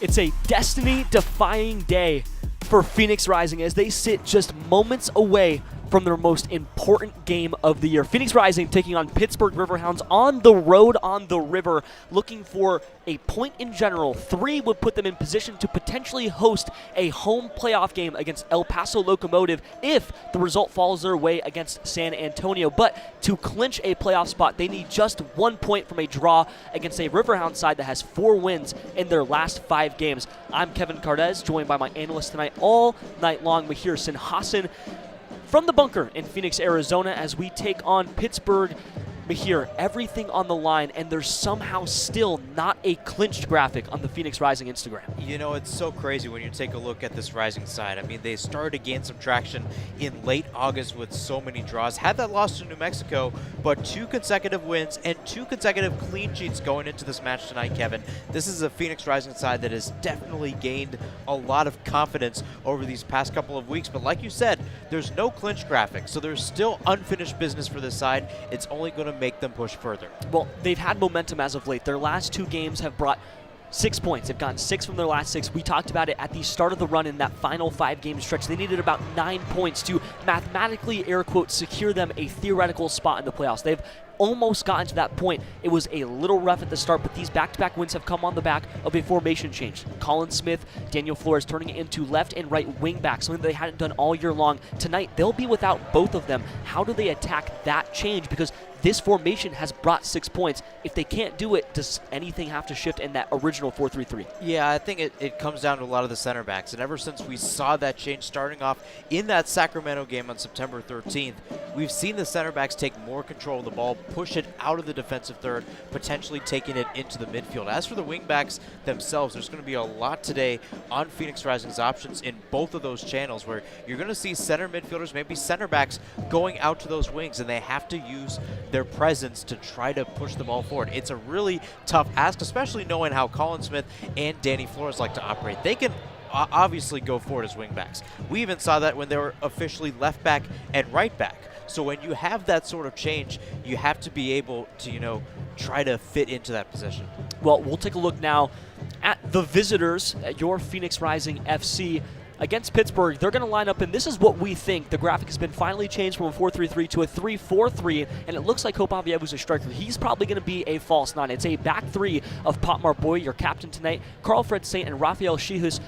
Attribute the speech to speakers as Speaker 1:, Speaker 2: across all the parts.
Speaker 1: It's a destiny-defying day for Phoenix Rising as they sit just moments away from their most important game of the year. Phoenix Rising taking on Pittsburgh Riverhounds on the road on the river, looking for a point in general. 3 would put them in position to potentially host a home playoff game against El Paso Locomotive if the result falls their way against San Antonio. But to clinch a playoff spot, they need just 1 point from a draw against a Riverhound side that has 4 wins in their last 5 games. I'm Kevin Cardez, joined by my analyst tonight all night long, Mahir Sinhasan, from the bunker in Phoenix, Arizona, as we take on Pittsburgh. Mahir, everything on the line, and there's somehow still not a clinched graphic on the Phoenix Rising Instagram.
Speaker 2: You know, it's so crazy when you take a look at this Rising side. I mean, they started to gain some traction in late August with so many draws. Had that loss to New Mexico, but 2 consecutive wins and 2 consecutive clean sheets going into this match tonight, Kevin. This is a Phoenix Rising side that has definitely gained a lot of confidence over these past couple of weeks. But like you said, there's no clinch graphic, so there's still unfinished business for this side. It's only going to make them push further.
Speaker 1: Well, they've had momentum as of late. Their last 2 games have brought 6 points. They've gotten 6 from their last 6. We talked about it at the start of the run in that final 5-game stretch. They needed about 9 points to mathematically, air quotes, secure them a theoretical spot in the playoffs. They've almost gotten to that point. It was a little rough at the start, but these back-to-back wins have come on the back of a formation change. Colin Smith, Daniel Flores turning it into left and right wing backs, something they hadn't done all year long. Tonight, they'll be without both of them. How do they attack that change? Because this formation has brought 6 points. If they can't do it, does anything have to shift in that original 4-3-3?
Speaker 2: Yeah, I think it comes down to a lot of the center backs. And ever since we saw that change starting off in that Sacramento game on September 13th, we've seen the center backs take more control of the ball, push it out of the defensive third, potentially taking it into the midfield. As for the wing backs themselves, there's going to be a lot today on Phoenix Rising's options in both of those channels, where you're going to see center midfielders, maybe center backs, going out to those wings, and they have to use their presence to try to push the ball forward. It's a really tough ask, especially knowing how Colin Smith and Danny Flores like to operate. They can obviously go forward as wingbacks. We even saw that when they were officially left back and right back. So when you have that sort of change, you have to be able to, try to fit into that position.
Speaker 1: Well, we'll take a look now at the visitors, at your Phoenix Rising FC. Against Pittsburgh, they're going to line up, and this is what we think. The graphic has been finally changed from a 4-3-3 to a 3-4-3, and it looks like Hope Avievu's a striker. He's probably going to be a false 9. It's a back 3 of Potmar Boy, your captain tonight, Carl Fred Saint and Rafael Shihus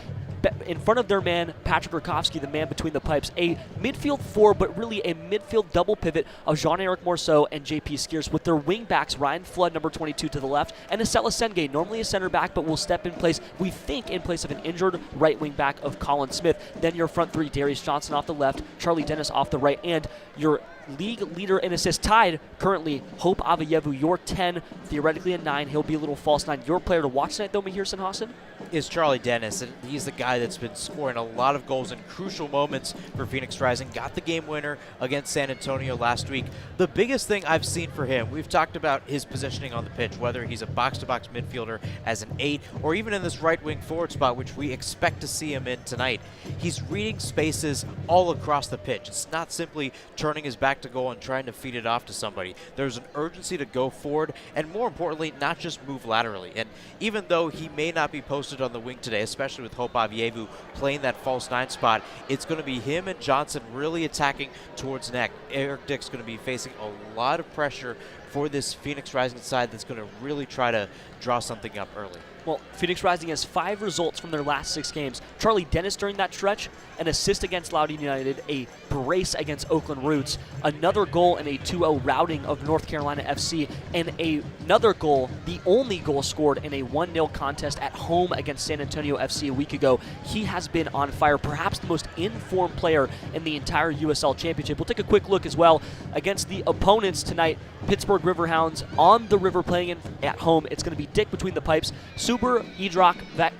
Speaker 1: in front of their man, Patrick Rakowski, the man between the pipes. A midfield 4, but really a midfield double pivot of Jean-Eric Morceau and J.P. Skiers, with their wing backs, Ryan Flood, number 22, to the left, and Asela Senge, normally a center back, but will step in place, we think, in place of an injured right wing back of Colin Smith. Then your front 3, Darius Johnson off the left, Charlie Dennis off the right, and your league leader in assists tied currently, Hope Avievu, your 10, theoretically a 9. He'll be a little false 9. Your player to watch tonight, though, Mahir Sinhasan?
Speaker 2: Is Charlie Dennis, and he's the guy that's been scoring a lot of goals in crucial moments for Phoenix Rising. Got the game winner against San Antonio last week. The biggest thing I've seen for him, we've talked about his positioning on the pitch, whether he's a box-to-box midfielder as an 8 or even in this right wing forward spot, which we expect to see him in tonight. He's reading spaces all across the pitch. It's not simply turning his back to goal and trying to feed it off to somebody. There's an urgency to go forward, and more importantly, not just move laterally. And even though he may not be posted on the wing today, especially with Hope Avievu playing that false 9 spot, it's going to be him and Johnson really attacking towards net. Eric Dick's going to be facing a lot of pressure for this Phoenix Rising side that's going to really try to draw something up early.
Speaker 1: Well, Phoenix Rising has 5 results from their last 6 games. Charlie Dennis during that stretch, an assist against Loudoun United, a brace against Oakland Roots, another goal and a 2-0 routing of North Carolina FC, and another goal, the only goal scored in a 1-0 contest at home against San Antonio FC a week ago. He has been on fire, perhaps the most informed player in the entire USL Championship. We'll take a quick look as well against the opponents tonight. Pittsburgh Riverhounds on the river playing at home. It's going to be Dick between the pipes, Suber, Edrock,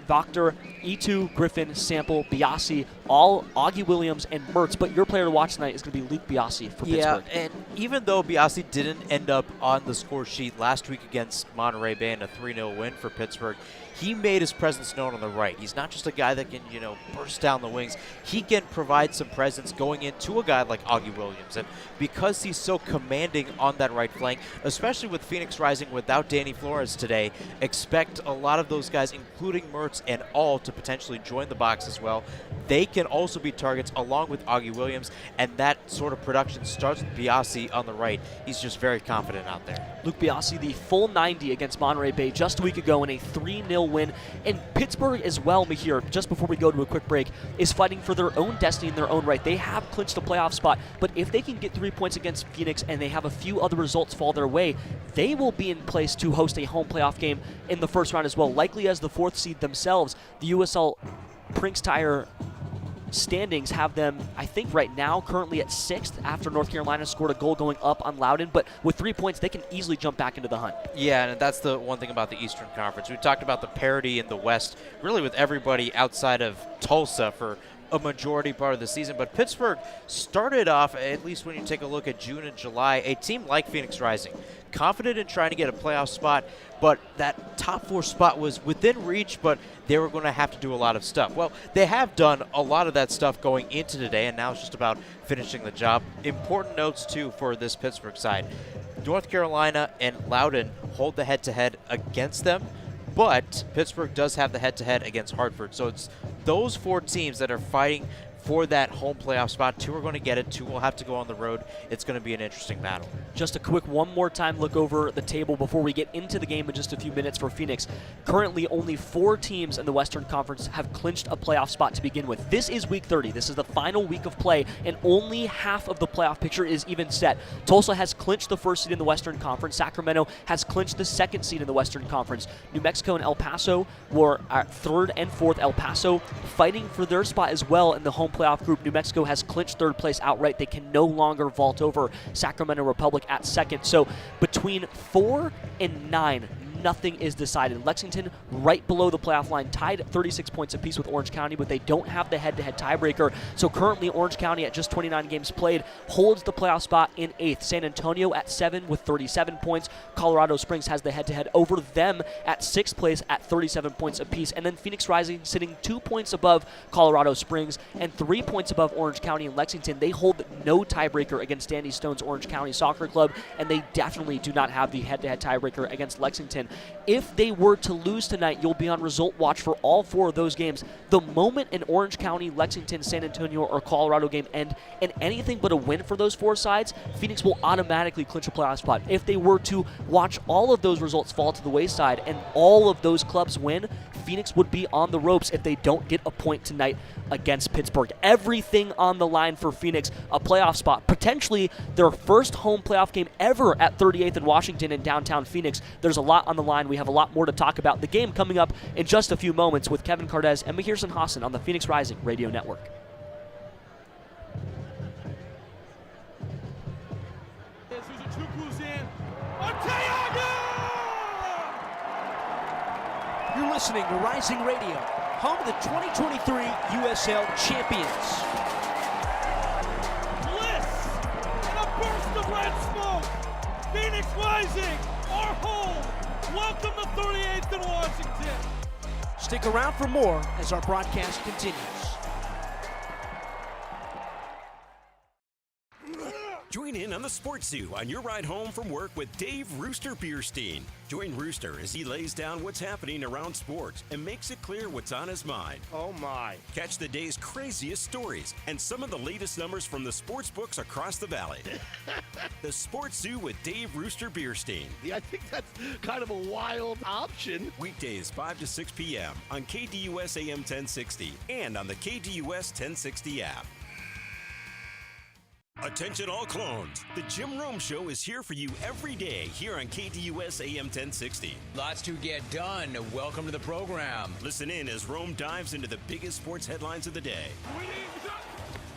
Speaker 1: Vector, E2, Griffin, Sample, Biasi, all Augie Williams and Mertz, but your player to watch tonight is going to be Luke Biasi for Pittsburgh.
Speaker 2: Yeah, and even though Biasi didn't end up on the score sheet last week against Monterey Bay in a 3-0 win for Pittsburgh, he made his presence known on the right. He's not just a guy that can, burst down the wings. He can provide some presence going into a guy like Augie Williams. And because he's so commanding on that right flank, especially with Phoenix Rising without Danny Flores today, expect a lot of those guys, including Mertz and all, to potentially join the box as well. They can also be targets along with Augie Williams, and that sort of production starts with Biasi on the right. He's just very confident out there.
Speaker 1: Luke Biasi, the full 90 against Monterey Bay just a week ago in a 3-0 win. And Pittsburgh as well, Mahir, just before we go to a quick break, is fighting for their own destiny in their own right. They have clinched a playoff spot, but if they can get 3 points against Phoenix and they have a few other results fall their way, they will be in place to host a home playoff game in the first round as well, likely as the 4th seed themselves. The USL Brinks Tire standings have them, I think right now, currently at 6th after North Carolina scored a goal going up on Loudoun, but with 3 points, they can easily jump back into the hunt.
Speaker 2: Yeah, and that's the one thing about the Eastern Conference. We talked about the parity in the West, really with everybody outside of Tulsa for a majority part of the season, but Pittsburgh started off, at least when you take a look at June and July, a team like Phoenix Rising, confident in trying to get a playoff spot, but that top 4 spot was within reach, but they were going to have to do a lot of stuff. Well, they have done a lot of that stuff going into today, and now it's just about finishing the job. Important notes, too, for this Pittsburgh side. North Carolina and Loudoun hold the head-to-head against them, but Pittsburgh does have the head-to-head against Hartford. So it's those 4 teams that are fighting for that home playoff spot. 2 are going to get it. 2 will have to go on the road. It's going to be an interesting battle.
Speaker 1: Just a quick one more time look over the table before we get into the game in just a few minutes for Phoenix. Currently, only 4 teams in the Western Conference have clinched a playoff spot to begin with. This is week 30. This is the final week of play, and only half of the playoff picture is even set. Tulsa has clinched the 1st seed in the Western Conference. Sacramento has clinched the 2nd seed in the Western Conference. New Mexico and El Paso were at 3rd and 4th. El Paso fighting for their spot as well in the home playoff group. New Mexico has clinched 3rd place outright. They can no longer vault over Sacramento Republic at 2nd. So between 4 and 9, nothing is decided. Lexington right below the playoff line, tied at 36 points apiece with Orange County, but they don't have the head-to-head tiebreaker. So currently Orange County at just 29 games played holds the playoff spot in 8th. San Antonio at 7 with 37 points. Colorado Springs has the head-to-head over them at 6th place at 37 points apiece. And then Phoenix Rising sitting 2 points above Colorado Springs and 3 points above Orange County and Lexington. They hold no tiebreaker against Danny Stone's Orange County Soccer Club, and they definitely do not have the head-to-head tiebreaker against Lexington. If they were to lose tonight, you'll be on result watch for all 4 of those games. The moment an Orange County, Lexington, San Antonio, or Colorado game end in anything but a win for those 4 sides, Phoenix will automatically clinch a playoff spot. If they were to watch all of those results fall to the wayside and all of those clubs win, Phoenix would be on the ropes if they don't get a point tonight against Pittsburgh. Everything on the line for Phoenix, a playoff spot, potentially their first home playoff game ever at 38th and Washington in downtown Phoenix. There's a lot on the line. We have a lot more to talk about. The game coming up in just a few moments with Kevin Cardez and Mahir Hassan on the Phoenix Rising Radio Network.
Speaker 3: You're listening to Rising Radio, home of the 2023 USL champions.
Speaker 4: Bliss and a burst of red smoke. Phoenix Rising, our home. Welcome to 38th and Washington.
Speaker 3: Stick around for more as our broadcast continues.
Speaker 5: Join in on the Sports Zoo on your ride home from work with Dave Rooster Bierstein. Join Rooster as he lays down what's happening around sports and makes it clear what's on his mind.
Speaker 6: Oh my.
Speaker 5: Catch the day's craziest stories and some of the latest numbers from the sports books across the valley. The Sports Zoo with Dave Rooster Bierstein.
Speaker 6: Yeah, I think that's kind of a wild option.
Speaker 5: Weekdays 5 to 6 p.m. on KDUS AM 1060 and on the KDUS 1060 app. Attention all clones. The Jim Rome Show is here for you every day here on KDUS AM 1060.
Speaker 7: Lots to get done. Welcome to the program.
Speaker 5: Listen in as Rome dives into the biggest sports headlines of the day.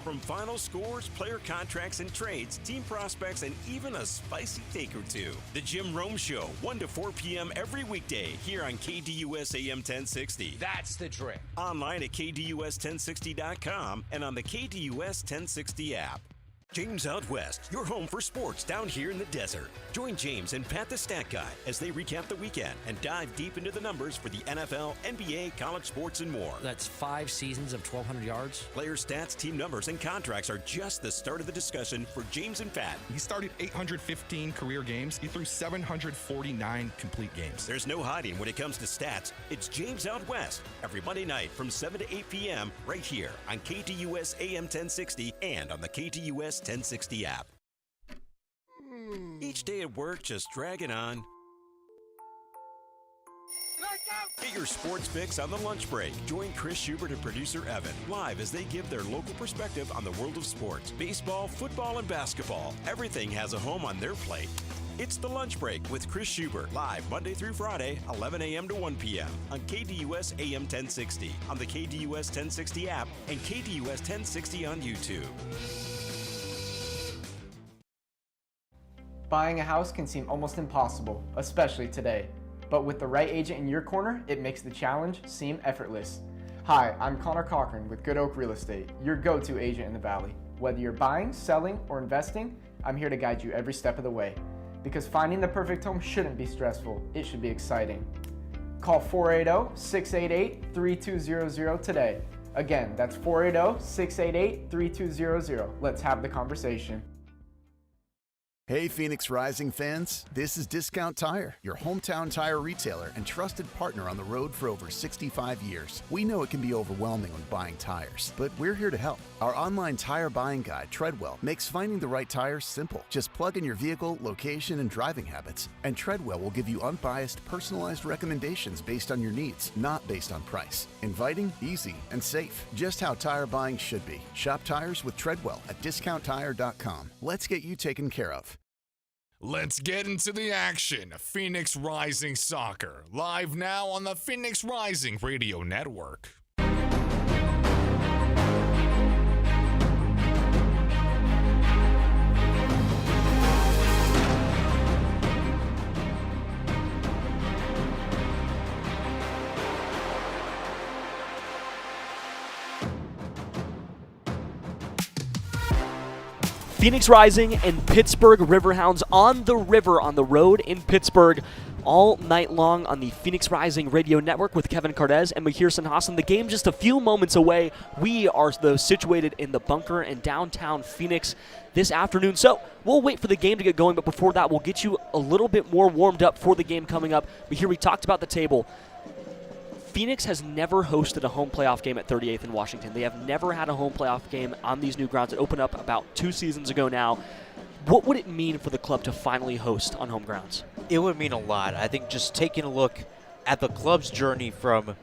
Speaker 5: From final scores, player contracts and trades, team prospects, and even a spicy take or two. The Jim Rome Show, 1 to 4 p.m. every weekday here on KDUS AM 1060.
Speaker 7: That's the trick.
Speaker 5: Online at KDUS1060.com and on the KDUS 1060 app. James Out West, your home for sports down here in the desert. Join James and Pat the Stat Guy as they recap the weekend and dive deep into the numbers for the NFL, NBA, college sports, and more.
Speaker 8: That's 5 seasons of 1,200 yards.
Speaker 5: Player stats, team numbers, and contracts are just the start of the discussion for James and Pat.
Speaker 9: He started 815 career games. He threw 749 complete games.
Speaker 5: There's no hiding when it comes to stats. It's James Out West every Monday night from 7 to 8 p.m. right here on KDUS AM 1060 and on the KDUS 1060 app. Each day at work just dragging on. Get your sports fix on the lunch break. Join Chris Schubert and producer Evan live as they give their local perspective on the world of sports. Baseball, football, and basketball. Everything has a home on their plate. It's the lunch break with Chris Schubert, live Monday through Friday, 11 a.m. to 1 p.m. on KDUS AM 1060, on the KDUS 1060 app, and KDUS 1060 on YouTube.
Speaker 10: Buying a house can seem almost impossible, especially today. But with the right agent in your corner, it makes the challenge seem effortless. Hi, I'm Connor Cochran with Good Oak Real Estate, your go-to agent in the Valley. Whether you're buying, selling, or investing, I'm here to guide you every step of the way. Because finding the perfect home shouldn't be stressful, it should be exciting. Call 480-688-3200 today. Again, that's 480-688-3200. Let's have the conversation.
Speaker 11: Hey Phoenix Rising fans, this is Discount Tire, your hometown tire retailer and trusted partner on the road for over 65 years. We know it can be overwhelming when buying tires, but we're here to help. Our online tire buying guide, Treadwell, makes finding the right tires simple. Just plug in your vehicle, location, and driving habits, and Treadwell will give you unbiased, personalized recommendations based on your needs, not based on price. Inviting, easy, and safe. Just how tire buying should be. Shop tires with Treadwell at discounttire.com. Let's get you taken care of.
Speaker 12: Let's get into the action. Phoenix Rising Soccer, live now on the Phoenix Rising Radio Network.
Speaker 1: Phoenix Rising and Pittsburgh Riverhounds on the river, on the road in Pittsburgh, all night long on the Phoenix Rising Radio Network with Kevin Cardez and Mahir Hassan. The game just a few moments away. We are though situated in the bunker in downtown Phoenix this afternoon. So we'll wait for the game to get going, but before that, we'll get you a little bit more warmed up for the game coming up. But here we talked about the table. Phoenix has never hosted a home playoff game at 38th and Washington. They have never had a home playoff game on these new grounds. It opened up about 2 seasons ago now. What would it mean for the club to finally host on home grounds?
Speaker 2: It would mean a lot. I think just taking a look at the club's journey from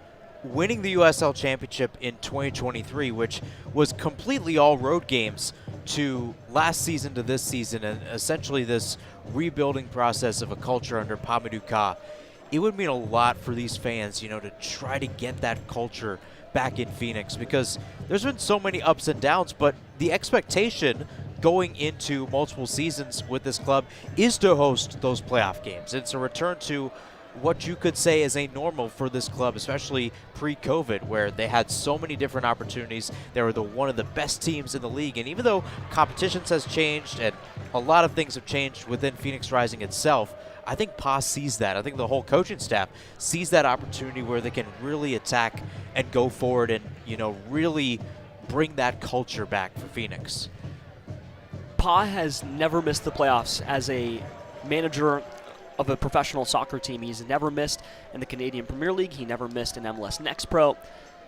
Speaker 2: winning the USL Championship in 2023, which was completely all road games, to last season to this season, and essentially this rebuilding process of a culture under Mamadou Ka. It would mean a lot for these fans, to try to get that culture back in Phoenix, because there's been so many ups and downs, but the expectation going into multiple seasons with this club is to host those playoff games. It's a return to what you could say is a normal for this club, especially pre-COVID, where they had so many different opportunities. They were one of the best teams in the league, and even though competitions has changed and a lot of things have changed within Phoenix Rising itself, I think Pa sees that. I think the whole coaching staff sees that opportunity where they can really attack and go forward and, really bring that culture back for Phoenix.
Speaker 1: Pa has never missed the playoffs as a manager of a professional soccer team. He's never missed in the Canadian Premier League. He never missed in MLS Next Pro.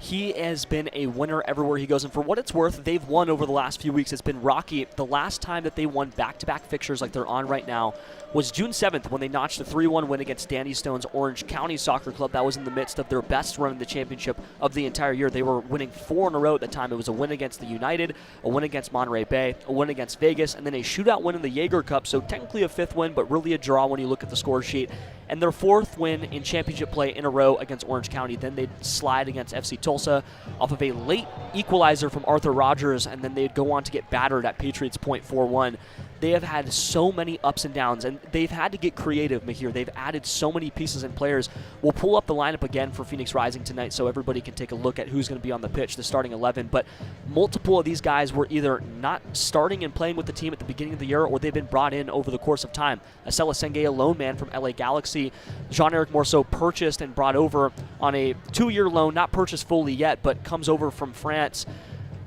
Speaker 1: He has been a winner everywhere he goes, and for what it's worth, they've won over the last few weeks. It's been rocky. The last time that they won back-to-back fixtures like they're on right now was June 7th when they notched a 3-1 win against Danny Stone's Orange County Soccer Club. That was in the midst of their best run in the championship of the entire year. They were winning 4 in a row at the time. It was a win against the United, a win against Monterey Bay, a win against Vegas, and then a shootout win in the Jaeger Cup, so technically a 5th win, but really a draw when you look at the score sheet. And their 4th win in championship play in a row against Orange County. Then they'd slide against FC Tulsa off of a late equalizer from Arthur Rogers, and then they'd go on to get battered at Patriots Point 4-1. They have had so many ups and downs, and they've had to get creative, Mahir. They've added so many pieces and players. We'll pull up the lineup again for Phoenix Rising tonight so everybody can take a look at who's going to be on the pitch, the starting 11. But multiple of these guys were either not starting and playing with the team at the beginning of the year, or they've been brought in over the course of time. Acela Senge, a loan man from LA Galaxy. Jean-Eric Morceau purchased and brought over on a 2-year loan, not purchased fully yet, but comes over from France.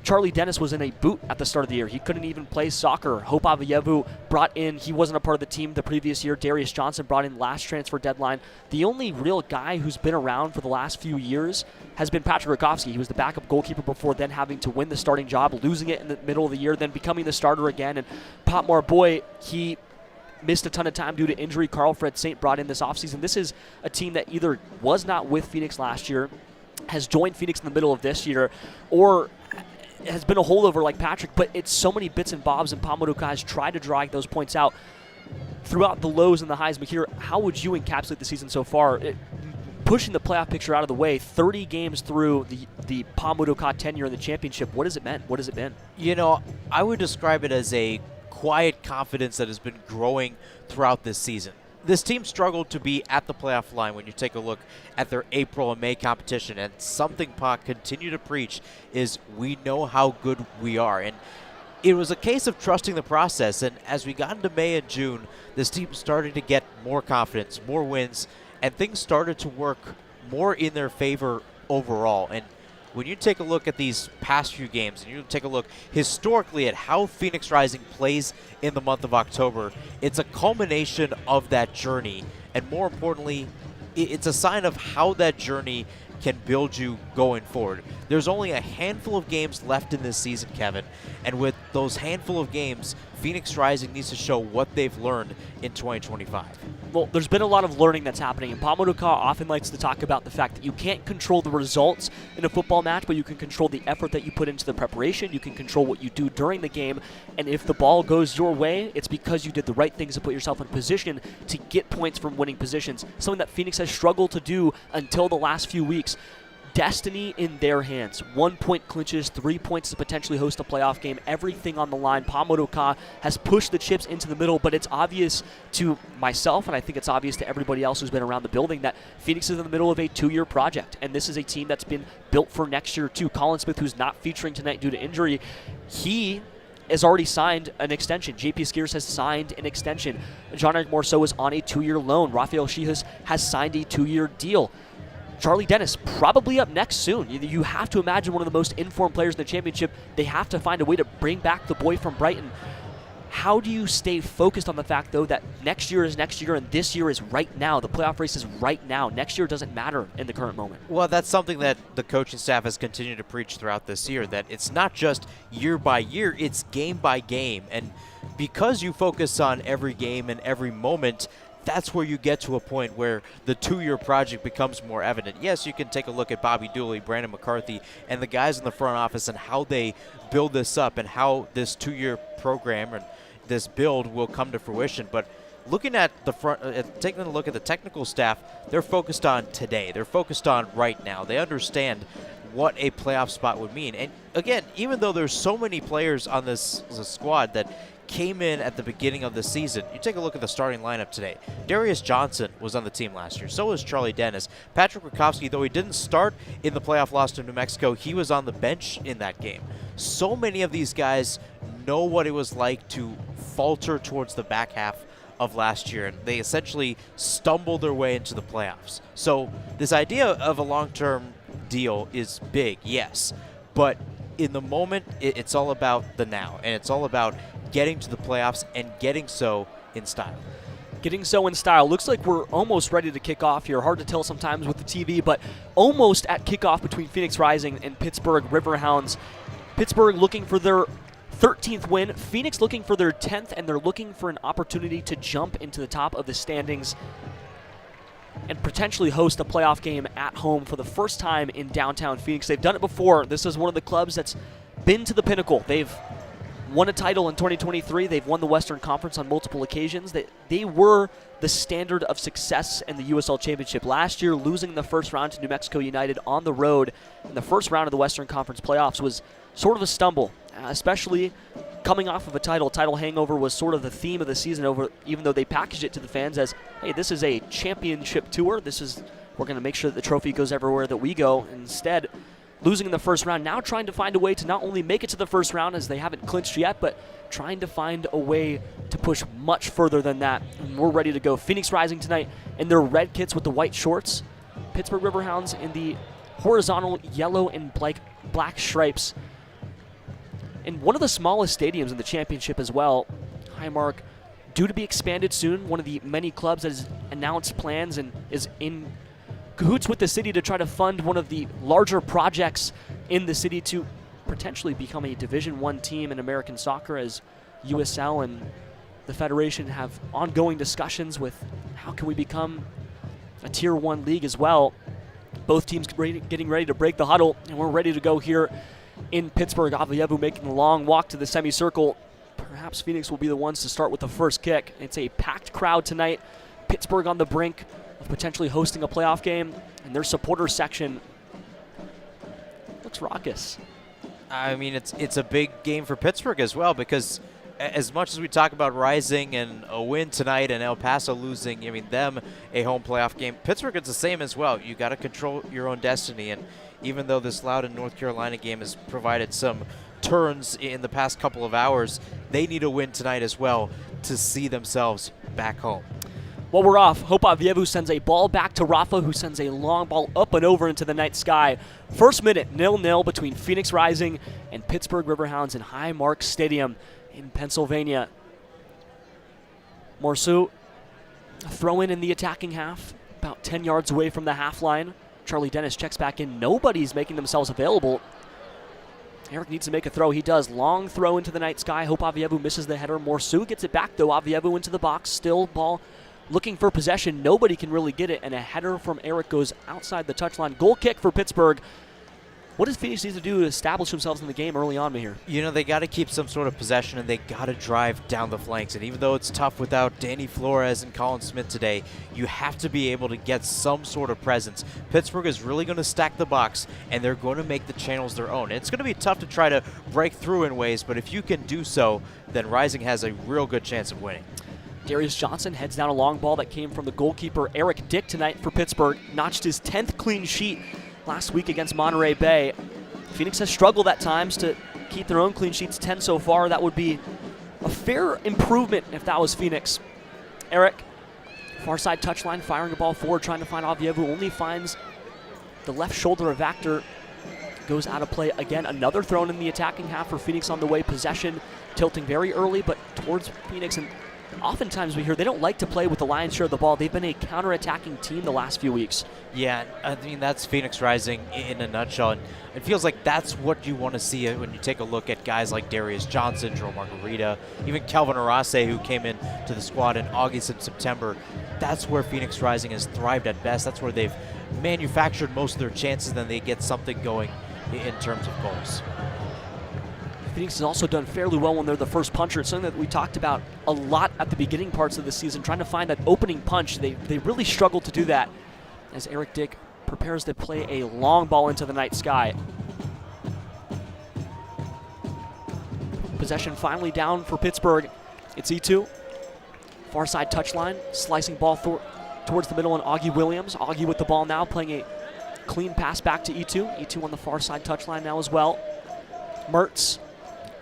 Speaker 1: Charlie Dennis was in a boot at the start of the year. He couldn't even play soccer. Hope Avayevu brought in, he wasn't a part of the team the previous year. Darius Johnson brought in last transfer deadline. The only real guy who's been around for the last few years has been Patrick Rakowski. He was the backup goalkeeper before then having to win the starting job, losing it in the middle of the year, then becoming the starter again. And Pop Marboy, he missed a ton of time due to injury. Carl Fred Saint brought in this offseason. This is a team that either was not with Phoenix last year, has joined Phoenix in the middle of this year, or has been a holdover like Patrick, but it's so many bits and bobs, and Pamuduka has tried to drag those points out throughout the lows and the highs. Mahir, how would you encapsulate the season so far? Pushing the playoff picture out of the way, 30 games through the Pamuduka tenure in the championship, what has it meant? What has it been?
Speaker 2: You know, I would describe it as a quiet confidence that has been growing throughout this season. This team struggled to be at the playoff line when you take a look at their April and May competition, and something Pac continue to preach is we know how good we are. And it was a case of trusting the process, and as we got into May and June, this team started to get more confidence, more wins, and things started to work more in their favor overall. And when you take a look at these past few games, and you take a look historically at how Phoenix Rising plays in the month of October, it's a culmination of that journey. And more importantly, it's a sign of how that journey can build you going forward. There's only a handful of games left in this season, Kevin. And with those handful of games, Phoenix Rising needs to show what they've learned in 2025.
Speaker 1: Well, there's been a lot of learning that's happening, and Pamuduka often likes to talk about the fact that you can't control the results in a football match, but you can control the effort that you put into the preparation. You can control what you do during the game, and if the ball goes your way, it's because you did the right things to put yourself in position to get points from winning positions, something that Phoenix has struggled to do until the last few weeks. Destiny in their hands. 1 point clinches, 3 points to potentially host a playoff game, everything on the line. Pamuduka has pushed the chips into the middle, but it's obvious to myself, and I think it's obvious to everybody else who's been around the building, that Phoenix is in the middle of a 2-year project, and this is a team that's been built for next year too. Colin Smith, who's not featuring tonight due to injury, he has already signed an extension. JP Skiers has signed an extension. Jean-Eric Morceau is on a 2-year loan. Rafael Shihas has signed a 2-year deal. Charlie Dennis probably up next soon. You have to imagine one of the most informed players in the championship. They have to find a way to bring back the boy from Brighton. How do you stay focused on the fact, though, that next year is next year and this year is right now? The playoff race is right now. Next year doesn't matter in the current moment.
Speaker 2: Well, that's something that the coaching staff has continued to preach throughout this year, that it's not just year by year, it's game by game. And because you focus on every game and every moment, that's where you get to a point where the 2-year project becomes more evident. Yes, you can take a look at Bobby Dooley, Brandon McCarthy, and the guys in the front office and how they build this up and how this 2-year program and this build will come to fruition. But looking at the front, taking a look at the technical staff, they're focused on today. They're focused on right now. They understand what a playoff spot would mean. And again, even though there's so many players on this squad that came in at the beginning of the season, you take a look at the starting lineup today. Darius Johnson was on the team last year. So was Charlie Dennis. Patrick Rakowski, though he didn't start in the playoff loss to New Mexico, he was on the bench in that game. So many of these guys know what it was like to falter towards the back half of last year, and they essentially stumbled their way into the playoffs. So this idea of a long-term deal is big, yes, but in the moment, it's all about the now, and it's all about getting to the playoffs and getting so in style.
Speaker 1: Getting so in style. Looks like we're almost ready to kick off here. Hard to tell sometimes with the TV, but almost at kickoff between Phoenix Rising and Pittsburgh Riverhounds. Pittsburgh looking for their 13th win. Phoenix looking for their 10th, and they're looking for an opportunity to jump into the top of the standings and potentially host a playoff game at home for the first time in downtown Phoenix. They've done it before. This is one of the clubs that's been to the pinnacle. They've won a title in 2023. They've won the Western Conference on multiple occasions. They were the standard of success in the USL Championship last year, losing the first round to New Mexico United on the road in the first round of the Western Conference playoffs was sort of a stumble, especially coming off of a title. Title hangover was sort of the theme of the season, even though they packaged it to the fans as, hey, this is a championship tour. We're going to make sure that the trophy goes everywhere that we go. Instead, losing in the first round, now trying to find a way to not only make it to the first round, as they haven't clinched yet, but trying to find a way to push much further than that. And we're ready to go. Phoenix Rising tonight in their red kits with the white shorts. Pittsburgh Riverhounds in the horizontal yellow and black stripes. In one of the smallest stadiums in the championship as well. Highmark, due to be expanded soon, one of the many clubs that has announced plans and is in cahoots with the city to try to fund one of the larger projects in the city to potentially become a Division I team in American soccer, as USL and the Federation have ongoing discussions with how can we become a Tier 1 league as well. Both teams getting ready to break the huddle, and we're ready to go here in Pittsburgh. Avievu making the long walk to the semicircle. Perhaps Phoenix will be the ones to start with the first kick. It's a packed crowd tonight. Pittsburgh on the brink of potentially hosting a playoff game, and their supporter section looks raucous.
Speaker 2: I mean, it's a big game for Pittsburgh as well, because as much as we talk about Rising and a win tonight and El Paso losing, I mean, them a home playoff game, Pittsburgh is the same as well. You got to control your own destiny, and even though this Loudoun, North Carolina game has provided some turns in the past couple of hours, they need a win tonight as well to see themselves back home.
Speaker 1: While we're off, Hope Avievu sends a ball back to Rafa, who sends a long ball up and over into the night sky. First minute, 0-0 between Phoenix Rising and Pittsburgh Riverhounds in Highmark Stadium in Pennsylvania. Morsu, a throw in the attacking half, about 10 yards away from the half line. Charlie Dennis checks back in. Nobody's making themselves available. Eric needs to make a throw. He does. Long throw into the night sky. Hope Avievu misses the header. Morsu gets it back, though. Avievu into the box. Still ball looking for possession. Nobody can really get it, and a header from Eric goes outside the touchline. Goal kick for Pittsburgh. What does Phoenix need to do to establish themselves in the game early on, Mahir?
Speaker 2: You know, they got to keep some sort of possession, and they got to drive down the flanks. And even though it's tough without Danny Flores and Colin Smith today, you have to be able to get some sort of presence. Pittsburgh is really going to stack the box, and they're going to make the channels their own. It's going to be tough to try to break through in ways, but if you can do so, then Rising has a real good chance of winning.
Speaker 1: Darius Johnson heads down a long ball that came from the goalkeeper Eric Dick tonight for Pittsburgh. Notched his 10th clean sheet last week against Monterey Bay. Phoenix has struggled at times to keep their own clean sheets, 10 so far. That would be a fair improvement if that was Phoenix. Eric, far side touchline, firing a ball forward, trying to find Avievu, only finds the left shoulder of Actor. Goes out of play again. Another thrown in the attacking half for Phoenix on the way. Possession tilting very early, but towards Phoenix. And oftentimes we hear they don't like to play with the lion's share of the ball. They've been a counter-attacking team the last few weeks.
Speaker 2: Yeah, I mean, that's Phoenix Rising in a nutshell. And it feels like that's what you want to see when you take a look at guys like Darius Johnson, Joe Margarita, even Kelvin Arase, who came in to the squad in August and September. That's where Phoenix Rising has thrived at best. That's where they've manufactured most of their chances, then they get something going in terms of goals.
Speaker 1: Phoenix has also done fairly well when they're the first puncher. It's something that we talked about a lot at the beginning parts of the season, trying to find that opening punch. They really struggled to do that as Eric Dick prepares to play a long ball into the night sky. Possession finally down for Pittsburgh. It's E2. Far side touchline, slicing ball towards the middle, and Augie Williams. Augie with the ball now, playing a clean pass back to E2. E2 on the far side touchline now as well. Mertz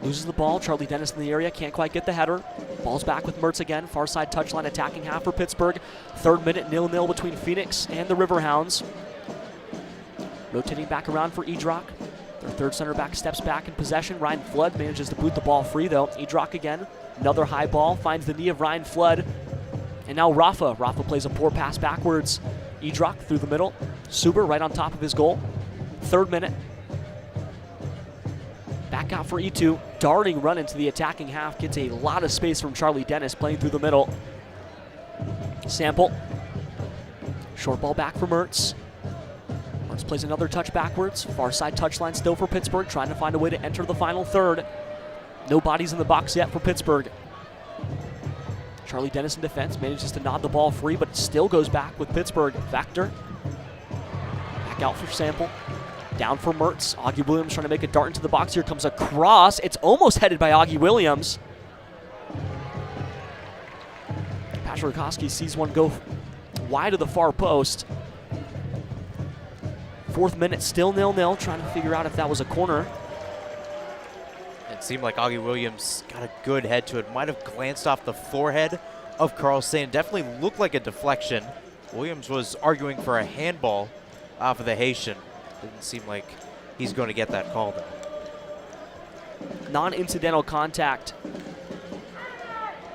Speaker 1: loses the ball. Charlie Dennis in the area, can't quite get the header. Ball's back with Mertz again. Far side touchline, attacking half for Pittsburgh. Third minute, 0-0 between Phoenix and the Riverhounds. Rotating back around for Edrock. Their third center back steps back in possession. Ryan Flood manages to boot the ball free though. Edrock again, another high ball, finds the knee of Ryan Flood. And now Rafa. Rafa plays a poor pass backwards. Edrock through the middle. Suber right on top of his goal. Third minute. Back out for E2. Darting run into the attacking half. Gets a lot of space from Charlie Dennis playing through the middle. Sample. Short ball back for Mertz. Mertz plays another touch backwards. Far side touchline still for Pittsburgh, trying to find a way to enter the final third. No bodies in the box yet for Pittsburgh. Charlie Dennis in defense manages to nod the ball free, but it still goes back with Pittsburgh. Vector back out for Sample. Down for Mertz. Augie Williams trying to make a dart into the box. Here comes a cross. It's almost headed by Augie Williams. Patrick Rakowski sees one go wide of the far post. 4th minute, still 0-0, trying to figure out if that was a corner.
Speaker 2: It seemed like Augie Williams got a good head to it. Might have glanced off the forehead of Carlson. Definitely looked like a deflection. Williams was arguing for a handball off of the Haitian. Didn't seem like he's going to get that call, though.
Speaker 1: Non-incidental contact.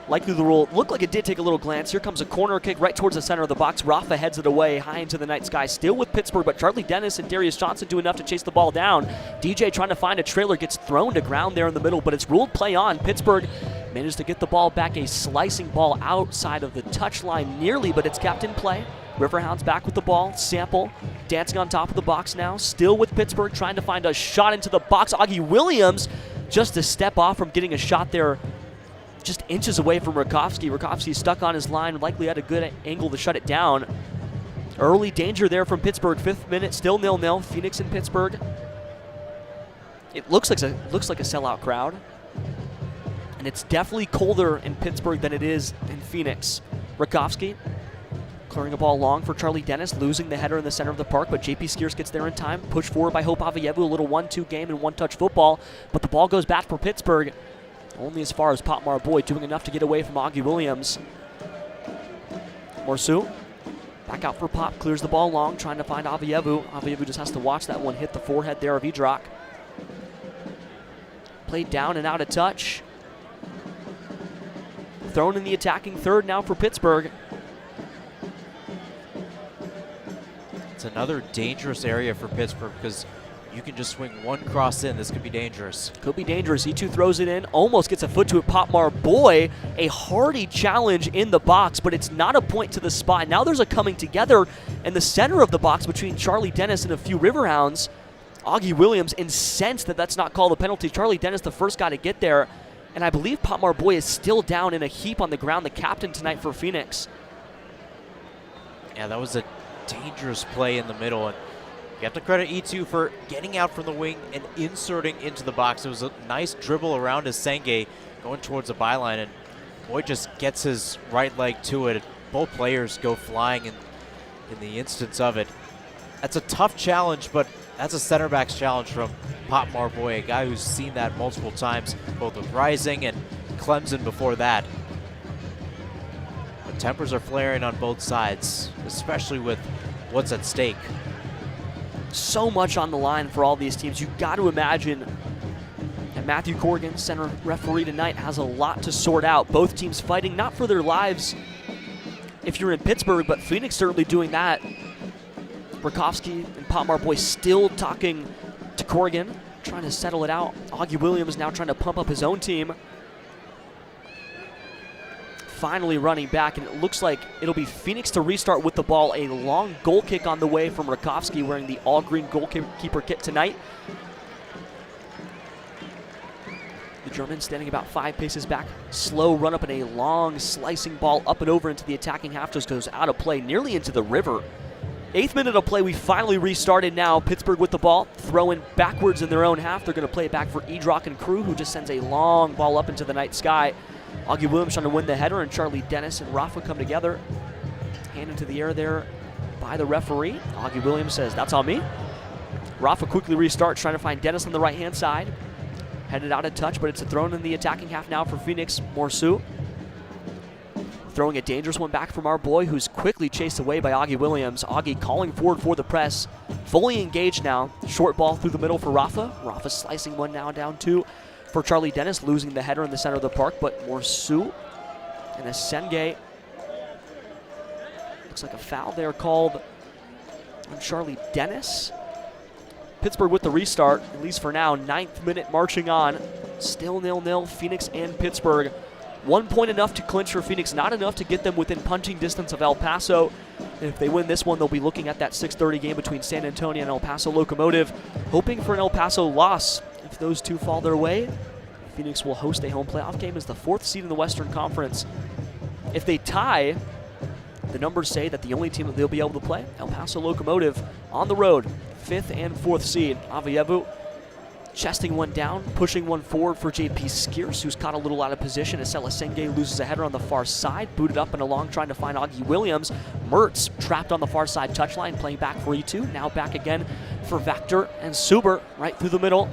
Speaker 1: Likely the rule. Looked like it did take a little glance. Here comes a corner kick right towards the center of the box. Rafa heads it away high into the night sky. Still with Pittsburgh, but Charlie Dennis and Darius Johnson do enough to chase the ball down. DJ trying to find a trailer, gets thrown to ground there in the middle, but it's ruled play on. Pittsburgh managed to get the ball back. A slicing ball outside of the touchline nearly, but it's kept in play. Riverhounds back with the ball. Sample dancing on top of the box now. Still with Pittsburgh trying to find a shot into the box. Augie Williams just a step off from getting a shot there, just inches away from Rakowski. Rakowski stuck on his line, likely had a good angle to shut it down. Early danger there from Pittsburgh. 5th minute, still 0-0. Phoenix and Pittsburgh. It looks like a sellout crowd. And it's definitely colder in Pittsburgh than it is in Phoenix. Rakowski clearing a ball long for Charlie Dennis, losing the header in the center of the park, but JP Skiers gets there in time. Pushed forward by Hope Avayevu, a little 1-2 game and one-touch football, but the ball goes back for Pittsburgh. Only as far as Potmar Boyd, doing enough to get away from Augie Williams. Morsu back out for Pop, clears the ball long, trying to find Avayevu. Avayevu just has to watch that one hit the forehead there of Idrak. Played down and out of touch. Thrown in the attacking third now for Pittsburgh.
Speaker 2: It's another dangerous area for Pittsburgh because you can just swing one cross in. This could be dangerous.
Speaker 1: Could be dangerous. E2 throws it in, almost gets a foot to it. Potmar Boy, a hardy challenge in the box, but it's not a point to the spot. Now there's a coming together in the center of the box between Charlie Dennis and a few Riverhounds. Augie Williams incensed that that's not called a penalty. Charlie Dennis, the first guy to get there, and I believe Potmar Boy is still down in a heap on the ground, the captain tonight for Phoenix.
Speaker 2: Yeah, that was a dangerous play in the middle, and you have to credit E2 for getting out from the wing and inserting into the box. It was a nice dribble around his Senge going towards the byline, and Boyd just gets his right leg to it. Both players go flying in the instance of it. That's a tough challenge, but that's a center back's challenge from Potmar Boy, a guy who's seen that multiple times, both with Rising and Clemson before that. But tempers are flaring on both sides, especially with what's at stake.
Speaker 1: So much on the line for all these teams. You've got to imagine that Matthew Corrigan, center referee tonight, has a lot to sort out. Both teams fighting not for their lives if you're in Pittsburgh, but Phoenix certainly doing that. Rakowski and Potmar Boy still talking to Corrigan, trying to settle it out. Augie Williams now trying to pump up his own team. Finally running back, and it looks like it'll be Phoenix to restart with the ball. A long goal kick on the way from Rakowski, wearing the all-green goalkeeper kit tonight. The German standing about 5 paces back. Slow run up and a long slicing ball up and over into the attacking half, just goes out of play, nearly into the river. 8th minute of play, we finally restarted now. Pittsburgh with the ball, throwing backwards in their own half. They're going to play it back for Idrak and Crew, who just sends a long ball up into the night sky. Augie Williams trying to win the header, and Charlie Dennis and Rafa come together. Hand into the air there by the referee. Augie Williams says, that's on me. Rafa quickly restarts, trying to find Dennis on the right-hand side. Headed out of touch, but it's a thrown in the attacking half now for Phoenix. Morsu throwing a dangerous one back from our boy, who's quickly chased away by Augie Williams. Augie calling forward for the press. Fully engaged now. Short ball through the middle for Rafa. Rafa slicing one now down two for Charlie Dennis, losing the header in the center of the park, but Morsu and a Senge. Looks like a foul there called on Charlie Dennis. Pittsburgh with the restart, at least for now. 9th minute marching on. Still 0-0, Phoenix and Pittsburgh. 1 point enough to clinch for Phoenix, not enough to get them within punching distance of El Paso. And if they win this one, they'll be looking at that 6:30 game between San Antonio and El Paso Locomotive, hoping for an El Paso loss. If those two fall their way, Phoenix will host a home playoff game as the 4th seed in the Western Conference. If they tie, the numbers say that the only team that they'll be able to play, El Paso Locomotive, on the road, 5th and 4th seed. Avievu chesting one down, pushing one forward for JP Skierce, who's caught a little out of position as Selasenge loses a header on the far side, booted up and along trying to find Augie Williams. Mertz trapped on the far side touchline, playing back for E2. Now back again for Vector and Suber right through the middle.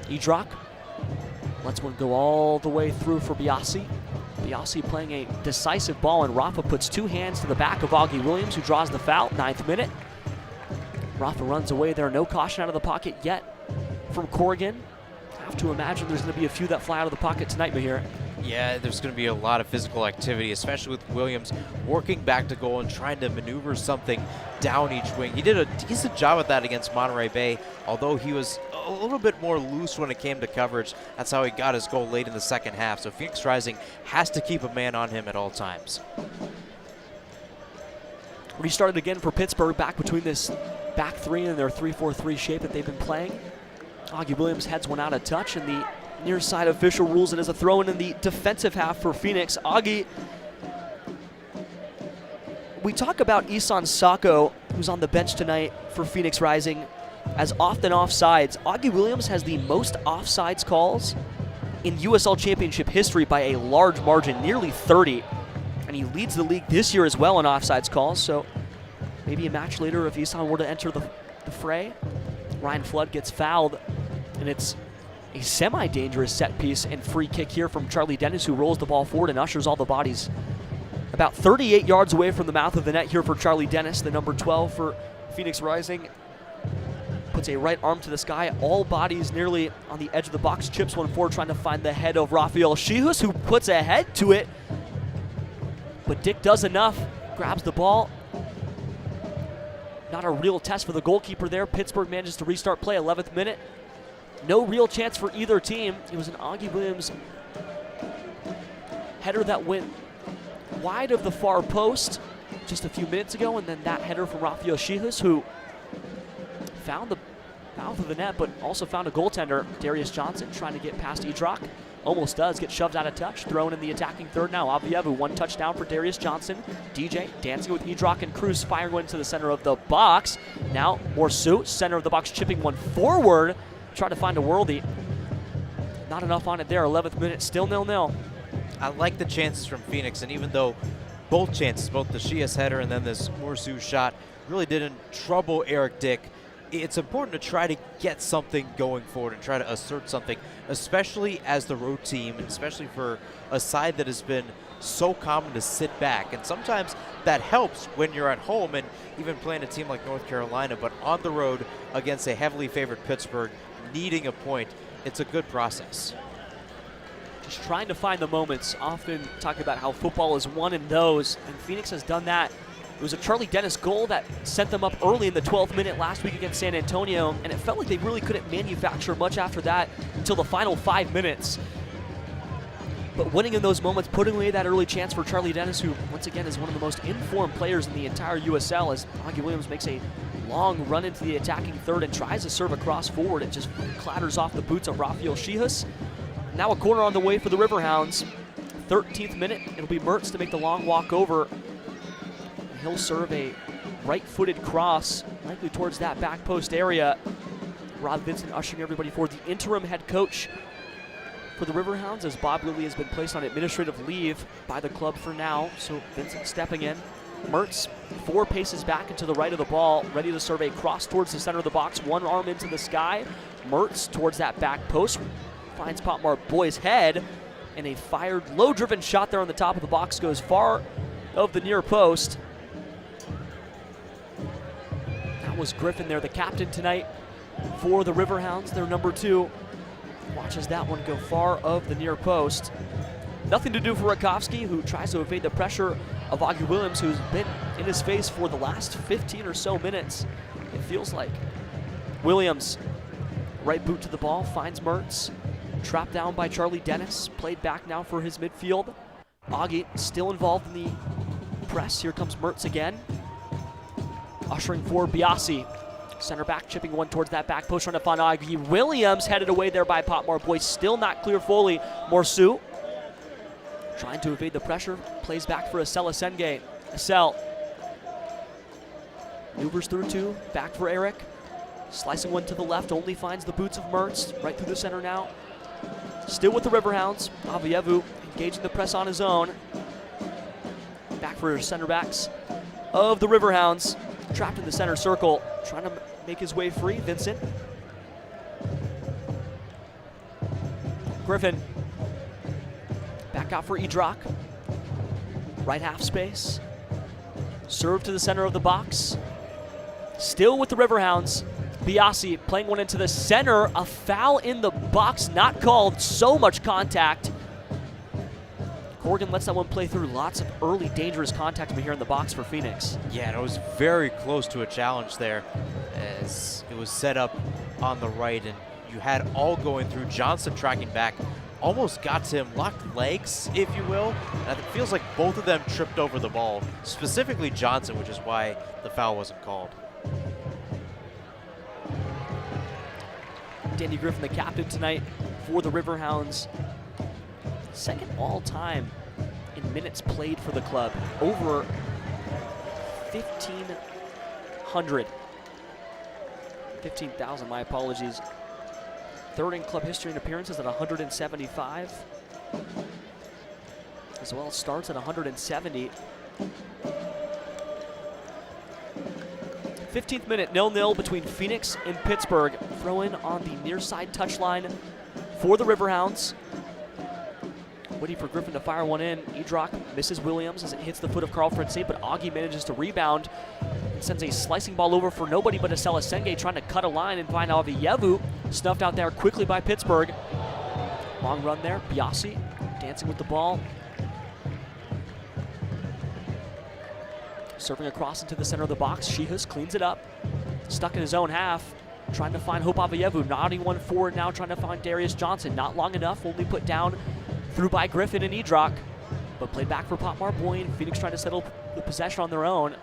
Speaker 1: Idrak lets one go all the way through for Biasi. Biasi playing a decisive ball, and Rafa puts 2 hands to the back of Augie Williams, who draws the foul, 9th minute. Rafa runs away there, no caution out of the pocket yet from Corrigan. Have to imagine there's going to be a few that fly out of the pocket tonight, Mahir.
Speaker 2: Yeah, there's going to be a lot of physical activity, especially with Williams working back to goal and trying to maneuver something down each wing. He did a decent job at that against Monterey Bay, although he was a little bit more loose when it came to coverage. That's how he got his goal late in the second half. So Phoenix Rising has to keep a man on him at all times.
Speaker 1: Restarted again for Pittsburgh, back between this back three and their 3-4-3 shape that they've been playing. Augie Williams heads one out of touch, and the near side official rules it as a throw-in in the defensive half for Phoenix. Augie, we talk about Isan Sako, who's on the bench tonight for Phoenix Rising, as often offsides. Augie Williams has the most offsides calls in USL Championship history by a large margin, nearly 30. And he leads the league this year as well in offsides calls, so maybe a match later if Isan were to enter the fray. Ryan Flood gets fouled, and it's a semi-dangerous set piece and free kick here from Charlie Dennis, who rolls the ball forward and ushers all the bodies about 38 yards away from the mouth of the net here for Charlie Dennis, the number 12 for Phoenix Rising. Puts a right arm to the sky, all bodies nearly on the edge of the box, chips one forward trying to find the head of Rafael Shihus, who puts a head to it. But Dick does enough, grabs the ball. Not a real test for the goalkeeper there. Pittsburgh manages to restart play, 11th minute. No real chance for either team. It was an Augie Williams header that went wide of the far post just a few minutes ago, and then that header from Rafael Shihus, who found the mouth of the net, but also found a goaltender, Darius Johnson, trying to get past Idrak. Almost does, get shoved out of touch, thrown in the attacking third now. Avievu, one touchdown for Darius Johnson. DJ dancing with Idrak and Cruz, firing one to the center of the box. Now Morsu, center of the box, chipping one forward, trying to find a worldie. Not enough on it there, 11th minute, still 0-0.
Speaker 2: I like the chances from Phoenix, and even though both chances, both the Shias header and then this Morsu shot, really didn't trouble Eric Dick, it's important to try to get something going forward and try to assert something, especially as the road team, and especially for a side that has been so common to sit back. And sometimes that helps when you're at home and even playing a team like North Carolina, but on the road against a heavily favored Pittsburgh, needing a point, it's a good process.
Speaker 1: Just trying to find the moments. Often talk about how football is won in those, and Phoenix has done that. It was a Charlie Dennis goal that sent them up early in the 12th minute last week against San Antonio, and it felt like they really couldn't manufacture much after that until the final 5 minutes. But winning in those moments, putting away that early chance for Charlie Dennis, who once again is one of the most informed players in the entire USL, as Augie Williams makes a long run into the attacking third and tries to serve across forward. It just clatters off the boots of Rafael Shihus. Now a corner on the way for the Riverhounds. 13th minute, it'll be Mertz to make the long walk over. He'll serve a right-footed cross, likely towards that back post area. Rob Vincent ushering everybody forward. The interim head coach for the Riverhounds, as Bob Lilly has been placed on administrative leave by the club for now, so Vincent stepping in. Mertz 4 paces back and to the right of the ball, ready to serve a cross towards the center of the box, one arm into the sky. Mertz towards that back post, finds Potmar Boy's head, and a fired, low-driven shot there on the top of the box goes far of the near post. That was Griffin there, the captain tonight for the Riverhounds, their number 2. Watches that one go far of the near post. Nothing to do for Rakowski, who tries to evade the pressure of Augie Williams, who's been in his face for the last 15 or so minutes, it feels like. Williams, right boot to the ball, finds Mertz. Trapped down by Charlie Dennis, played back now for his midfield. Augie still involved in the press. Here comes Mertz again. Ushering for Biasi. Center back chipping one towards that back post, trying to find Augie Williams, headed away there by Potmar Boy. Still not clear fully. Morsu trying to evade the pressure, plays back for Asela Senge. Asel maneuvers through two, back for Eric. Slicing one to the left, only finds the boots of Mertz. Right through the center now. Still with the Riverhounds. Avievu engaging the press on his own. Back for center backs of the Riverhounds. Trapped in the center circle, trying to make his way free. Vincent. Griffin. Back out for Idrak. Right half space. Serve to the center of the box. Still with the Riverhounds. Biasi playing one into the center. A foul in the box, not called. So much contact. Corrigan lets that one play through. Lots of early dangerous contact here in the box for Phoenix.
Speaker 2: Yeah, and it was very close to a challenge there as it was set up on the right, and you had all going through. Johnson tracking back, almost got to him, locked legs, if you will. And it feels like both of them tripped over the ball, specifically Johnson, which is why the foul wasn't called.
Speaker 1: Danny Griffin, the captain tonight for the Riverhounds. Second all-time in minutes played for the club. Over 1,500. 15,000, my apologies. Third in club history in appearances at 175. As well, starts at 170. 15th minute, 0-0 between Phoenix and Pittsburgh. Throw in on the near side touchline for the Riverhounds. Waiting for Griffin to fire one in. Idrak misses Williams as it hits the foot of Carl Fred-Saint, but Augie manages to rebound and sends a slicing ball over for nobody but Asela Senge, trying to cut a line and find Avievu. Snuffed out there quickly by Pittsburgh. Long run there. Biasi dancing with the ball. Serving across into the center of the box. Shihus cleans it up. Stuck in his own half. Trying to find Hope Avievu. Nodding one forward now, trying to find Darius Johnson. Not long enough. Only put down through by Griffin and Idrak. But played back for Potmar Boy, and Phoenix trying to settle the possession on their own.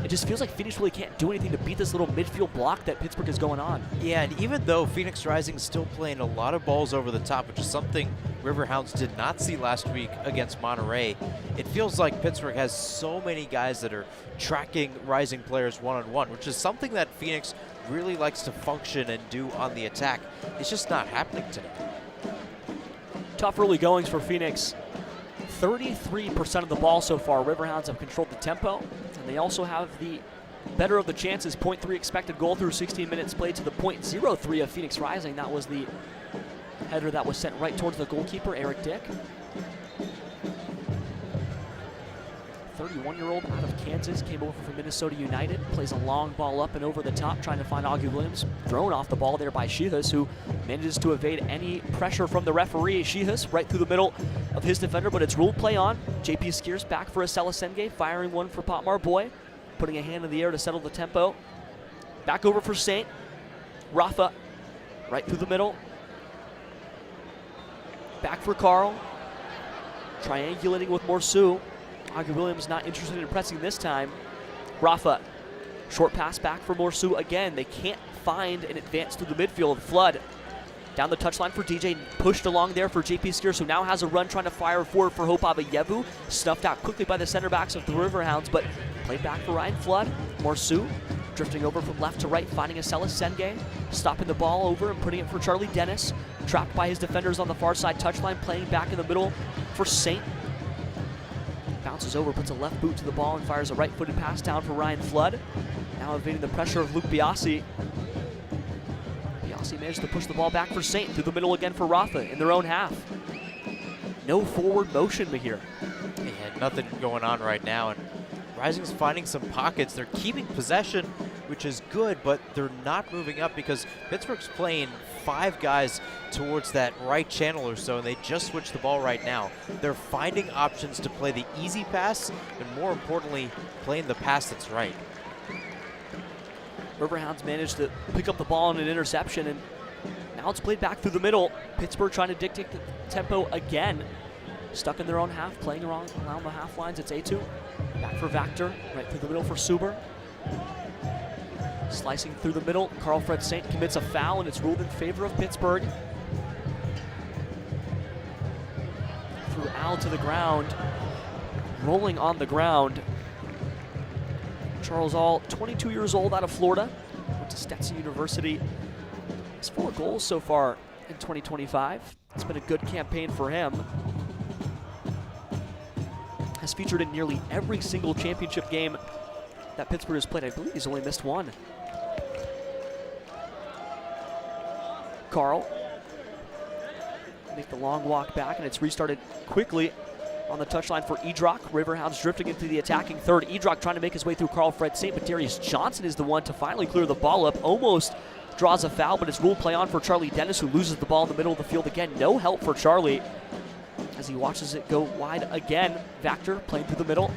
Speaker 1: It just feels like Phoenix really can't do anything to beat this little midfield block that Pittsburgh is going on.
Speaker 2: Yeah, and even though Phoenix Rising is still playing a lot of balls over the top, which is something Riverhounds did not see last week against Monterey, it feels like Pittsburgh has so many guys that are tracking Rising players one-on-one, which is something that Phoenix really likes to function and do on the attack. It's just not happening today.
Speaker 1: Tough early goings for Phoenix. 33% of the ball so far. Riverhounds have controlled the tempo, and they also have the better of the chances. 0.3 expected goal through 16 minutes played to the 0.03 of Phoenix Rising. That was the header that was sent right towards the goalkeeper, Eric Dick. 31-year-old out of Kansas, came over from Minnesota United, plays a long ball up and over the top, trying to find Augie Williams. Thrown off the ball there by Shihus, who manages to evade any pressure from the referee. Shihus right through the middle of his defender, but it's ruled play on. JP Skiers back for Asela Senge, firing one for Potmar Boy, putting a hand in the air to settle the tempo. Back over for Saint. Rafa right through the middle. Back for Carl. Triangulating with Morsu. Augie Williams not interested in pressing this time. Rafa, short pass back for Morsu again. They can't find an advance through the midfield. Flood down the touchline for DJ, pushed along there for JP Skiers, who now has a run trying to fire forward for Hope Avievu. Snuffed out quickly by the center backs of the Riverhounds, but played back for Ryan Flood. Morsu drifting over from left to right, finding Asela Senge, stopping the ball over and putting it for Charlie Dennis. Trapped by his defenders on the far side touchline, playing back in the middle for Saint. Bounces over, puts a left boot to the ball, and fires a right-footed pass down for Ryan Flood. Now evading the pressure of Luke Biasi. Biasi managed to push the ball back for Saint, through the middle again for Rafa in their own half. No forward motion here.
Speaker 2: Yeah, nothing going on right now, and Rising's finding some pockets. They're keeping possession, which is good, but they're not moving up because Pittsburgh's playing 5 guys towards that right channel or so, and they just switched the ball right now. They're finding options to play the easy pass, and more importantly, playing the pass that's right.
Speaker 1: Riverhounds managed to pick up the ball on an interception, and now it's played back through the middle. Pittsburgh trying to dictate the tempo again. Stuck in their own half, playing around the half lines. It's A2. Back for Vactor, right through the middle for Suber. Slicing through the middle, Carl-Fred St. commits a foul, and it's ruled in favor of Pittsburgh. Threw Al to the ground, rolling on the ground. Charles All, 22 years old, out of Florida, went to Stetson University. Has 4 goals so far in 2025. It's been a good campaign for him. Has featured in nearly every single championship game that Pittsburgh has played. I believe he's only missed one. Carl make the long walk back, and it's restarted quickly on the touchline for Edrock. Riverhounds drifting into the attacking third. Edrock trying to make his way through Carl-Fred St., but Darius Johnson is the one to finally clear the ball up. Almost draws a foul, but it's ruled play on for Charlie Dennis, who loses the ball in the middle of the field again. No help for Charlie as he watches it go wide again. Vactor playing through the middle.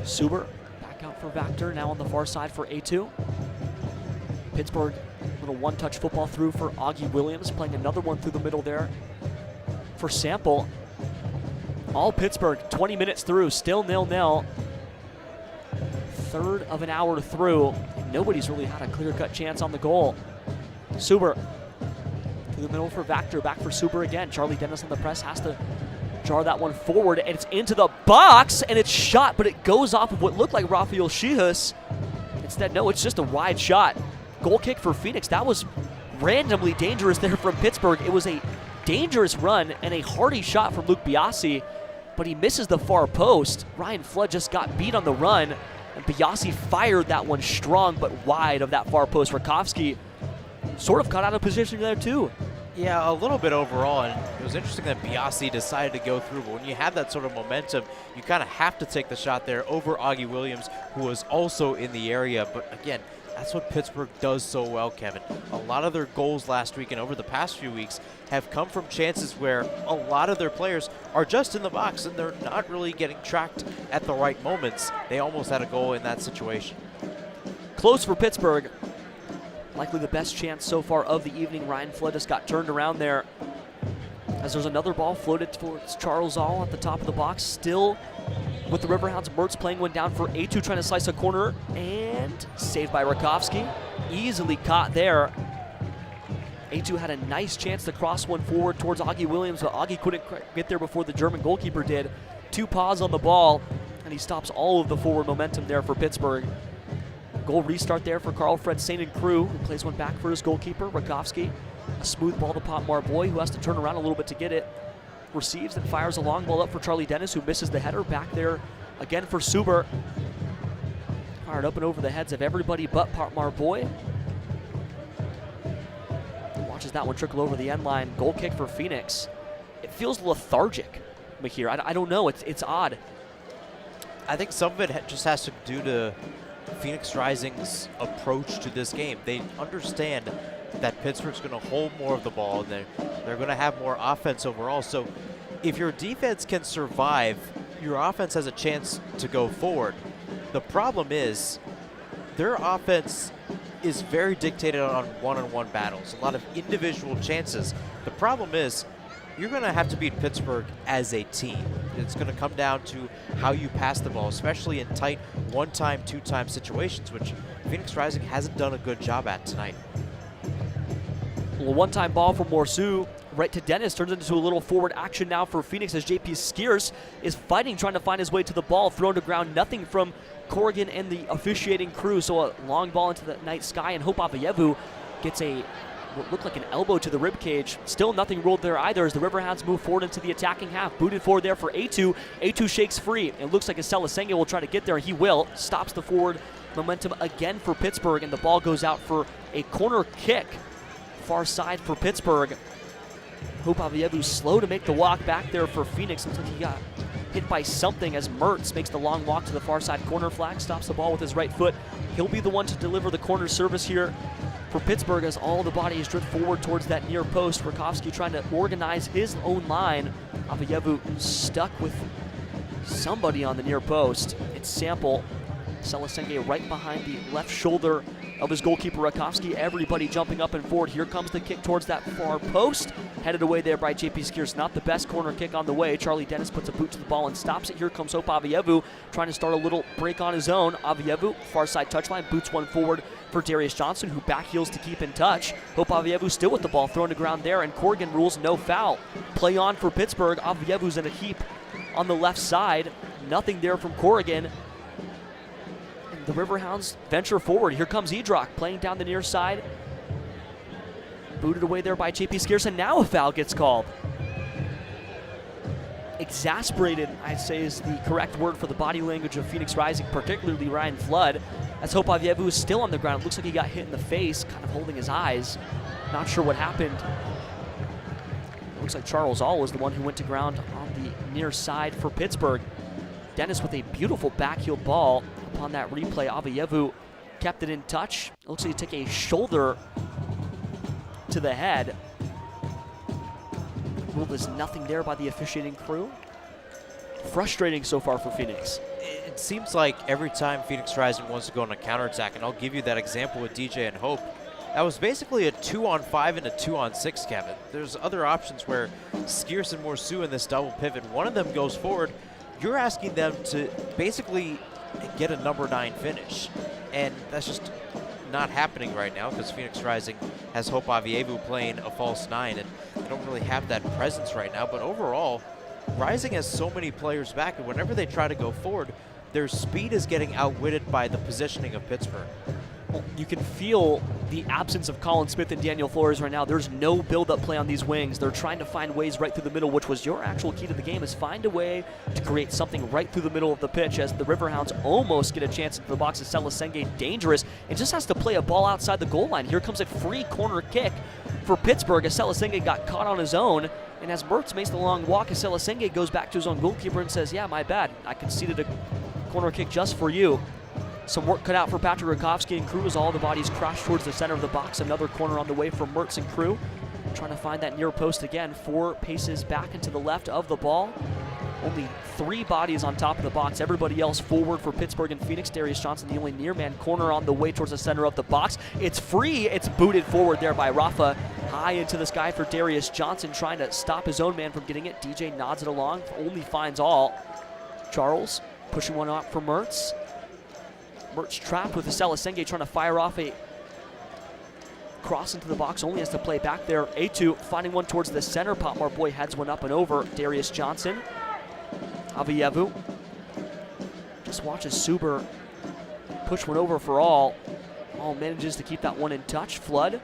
Speaker 1: Suber back out for Vactor, now on the far side for A2. Pittsburgh, little one-touch football through for Augie Williams, playing another one through the middle there for Sample. All Pittsburgh, 20 minutes through, still 0-0. Third of an hour through, and nobody's really had a clear-cut chance on the goal. Suber through the middle for Vactor, back for Suber again. Charlie Dennis on the press, has to jar that one forward, and it's into the box, and it's shot, but it goes off of what looked like Rafael Shihus. Instead, no, it's just a wide shot. Goal kick for Phoenix. That was randomly dangerous there from Pittsburgh. It was a dangerous run and a hardy shot from Luke Biasi, but he misses the far post. Ryan Flood just got beat on the run, and Biasi fired that one strong but wide of that far post. Rakowski sort of caught out of position there too.
Speaker 2: Yeah, a little bit overall, and it was interesting that Biasi decided to go through, but when you have that sort of momentum, you kind of have to take the shot there over Augie Williams, who was also in the area. But again, that's what Pittsburgh does so well, Kevin. A lot of their goals last week and over the past few weeks have come from chances where a lot of their players are just in the box and they're not really getting tracked at the right moments. They almost had a goal in that situation.
Speaker 1: Close for Pittsburgh. Likely the best chance so far of the evening. Ryan Flood just got turned around there as there's another ball floated towards Charles All at the top of the box. Still with the Riverhounds, Mertz playing one down for A2, trying to slice a corner, and saved by Rakowski. Easily caught there. A2 had a nice chance to cross one forward towards Augie Williams, but Augie couldn't get there before the German goalkeeper did. 2 paws on the ball, and he stops all of the forward momentum there for Pittsburgh. Goal restart there for Carl-Fred St. and crew, who plays one back for his goalkeeper, Rakowski. A smooth ball to Potmar Boy, who has to turn around a little bit to get it. Receives and fires a long ball up for Charlie Dennis, who misses the header. Back there again for Suber. Fired up and over the heads of everybody but Potmar Boy. Watches that one trickle over the end line. Goal kick for Phoenix. It feels lethargic, Mahir. I don't know. It's odd.
Speaker 2: I think some of it just has to do to Phoenix Rising's approach to this game. They understand that Pittsburgh's going to hold more of the ball, and they're going to have more offense overall. So if your defense can survive, your offense has a chance to go forward. The problem is their offense is very dictated on one-on-one battles, a lot of individual chances. The problem is you're going to have to beat Pittsburgh as a team. It's going to come down to how you pass the ball, especially in tight one-time, two-time situations, which Phoenix Rising hasn't done a good job at tonight.
Speaker 1: A one-time ball from Morsu right to Dennis, turns into a little forward action now for Phoenix as JP Skiers is fighting, trying to find his way to the ball, thrown to ground, nothing from Corrigan and the officiating crew. So a long ball into the night sky, and Hope Avayevu gets what looked like an elbow to the rib cage. Still nothing ruled there either as the Riverhounds move forward into the attacking half. Booted forward there for A2. A2 shakes free. It looks like Estella Senge will try to get there, and he will. Stops the forward momentum again for Pittsburgh, and the ball goes out for a corner kick. Far side for Pittsburgh. Hope Avayevu slow to make the walk back there for Phoenix. Looks like he got hit by something as Mertz makes the long walk to the far side corner flag, stops the ball with his right foot. He'll be the one to deliver the corner service here for Pittsburgh as all the bodies drift forward towards that near post. Rakowski trying to organize his own line. Avayevu stuck with somebody on the near post. It's Sample. Selasenge right behind the left shoulder of his goalkeeper Rakowski. Everybody jumping up and forward. Here comes the kick towards that far post. Headed away there by JP Skiers. Not the best corner kick on the way. Charlie Dennis puts a boot to the ball and stops it. Here comes Hope Avievu trying to start a little break on his own. Avievu, far side touchline, boots one forward for Darius Johnson, who back heels to keep in touch. Hope Avievu still with the ball, thrown to ground there, and Corrigan rules no foul. Play on for Pittsburgh. Avievu's in a heap on the left side. Nothing there from Corrigan. And the Riverhounds venture forward. Here comes Edrock playing down the near side. Booted away there by JP Skiers, and now a foul gets called. Exasperated, I'd say, is the correct word for the body language of Phoenix Rising, particularly Ryan Flood, as Hope Avievu is still on the ground. It looks like he got hit in the face, kind of holding his eyes. Not sure what happened. It looks like Charles All was the one who went to ground on the near side for Pittsburgh. Dennis with a beautiful backheel ball. Upon that replay, Avievu kept it in touch. It looks like he took a shoulder to the head. Ruled as nothing there by the officiating crew. Frustrating so far for Phoenix.
Speaker 2: It seems like every time Phoenix Rising wants to go on a counterattack, and I'll give you that example with DJ and Hope, that was basically a 2-on-5 and a 2-on-6, Kevin. There's other options where Skiers and Morsu in this double pivot, one of them goes forward. You're asking them to basically get a number 9 finish, and that's just not happening right now because Phoenix Rising has Hope Avievu playing a false 9, and they don't really have that presence right now. But overall, Rising has so many players back, and whenever they try to go forward, their speed is getting outwitted by the positioning of Pittsburgh.
Speaker 1: You can feel the absence of Colin Smith and Daniel Flores right now. There's no build-up play on these wings. They're trying to find ways right through the middle, which was your actual key to the game, is find a way to create something right through the middle of the pitch as the Riverhounds almost get a chance into the box. As Selasenge dangerous and just has to play a ball outside the goal line. Here comes a free corner kick for Pittsburgh as Selasenge got caught on his own. And as Mertz makes the long walk, as Selasenge goes back to his own goalkeeper and says, yeah, my bad. I conceded a corner kick just for you. Some work cut out for Patrick Rakowski and crew as all the bodies crash towards the center of the box. Another corner on the way for Mertz and crew. Trying to find that near post again. 4 paces back into the left of the ball. Only 3 bodies on top of the box. Everybody else forward for Pittsburgh and Phoenix. Darius Johnson, the only near man. Corner on the way towards the center of the box. It's free. It's booted forward there by Rafa. High into the sky for Darius Johnson, trying to stop his own man from getting it. DJ nods it along. Only finds all. Charles pushing one out for Mertz. Mertz trapped with the Selasenge trying to fire off a cross into the box. Only has to play back there. A2 finding one towards the center. Potmar Boy heads one up and over. Darius Johnson. Avievu just watches Suber push one over for all. All manages to keep that one in touch. Flood,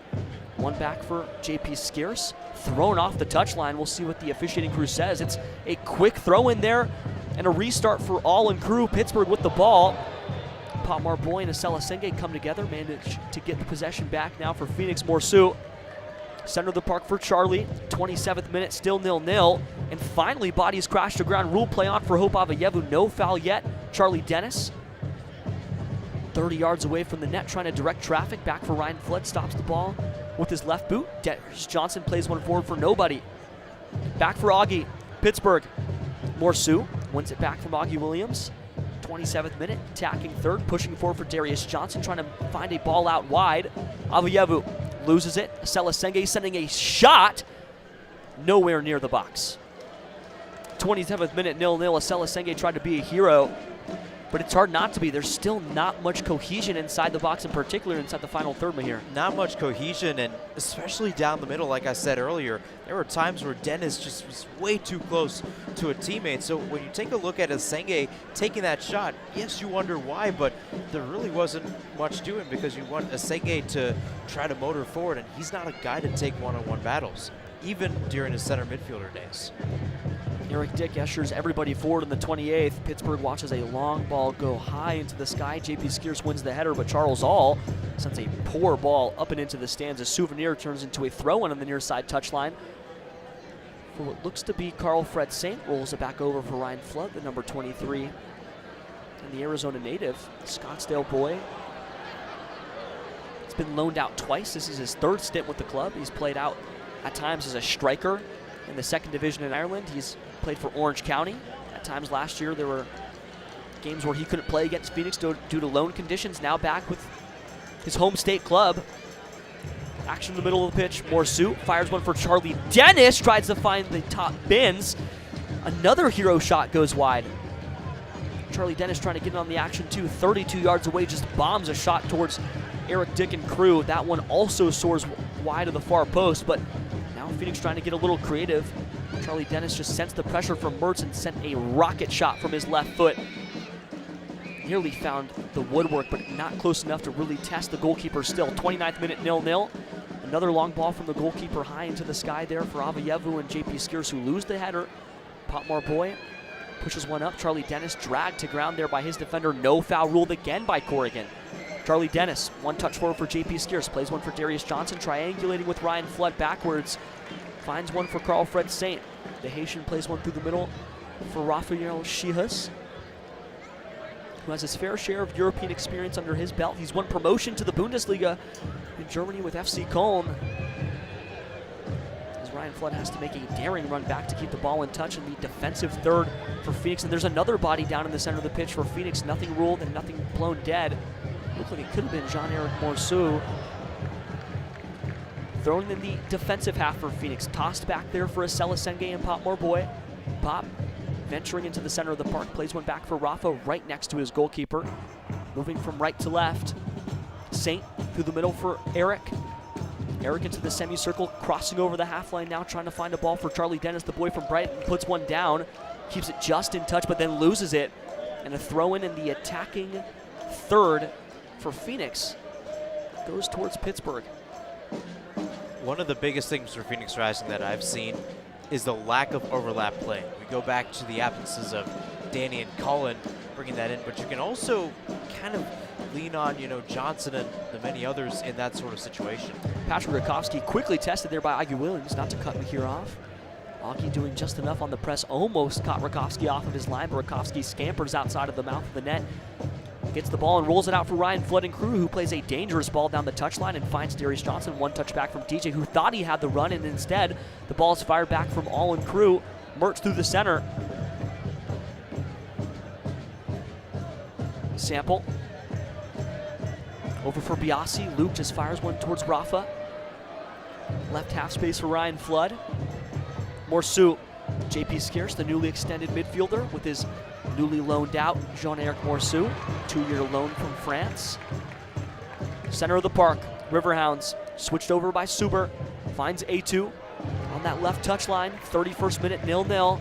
Speaker 1: one back for JP Skiers. Thrown off the touchline. We'll see what the officiating crew says. It's a quick throw in there and a restart for all and crew. Pittsburgh with the ball. Potmar Boy and Selasenge come together, manage to get the possession back now for Phoenix. Morsu, center of the park for Charlie. 27th minute, still 0-0. And finally, bodies crash to ground. Rule play on for Hope Avievu. No foul yet. Charlie Dennis, 30 yards away from the net, trying to direct traffic. Back for Ryan Flood, stops the ball with his left boot. Darius Johnson plays one forward for nobody. Back for Augie. Pittsburgh. Morsu wins it back from Augie Williams. 27th minute, attacking third, pushing forward for Darius Johnson, trying to find a ball out wide. Avievu loses it. Selasenge sending a shot nowhere near the box. 27th minute, 0-0. Selasenge tried to be a hero, but it's hard not to be. There's still not much cohesion inside the box, in particular inside the final third, Mahir.
Speaker 2: Not much cohesion, and especially down the middle, like I said earlier, there were times where Dennis just was way too close to a teammate. So when you take a look at Asenge taking that shot, yes, you wonder why, but there really wasn't much doing because you want Asenge to try to motor forward, and he's not a guy to take one-on-one battles, even during his center midfielder days.
Speaker 1: Eric Dick ushers everybody forward in the 28th. Pittsburgh watches a long ball go high into the sky. JP Skiers wins the header, but Charles All sends a poor ball up and into the stands. A Souvenir turns into a throw-in on the near side touchline for what looks to be Carl Fred Saint. Rolls it back over for Ryan Flood, the number 23, and the Arizona native, Scottsdale boy. He's been loaned out twice. This is his 3rd stint with the club. He's played out at times as a striker in the 2nd division in Ireland. He's played for Orange County. At times last year, there were games where he couldn't play against Phoenix due to loan conditions. Now back with his home state club. Action in the middle of the pitch. Morsu fires one for Charlie Dennis. Tries to find the top bins. Another hero shot goes wide. Charlie Dennis trying to get in on the action too. 32 yards away, just bombs a shot towards Eric Dick and crew. That one also soars wide of the far post, but now Phoenix trying to get a little creative. Charlie Dennis just sensed the pressure from Mertz and sent a rocket shot from his left foot. Nearly found the woodwork, but not close enough to really test the goalkeeper still. 29th minute, 0-0. Another long ball from the goalkeeper high into the sky there for Avayevu and JP Skiers, who lose the header. Potmar Boy pushes one up. Charlie Dennis dragged to ground there by his defender. No foul ruled again by Corrigan. Charlie Dennis, one touch forward for JP Skiers, plays one for Darius Johnson, triangulating with Ryan Flood backwards. Finds one for Carl Fred Saint. The Haitian plays one through the middle for Rafael Shihas, who has his fair share of European experience under his belt. He's won promotion to the Bundesliga in Germany with FC Köln. As Ryan Flood has to make a daring run back to keep the ball in touch and be defensive third for Phoenix. And there's another body down in the center of the pitch for Phoenix. Nothing ruled and nothing blown dead. Looked like it could have been Jean-Eric Morsu. Thrown in the defensive half for Phoenix. Tossed back there for Acela Senge and Potmar Boy. Pop venturing into the center of the park, plays one back for Rafa right next to his goalkeeper. Moving from right to left. Saint through the middle for Eric. Eric into the semicircle, crossing over the half line now, trying to find a ball for Charlie Dennis, the boy from Brighton. Puts one down, keeps it just in touch, but then loses it. And a throw in the attacking third for Phoenix goes towards Pittsburgh.
Speaker 2: One of the biggest things for Phoenix Rising that I've seen is the lack of overlap play. We go back to the absences of Danny and Cullen bringing that in, but you can also kind of lean on, Johnson and the many others in that sort of situation.
Speaker 1: Patrick Rakowski quickly tested there by Augie Williams, not to cut Mahir off. Augie doing just enough on the press, almost caught Rakowski off of his line, but Rakowski scampers outside of the mouth of the net. Gets the ball and rolls it out for Ryan Flood and crew, who plays a dangerous ball down the touchline and finds Darius Johnson. One touch back from DJ, who thought he had the run, and instead the ball is fired back from All and crew. Mertz through the center. Sample. Over for Biasi. Luke just fires one towards Rafa. Left half space for Ryan Flood. Morsu. JP Skiers, the newly extended midfielder, with his newly loaned out Jean-Eric Morsu, 2-year loan from France. Center of the park, Riverhounds switched over by Suber, finds A2 on that left touchline. 31st minute, 0-0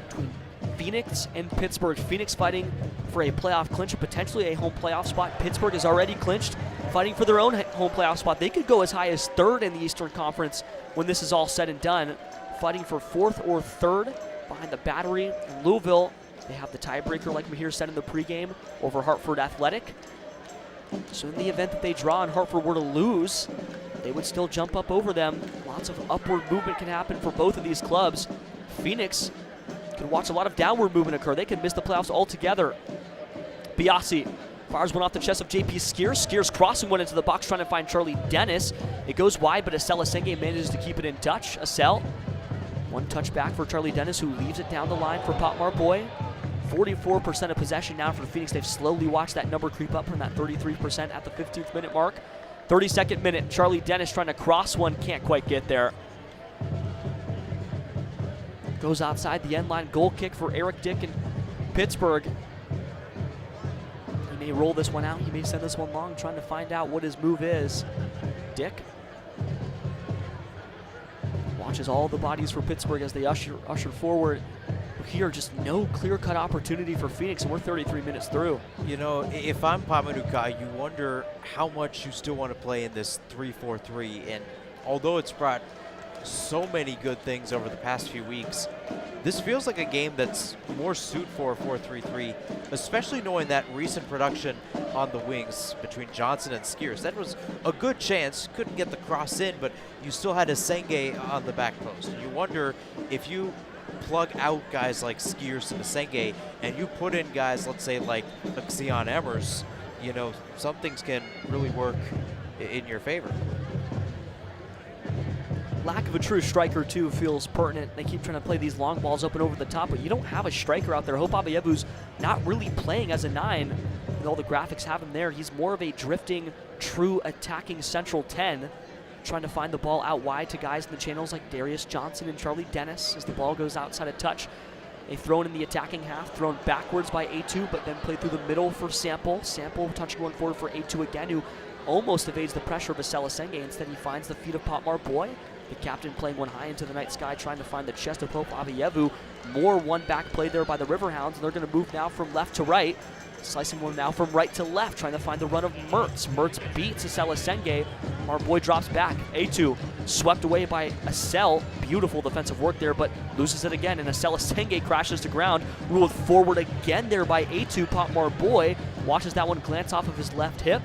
Speaker 1: between Phoenix and Pittsburgh. Phoenix fighting for a playoff clinch, potentially a home playoff spot. Pittsburgh is already clinched, fighting for their own home playoff spot. They could go as high as third in the Eastern Conference when this is all said and done, fighting for fourth or third behind the Battery and Louisville. They have the tiebreaker, like Mahir said in the pregame, over Hartford Athletic. So in the event that they draw and Hartford were to lose, they would still jump up over them. Lots of upward movement can happen for both of these clubs. Phoenix could watch a lot of downward movement occur. They could miss the playoffs altogether. Biasi fires one off the chest of JP Skiers. Skiers crossing one into the box, trying to find Charlie Dennis. It goes wide, but Acela Senge manages to keep it in touch. Acel, one touch back for Charlie Dennis, who leaves it down the line for Potmar Boy. 44% of possession now for Phoenix. They've slowly watched that number creep up from that 33% at the 15th minute mark. 32nd minute, Charlie Dennis trying to cross one, can't quite get there. Goes outside the end line, goal kick for Eric Dick in Pittsburgh. He may roll this one out, he may send this one long, trying to find out what his move is. Dick watches all the bodies for Pittsburgh as they usher forward. Here, just no clear-cut opportunity for Phoenix, and we're 33 minutes through.
Speaker 2: If I'm Pamanuka, you wonder how much you still want to play in this 3-4-3, and although it's brought so many good things over the past few weeks, this feels like a game that's more suited for a 4-3-3, especially knowing that recent production on the wings between Johnson and Skiers. That was a good chance, couldn't get the cross in, but you still had a Senge on the back post. You wonder if you plug out guys like Skiers and Senge, and you put in guys, let's say, like Xion Emmers, some things can really work in your favor.
Speaker 1: Lack of a true striker, too, feels pertinent. They keep trying to play these long balls up and over the top, but you don't have a striker out there. Hope Avayevu's not really playing as a 9. With all the graphics have him there, he's more of a drifting true attacking central 10, trying to find the ball out wide to guys in the channels like Darius Johnson and Charlie Dennis as the ball goes outside a touch. A thrown in the attacking half, thrown backwards by A2, but then played through the middle for Sample. Sample touching one forward for A2 again, who almost evades the pressure of Asela Senge. Instead, he finds the feet of Potmar Boy. The captain playing one high into the night sky, trying to find the chest of Pope Avievu. More one-back play there by the Riverhounds, and they're going to move now from left to right. Slicing one now from right to left, trying to find the run of Mertz. Mertz beats Asela Senge. Our boy drops back. A2 swept away by Asel. Beautiful defensive work there, but loses it again, and Asela Senge crashes to ground. Ruled forward again there by A2. Potmar Boy watches that one glance off of his left hip.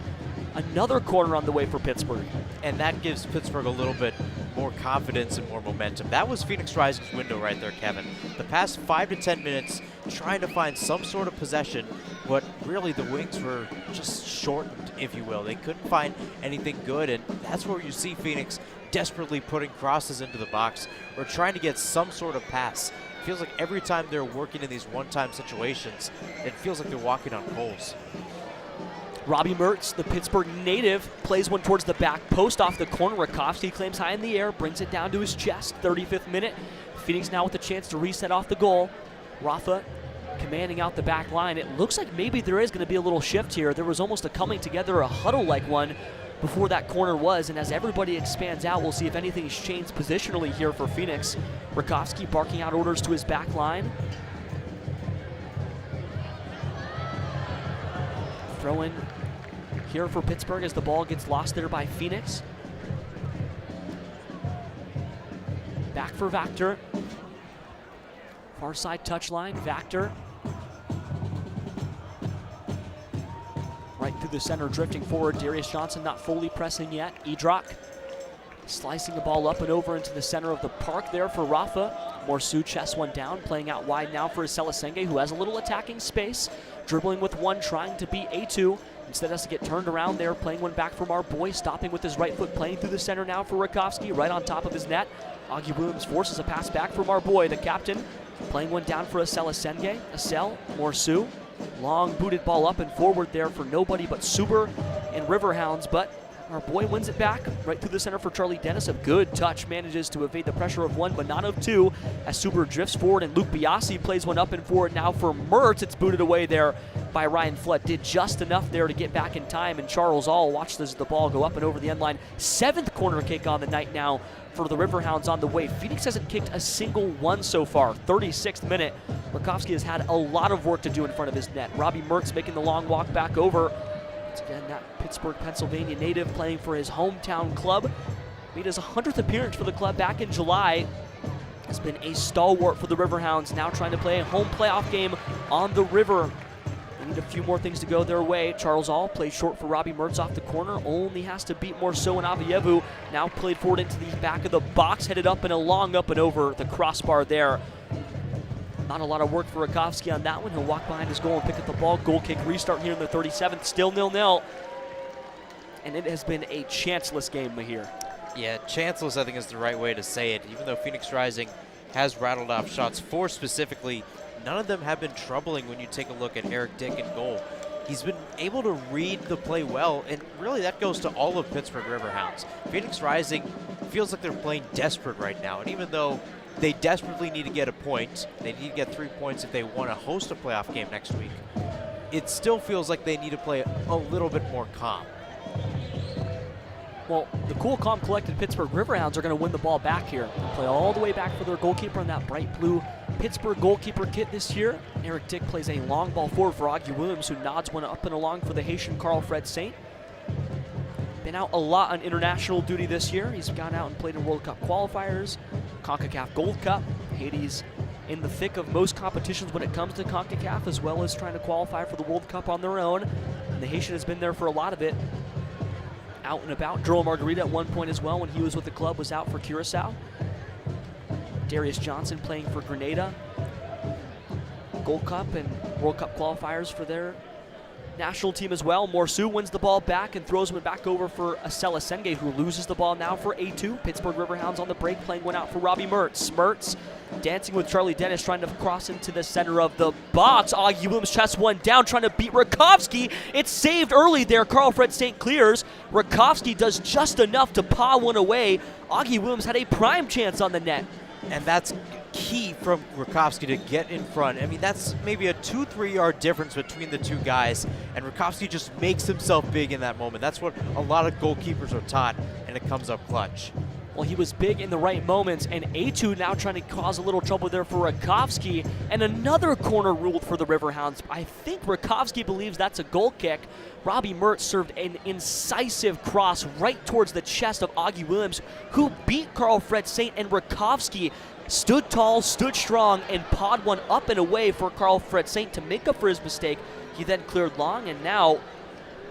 Speaker 1: Another corner on the way for Pittsburgh.
Speaker 2: And that gives Pittsburgh a little bit more confidence and more momentum. That was Phoenix Rising's window right there, Kevin. The past 5 to 10 minutes trying to find some sort of possession, but really the Wings were just shortened, if you will. They couldn't find anything good, and that's where you see Phoenix desperately putting crosses into the box or trying to get some sort of pass. It feels like every time they're working in these one-time situations, it feels like they're walking on coals.
Speaker 1: Robbie Mertz, the Pittsburgh native, plays one towards the back post off the corner. Rakowski claims high in the air, brings it down to his chest. 35th minute. Phoenix now with a chance to reset off the goal. Rafa commanding out the back line. It looks like maybe there is going to be a little shift here. There was almost a coming together, a huddle-like one before that corner was, and as everybody expands out, we'll see if anything's changed positionally here for Phoenix. Rakowski barking out orders to his back line. Throw in here for Pittsburgh as the ball gets lost there by Phoenix. Back for Vactor. Far side touchline, Vactor. Right through the center, drifting forward. Darius Johnson not fully pressing yet. Edrock slicing the ball up and over into the center of the park there for Rafa. Morsu chests one down, playing out wide now for Asela Senge, who has a little attacking space. Dribbling with one, trying to beat A2. Instead has to get turned around there, playing one back from our boy, stopping with his right foot, playing through the center now for Rakowski, right on top of his net. Augie Williams forces a pass back from our boy, the captain, playing one down for Asela Senge. Asel, Morsu, long booted ball up and forward there for nobody but Suber and Riverhounds, but our boy wins it back right through the center for Charlie Dennis. A good touch, manages to evade the pressure of one, but not of two, as Suber drifts forward and Luke Biasi plays one up and forward now for Mertz. It's booted away there by Ryan Flood. Did just enough there to get back in time, and Charles All watched as the ball go up and over the end line. 7th corner kick on the night now for the Riverhounds on the way. Phoenix hasn't kicked a single one so far. 36th minute. Rakowski has had a lot of work to do in front of his net. Robbie Mertz making the long walk back over. Again, that Pittsburgh, Pennsylvania native playing for his hometown club. Made his 100th appearance for the club back in July. Has been a stalwart for the Riverhounds, now trying to play a home playoff game on the river. They need a few more things to go their way. Charles All plays short for Robbie Mertz off the corner. Only has to beat Morso and Avievu. Now played forward into the back of the box, headed up and along, up and over the crossbar there. Not a lot of work for Rakowski on that one. He'll walk behind his goal and pick up the ball. Goal kick restart here in the 37th. Still 0-0. And it has been a chanceless game, Mahir.
Speaker 2: Yeah, chanceless I think is the right way to say it. Even though Phoenix Rising has rattled off shots, 4 specifically, none of them have been troubling when you take a look at Eric Dick in goal. He's been able to read the play well, and really that goes to all of Pittsburgh Riverhounds. Phoenix Rising feels like they're playing desperate right now, and even though they desperately need to get a point, they need to get 3 points if they want to host a playoff game next week, it still feels like they need to play a little bit more calm.
Speaker 1: Well, the cool, calm, collected Pittsburgh Riverhounds are going to win the ball back here. They'll play all the way back for their goalkeeper in that bright blue Pittsburgh goalkeeper kit this year. Eric Dick plays a long ball forward for Augie Williams, who nods one up and along for the Haitian Carl Fred Saint. Been out a lot on international duty this year. He's gone out and played in World Cup qualifiers, CONCACAF Gold Cup. Haiti's in the thick of most competitions when it comes to CONCACAF, as well as trying to qualify for the World Cup on their own. And the Haitian has been there for a lot of it. Out and about. Joel Margarita at one point as well, when he was with the club, was out for Curacao. Darius Johnson playing for Grenada. Gold Cup and World Cup qualifiers for their national team as well. Morsu wins the ball back and throws it back over for Acela Senge, who loses the ball now for A2. Pittsburgh Riverhounds on the break, playing one out for Robbie Mertz. Mertz dancing with Charlie Dennis, trying to cross into the center of the box. Augie Williams chests one down, trying to beat Rakowski. It's saved early there. Carl Fred St. clears. Rakowski does just enough to paw one away. Augie Williams had a prime chance on the net.
Speaker 2: And that's key from Rakowski to get in front. I mean, that's maybe a 2-3 yard difference between the two guys, and Rakowski just makes himself big in that moment. That's what a lot of goalkeepers are taught, and it comes up clutch.
Speaker 1: Well, he was big in the right moments, and A2 now trying to cause a little trouble there for Rakowski, and another corner ruled for the Riverhounds. I think Rakowski believes that's a goal kick. Robbie Mertz served an incisive cross right towards the chest of Augie Williams, who beat Carl Fred St. and Rakowski stood tall, stood strong, and pawed one up and away for Carl Fred St. to make up for his mistake. He then cleared long, and now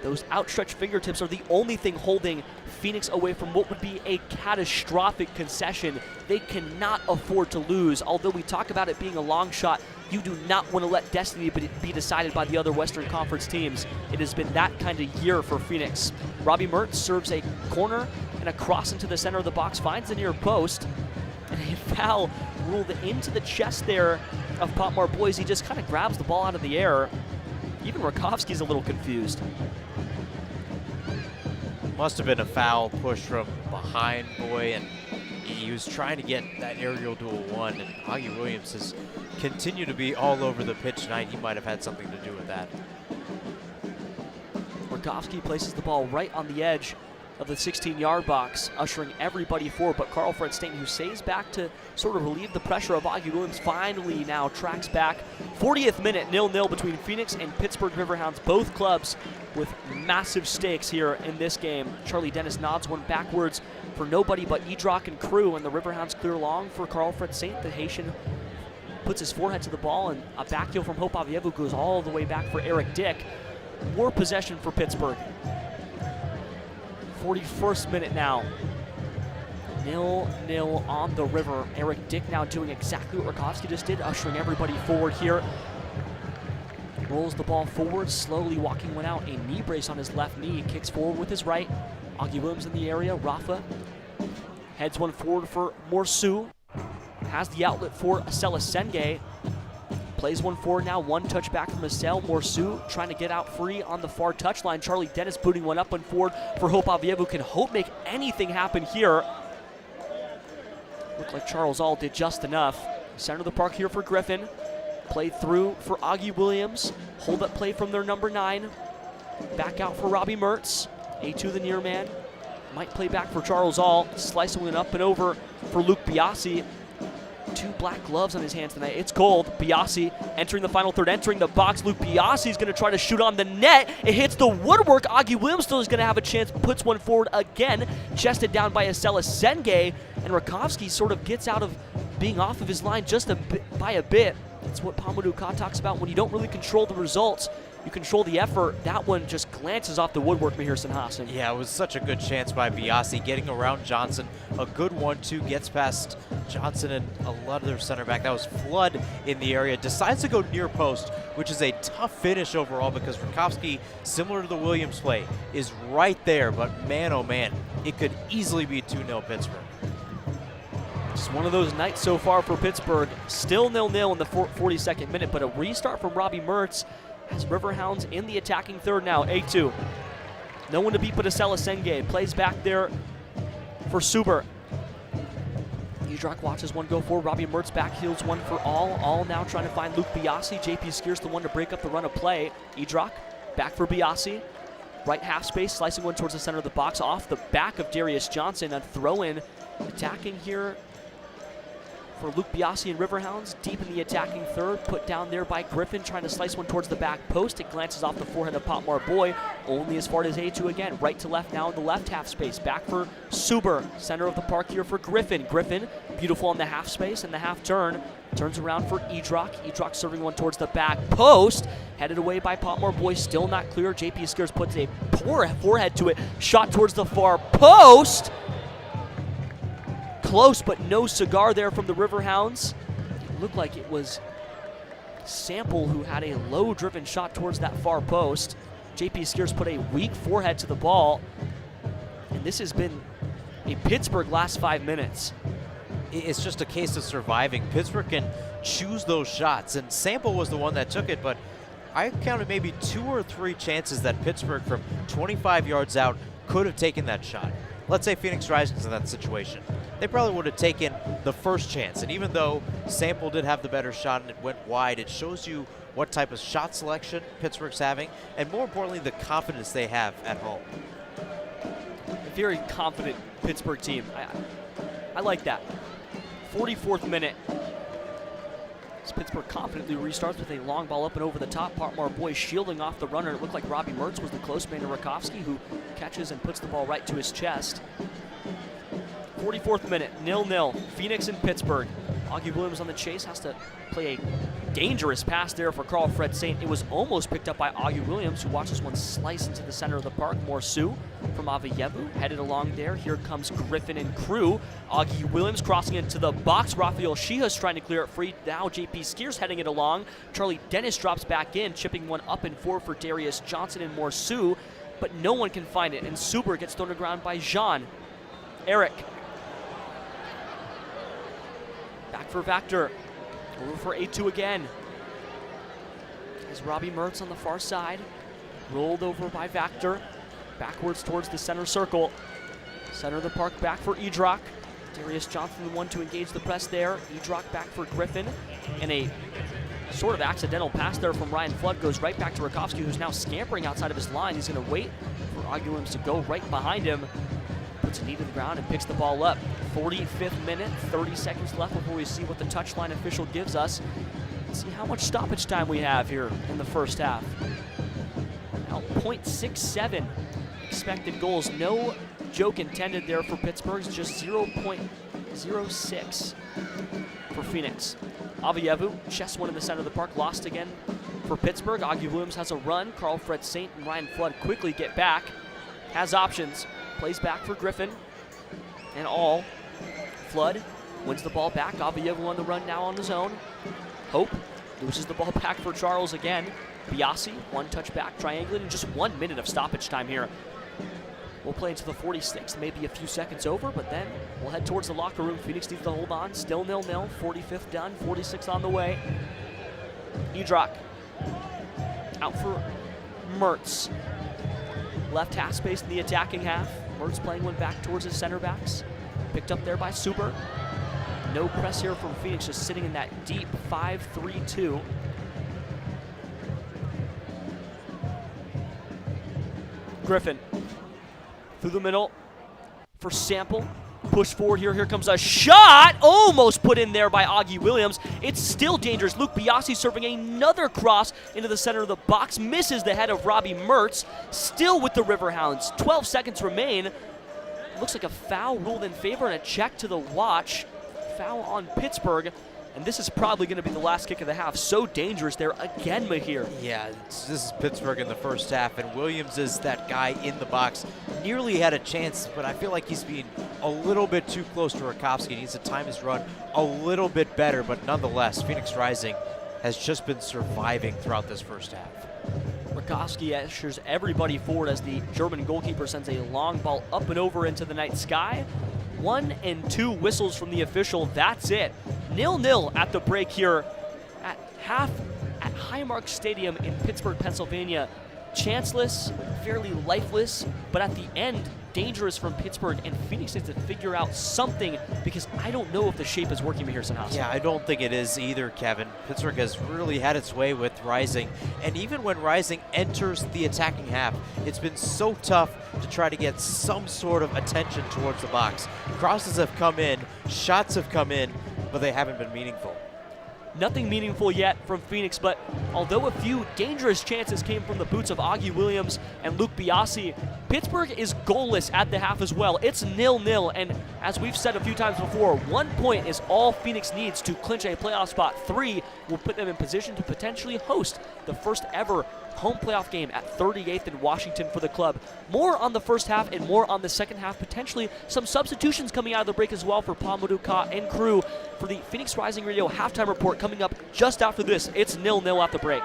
Speaker 1: those outstretched fingertips are the only thing holding Phoenix away from what would be a catastrophic concession. They cannot afford to lose. Although we talk about it being a long shot, you do not want to let destiny be decided by the other Western Conference teams. It has been that kind of year for Phoenix. Robbie Mertz serves a corner and a cross into the center of the box, finds the near post, and a foul ruled into the chest there of Potmar Boys. He just kind of grabs the ball out of the air. Even Rakowski's a little confused.
Speaker 2: Must have been a foul push from behind Boy, and he was trying to get that aerial duel one, and Augie Williams has continued to be all over the pitch tonight. He might have had something to do with that.
Speaker 1: Rakowski places the ball right on the edge of the 16-yard box, ushering everybody forward, but Carl Fred St., who stays back to sort of relieve the pressure of Augie Williams, finally now tracks back. 40th minute, 0-0 between Phoenix and Pittsburgh Riverhounds, both clubs with massive stakes here in this game. Charlie Dennis nods one backwards for nobody but Edrock and crew, and the Riverhounds clear long for Carl Fred St. The Haitian puts his forehead to the ball, and a back heel from Hope Avievu goes all the way back for Eric Dick. More possession for Pittsburgh. 41st minute now. 0-0 on the river. Eric Dick now doing exactly what Rakowski just did, ushering everybody forward here. Rolls the ball forward, slowly walking one out. A knee brace on his left knee, kicks forward with his right. Augie Williams in the area. Rafa heads one forward for Morsu. Has the outlet for Acela Senge. Plays one forward now, one touch back from Acel. Morsu trying to get out free on the far touchline. Charlie Dennis booting one up and forward for Hope Avievu. Can Hope make anything happen here? Looked like Charles All did just enough. Center of the park here for Griffin. Played through for Augie Williams. Hold up play from their number 9. Back out for Robbie Mertz. A2 the near man. Might play back for Charles All. Slicing it up and over for Luke Biasi. 2 black gloves on his hands tonight. It's cold. Biasi entering the final third, entering the box. Luke Biasi is going to try to shoot on the net. It hits the woodwork. Augie Williams still is going to have a chance. Puts one forward again. Chested down by Acela Senge. And Rakowski sort of gets out of being off of his line just by a bit. That's what Pamadou Ka talks about. When you don't really control the results, you control the effort. That one just glances off the woodwork, Mahir Sinhasan.
Speaker 2: Yeah, it was such a good chance by Biasi, getting around Johnson. A good 1-2, gets past Johnson and a lot of their center back. That was Flood in the area. Decides to go near post, which is a tough finish overall because Rakowski, similar to the Williams play, is right there. But man, oh man, it could easily be 2-0 Pittsburgh.
Speaker 1: Just one of those nights so far for Pittsburgh. Still 0-0 in the 42nd minute, but a restart from Robbie Mertz has Riverhounds in the attacking third now. A2. No one to beat but Acela Senge. Plays back there for Suber. Edrock watches one go forward. Robbie Mertz back heels one for All. All now trying to find Luke Biasi. JP Skier's the one to break up the run of play. Edrock back for Biasi. Right half space, slicing one towards the center of the box off the back of Darius Johnson. A throw in attacking here for Luke Biasi and Riverhounds, deep in the attacking third, put down there by Griffin, trying to slice one towards the back post. It glances off the forehead of Potmar Boy, only as far as A2 again. Right to left now in the left half space. Back for Suber, center of the park here for Griffin. Griffin, beautiful on the half space and the half turn. Turns around for Edrock. Edrock serving one towards the back post. Headed away by Potmar Boy, still not clear. JP Skiers puts a poor forehead to it. Shot towards the far post. Close, but no cigar there from the Riverhounds. It looked like it was Sample who had a low-driven shot towards that far post. JP Skiers put a weak forehead to the ball, and this has been a Pittsburgh last 5 minutes.
Speaker 2: It's just a case of surviving. Pittsburgh can choose those shots, and Sample was the one that took it, but I counted maybe 2 or 3 chances that Pittsburgh from 25 yards out could have taken that shot. Let's say Phoenix Rising's in that situation. They probably would have taken the first chance, and even though Sample did have the better shot and it went wide, it shows you what type of shot selection Pittsburgh's having, and more importantly, the confidence they have at home.
Speaker 1: A very confident Pittsburgh team. I like that. 44th minute. As Pittsburgh confidently restarts with a long ball up and over the top. Partmar Boy shielding off the runner. It looked like Robbie Mertz was the close man to Rakowski, who catches and puts the ball right to his chest. 44th minute, 0-0. Phoenix and Pittsburgh. Augie Williams on the chase, has to play a dangerous pass there for Carl Fred Saint. It was almost picked up by Augie Williams, who watches one slice into the center of the park. Morsu from Avayevu headed along there. Here comes Griffin and crew. Augie Williams crossing into the box. Rafael Shihas trying to clear it free. Now JP Skiers heading it along. Charlie Dennis drops back in, chipping one up and forward for Darius Johnson and Morsu, but no one can find it, and Suber gets thrown to ground by Jean. Eric. Back for Vactor. Over for A2 again. As Robbie Mertz on the far side. Rolled over by Vactor. Backwards towards the center circle. Center of the park back for Edrock. Darius Johnson, the one to engage the press there. Edrock back for Griffin. And a sort of accidental pass there from Ryan Flood goes right back to Rakowski, who's now scampering outside of his line. He's going to wait for Augie Williams to go right behind him. Puts a knee to the ground and picks the ball up. 45th minute, 30 seconds left before we see what the touchline official gives us. Let's see how much stoppage time we have here in the first half. Now 0.67 expected goals. No joke intended there for Pittsburgh. It's just 0.06 for Phoenix. Avayevu, chest one in the center of the park, lost again for Pittsburgh. Augie Williams has a run. Carl Fred Saint and Ryan Flood quickly get back. Has options. Plays back for Griffin. And all. Flood wins the ball back. Avayevu on the run now on his own. Hope loses the ball back for Charles again. Biasi, one touch back, triangulating. Just 1 minute of stoppage time here. We'll play into the 46th, maybe a few seconds over, but then we'll head towards the locker room. Phoenix needs to hold on. Still 0-0. 45th done. 46th on the way. Edrock out for Mertz. Left half space in the attacking half. Mertz playing one back towards his center backs. Picked up there by Suber. No press here from Phoenix, just sitting in that deep 5-3-2. Griffin through the middle for Sample. Push forward here. Here comes a shot. Almost put in there by Augie Williams. It's still dangerous. Luke Biasi serving another cross into the center of the box. Misses the head of Robbie Mertz. Still with the Riverhounds. 12 seconds remain. Looks like a foul ruled in favor and a check to the watch. Foul on Pittsburgh. And this is probably going to be the last kick of the half. So dangerous there again, Mahir.
Speaker 2: Yeah, this is Pittsburgh in the first half, and Williams is that guy in the box. Nearly had a chance, but I feel like he's being a little bit too close to Rakowski. He needs to time his run a little bit better, but nonetheless, Phoenix Rising has just been surviving throughout this first half.
Speaker 1: Rakowski ushers everybody forward as the German goalkeeper sends a long ball up and over into the night sky. 1 and 2 whistles from the official. That's it. 0-0 at the break here at half at Highmark Stadium in Pittsburgh, Pennsylvania. Chanceless, fairly lifeless, but at the end, dangerous from Pittsburgh, and Phoenix needs to figure out something because I don't know if the shape is working here somehow.
Speaker 2: Yeah, I don't think it is either, Kevin. Pittsburgh has really had its way with Rising, and even when Rising enters the attacking half, it's been so tough to try to get some sort of attention towards the box. Crosses have come in, shots have come in, but they haven't been meaningful.
Speaker 1: Nothing meaningful yet from Phoenix, but although a few dangerous chances came from the boots of Augie Williams and Luke Biasi, Pittsburgh is goalless at the half as well. It's 0-0, and as we've said a few times before, 1 point is all Phoenix needs to clinch a playoff spot. 3 will put them in position to potentially host the first ever home playoff game at 38th in Washington for the club. More on the first half and more on the second half. Potentially some substitutions coming out of the break as well for Pamadou Ka and crew for the Phoenix Rising Radio halftime report coming up just after this. It's 0-0 at the break.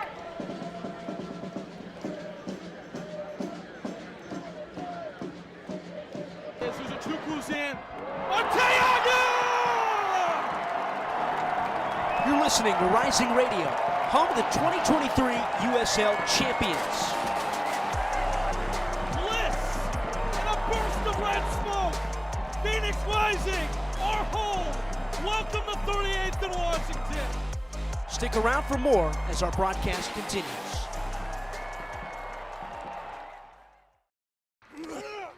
Speaker 4: Arteaga!
Speaker 3: You're listening to Rising Radio, home of the 2023 USL champions.
Speaker 4: Bliss and a burst of red smoke. Phoenix Rising, our home. Welcome to 38th and Washington.
Speaker 3: Stick around for more as our broadcast continues.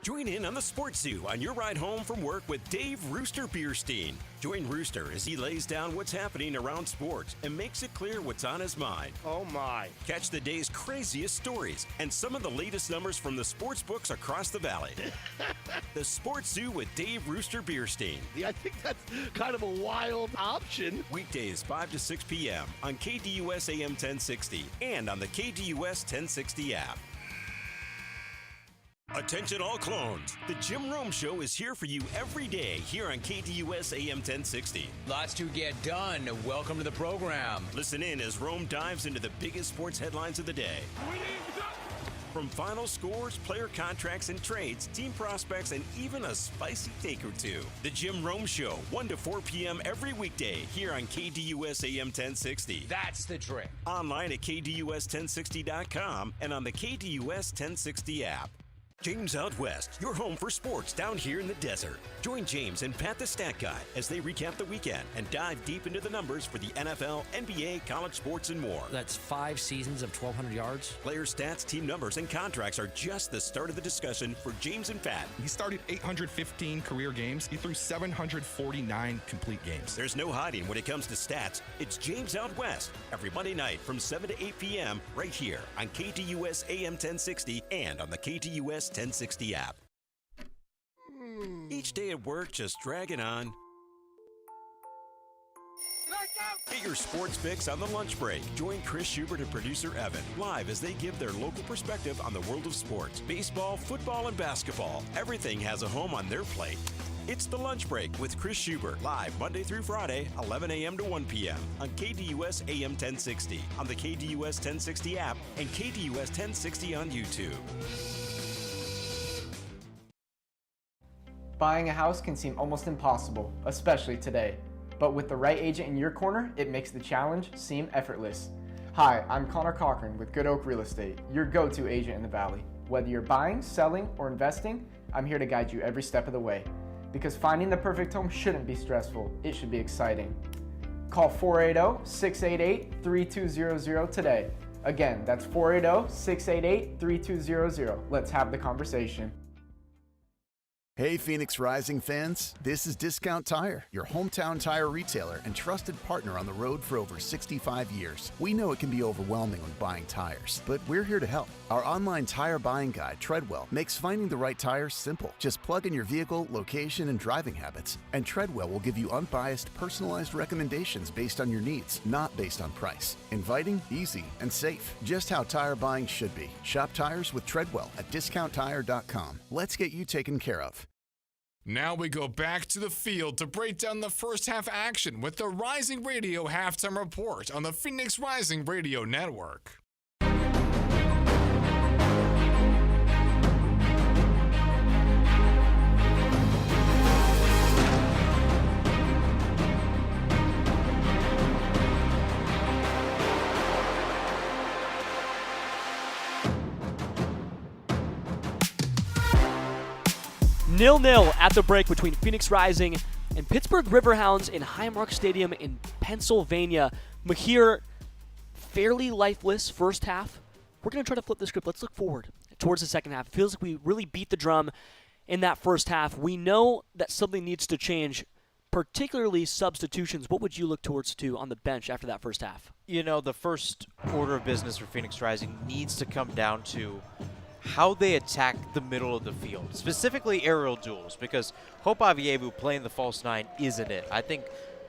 Speaker 5: Join in on the Sports Zoo on your ride home from work with Dave Rooster Bierstein. Join Rooster as he lays down what's happening around sports and makes it clear what's on his mind.
Speaker 6: Oh my.
Speaker 5: Catch the day's craziest stories and some of the latest numbers from the sports books across the valley. The Sports Zoo with Dave Rooster Bierstein.
Speaker 6: Yeah, I think that's kind of a wild option.
Speaker 5: Weekdays 5 to 6 p.m. on KDUS AM 1060 and on the KDUS 1060 app. Attention all clones. The Jim Rome Show is here for you every day here on KDUS AM 1060.
Speaker 7: Lots to get done. Welcome to the program.
Speaker 5: Listen in as Rome dives into the biggest sports headlines of the day. From final scores, player contracts and trades, team prospects, and even a spicy take or two. The Jim Rome Show, 1 to 4 p.m. every weekday here on KDUS AM 1060.
Speaker 7: That's the trick.
Speaker 5: Online at KDUS1060.com and on the KDUS 1060 app. James Out West, your home for sports down here in the desert. Join James and Pat the Stat Guy as they recap the weekend and dive deep into the numbers for the NFL, NBA, college sports, and more.
Speaker 8: That's 5 seasons of 1,200 yards.
Speaker 5: Player stats, team numbers, and contracts are just the start of the discussion for James and Pat.
Speaker 9: He started 815 career games. He threw 749 complete games.
Speaker 5: There's no hiding when it comes to stats. It's James Out West every Monday night from 7 to 8 p.m. right here on KDUS AM 1060 and on the KDUS 1060 app. Each day at work just dragging on. Get your sports fix on the lunch break. Join Chris Schubert and producer Evan live as they give their local perspective on the world of sports. Baseball, football, and basketball. Everything has a home on their plate. It's the lunch break with Chris Schubert, live Monday through Friday, 11 a.m. to 1 p.m. on KDUS AM 1060, on the KDUS 1060 app, and KDUS 1060 on YouTube.
Speaker 10: Buying a house can seem almost impossible, especially today. But with the right agent in your corner, it makes the challenge seem effortless. Hi, I'm Connor Cochran with Good Oak Real Estate, your go-to agent in the Valley. Whether you're buying, selling, or investing, I'm here to guide you every step of the way. Because finding the perfect home shouldn't be stressful, it should be exciting. Call 480-688-3200 today. Again, that's 480-688-3200. Let's have the conversation.
Speaker 11: Hey Phoenix Rising fans, this is Discount Tire, your hometown tire retailer and trusted partner on the road for over 65 years. We know it can be overwhelming when buying tires, but we're here to help. Our online tire buying guide, Treadwell, makes finding the right tire simple. Just plug in your vehicle, location, and driving habits, and Treadwell will give you unbiased, personalized recommendations based on your needs, not based on price. Inviting, easy, and safe. Just how tire buying should be. Shop tires with Treadwell at discounttire.com. Let's get you taken care of.
Speaker 12: Now we go back to the field to break down the first half action with the Rising Radio Halftime Report on the Phoenix Rising Radio Network.
Speaker 1: Nil-nil at the break between Phoenix Rising and Pittsburgh Riverhounds in Highmark Stadium in Pennsylvania. Mahir, fairly lifeless first half. We're going to try to flip the script. Let's look forward towards the second half. It feels like we really beat the drum in that first half. We know that something needs to change, particularly substitutions. What would you look towards on the bench after that first half?
Speaker 2: You know, the first order of business for Phoenix Rising needs to come down to how they attack the middle of the field, specifically aerial duels, because Hope Avievu playing the false nine isn't it. I think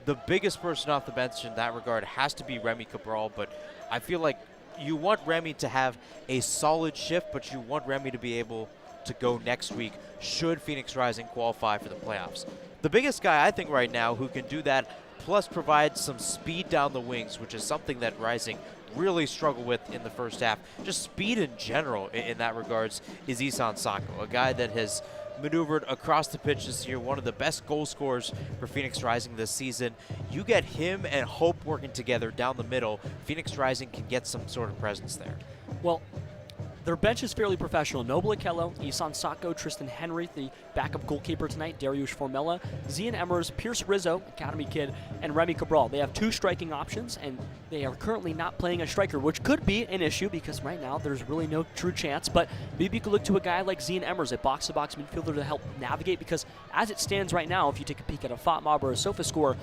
Speaker 2: the biggest person off the bench in that regard has to be Remy Cabral, but I feel like you want Remy to have a solid shift, but you want Remy to be able to go next week should Phoenix Rising qualify for the playoffs. The biggest guy I think right now who can do that, plus provide some speed down the wings, which is something that Rising really struggle with in the first half. Just speed in general in that regards is Isan Sako, a guy that has maneuvered across the pitch this year, one of the best goal scorers for Phoenix Rising this season. You get him and Hope working together down the middle, Phoenix Rising can get some sort of presence there.
Speaker 1: Well, their bench is fairly professional. Noble Akello, Isan Sacco, Tristan Henry, the backup goalkeeper tonight, Dariush Formella, Zian Emmers, Pierce Rizzo, Academy kid, and Remy Cabral. They have 2 striking options, and they are currently not playing a striker, which could be an issue because right now there's really no true chance. But maybe you could look to a guy like Zian Emmers, a box-to-box midfielder, to help navigate, because as it stands right now, if you take a peek at a FotMob or a SofaScore,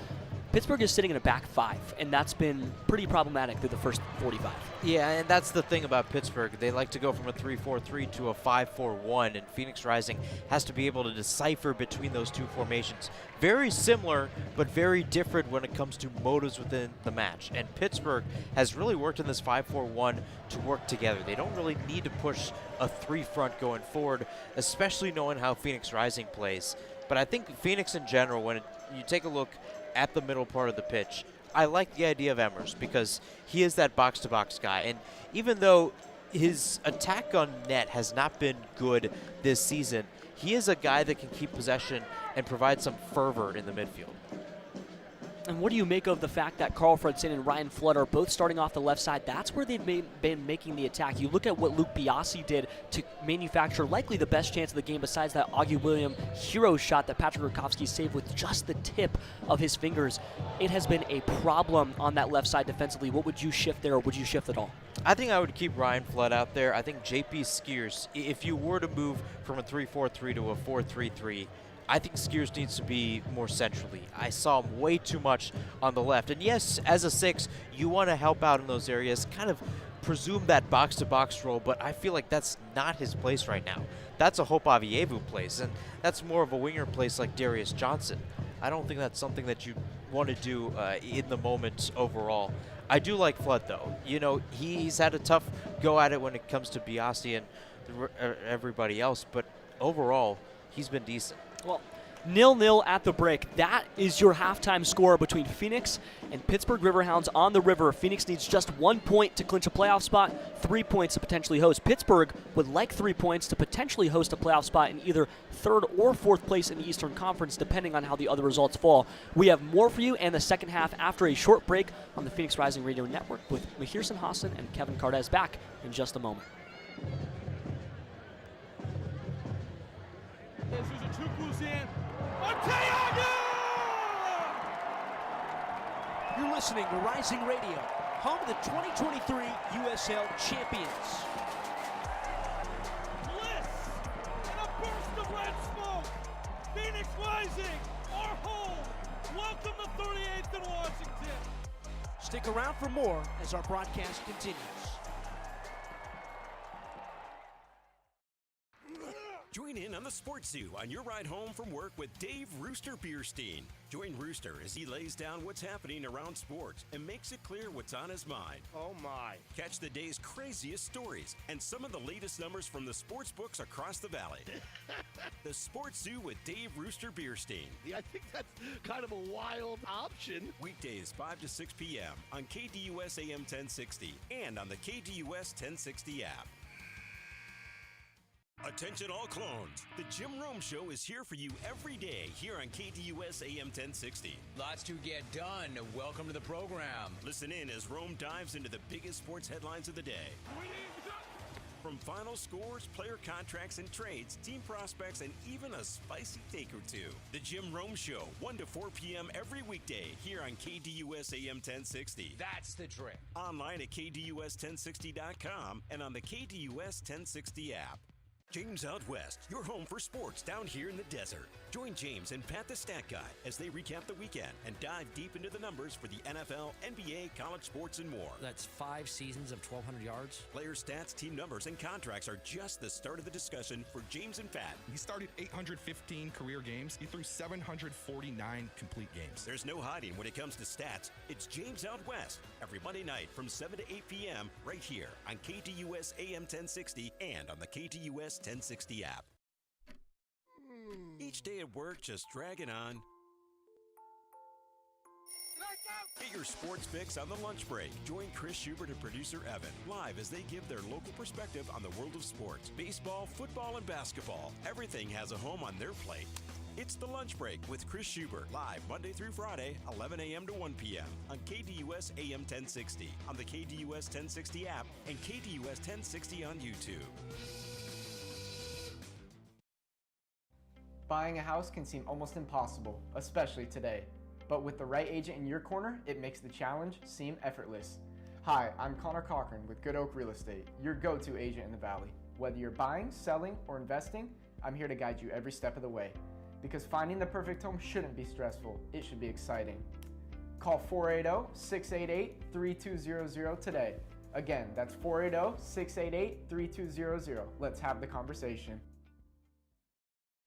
Speaker 1: Pittsburgh is sitting in a back 5, and that's been pretty problematic through the first 45.
Speaker 2: Yeah, and that's the thing about Pittsburgh. They like to go from a 3-4-3 to a 5-4-1, and Phoenix Rising has to be able to decipher between those two formations. Very similar, but very different when it comes to motives within the match. And Pittsburgh has really worked in this 5-4-1 to work together. They don't really need to push a 3 front going forward, especially knowing how Phoenix Rising plays. But I think Phoenix in general, when you take a look at the middle part of the pitch, I like the idea of Emmers because he is that box-to-box guy. And even though his attack on net has not been good this season, he is a guy that can keep possession and provide some fervor in the midfield.
Speaker 1: And what do you make of the fact that Carl Fredson and Ryan Flood are both starting off the left side? That's where they've been making the attack. You look at what Luke Biasi did to manufacture likely the best chance of the game besides that Augie William hero shot that Patrick Rutkowski saved with just the tip of his fingers. It has been a problem on that left side defensively. What would you shift there, or would you shift at all?
Speaker 2: I think I would keep Ryan Flood out there. I think JP Skiers, if you were to move from a 3-4-3 to a 4-3-3, I think Skiers needs to be more centrally. I saw him way too much on the left. And yes, as a 6, you want to help out in those areas, kind of presume that box-to-box role, but I feel like that's not his place right now. That's a Hope Avievu place, and that's more of a winger place like Darius Johnson. I don't think that's something that you want to do in the moment overall. I do like Flood, though. You know, he's had a tough go at it when it comes to Biasi and everybody else, but overall, he's been decent.
Speaker 1: Well, 0-0 at the break. That is your halftime score between Phoenix and Pittsburgh Riverhounds on the river. Phoenix needs just 1 point to clinch a playoff spot, 3 points to potentially host. Pittsburgh would like 3 points to potentially host a playoff spot in either 3rd or 4th place in the Eastern Conference, depending on how the other results fall. We have more for you and the second half after a short break on the Phoenix Rising Radio Network with Mahirson Hassan and Kevin Cardez back in just a moment.
Speaker 3: You're listening to Rising Radio, home of the 2023 USL champions.
Speaker 4: Bliss and a burst of red smoke. Phoenix Rising, our home. Welcome to 38th and Washington.
Speaker 3: Stick around for more as our broadcast continues.
Speaker 5: Join in on the Sports Zoo on your ride home from work with Dave Rooster Bierstein. Join Rooster as he lays down what's happening around sports and makes it clear what's on his mind.
Speaker 6: Oh my.
Speaker 5: Catch the day's craziest stories and some of the latest numbers from the sports books across the valley. The Sports Zoo with Dave Rooster Bierstein.
Speaker 6: Yeah, I think that's kind of a wild option.
Speaker 5: Weekdays 5 to 6 p.m. on KDUS AM 1060 and on the KDUS 1060 app. Attention all clones. The Jim Rome Show is here for you every day here on KDUS AM 1060.
Speaker 7: Lots to get done. Welcome to the program.
Speaker 5: Listen in as Rome dives into the biggest sports headlines of the day. From final scores, player contracts and trades, team prospects, and even a spicy take or two. The Jim Rome Show, 1 to 4 p.m. every weekday here on KDUS AM 1060.
Speaker 7: That's the trick.
Speaker 5: Online at KDUS1060.com and on the KDUS 1060 app. James Out West, your home for sports down here in the desert. Join James and Pat the Stat Guy as they recap the weekend and dive deep into the numbers for the NFL, NBA, college sports, and more.
Speaker 8: That's 5 seasons of 1,200 yards.
Speaker 5: Player stats, team numbers, and contracts are just the start of the discussion for James and Pat.
Speaker 9: He started 815 career games. He threw 749 complete games.
Speaker 5: There's no hiding when it comes to stats. It's James Out West every Monday night from 7 to 8 p.m. right here on KDUS AM 1060 and on the KDUS 1060 app. Each day at work just dragging on. Get your sports fix on the lunch break. Join Chris Schubert and producer Evan live as they give their local perspective on the world of sports. Baseball, football, and basketball. Everything has a home on their plate. It's The Lunch Break with Chris Schubert, live Monday through Friday, 11 a.m. to 1 p.m. on KDUS AM 1060, on the KDUS 1060 app, and KDUS 1060 on YouTube.
Speaker 10: Buying a house can seem almost impossible, especially today. But with the right agent in your corner, it makes the challenge seem effortless. Hi, I'm Connor Cochran with Good Oak Real Estate, your go-to agent in the Valley. Whether you're buying, selling, or investing, I'm here to guide you every step of the way. Because finding the perfect home shouldn't be stressful, it should be exciting. Call 480-688-3200 today. Again, that's 480-688-3200. Let's have the conversation.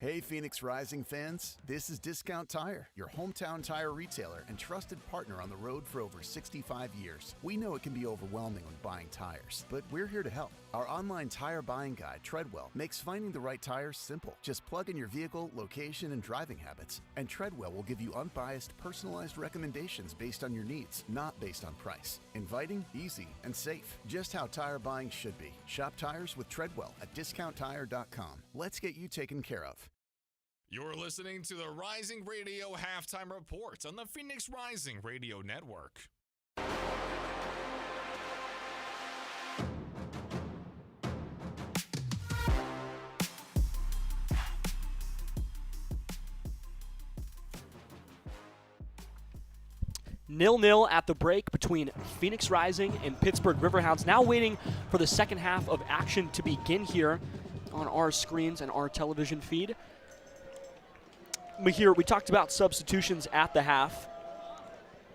Speaker 11: Hey Phoenix Rising fans, this is Discount Tire, your hometown tire retailer and trusted partner on the road for over 65 years. We know it can be overwhelming when buying tires, but we're here to help. Our online tire buying guide, Treadwell, makes finding the right tires simple. Just plug in your vehicle, location, and driving habits, and Treadwell will give you unbiased, personalized recommendations based on your needs, not based on price. Inviting, easy, and safe. Just how tire buying should be. Shop tires with Treadwell at discounttire.com. Let's get you taken care of.
Speaker 12: You're listening to the Rising Radio Halftime Report on the Phoenix Rising Radio Network.
Speaker 1: Nil-nil at the break between Phoenix Rising and Pittsburgh Riverhounds. Now waiting for the second half of action to begin here on our screens and our television feed. Mahir, we talked about substitutions at the half.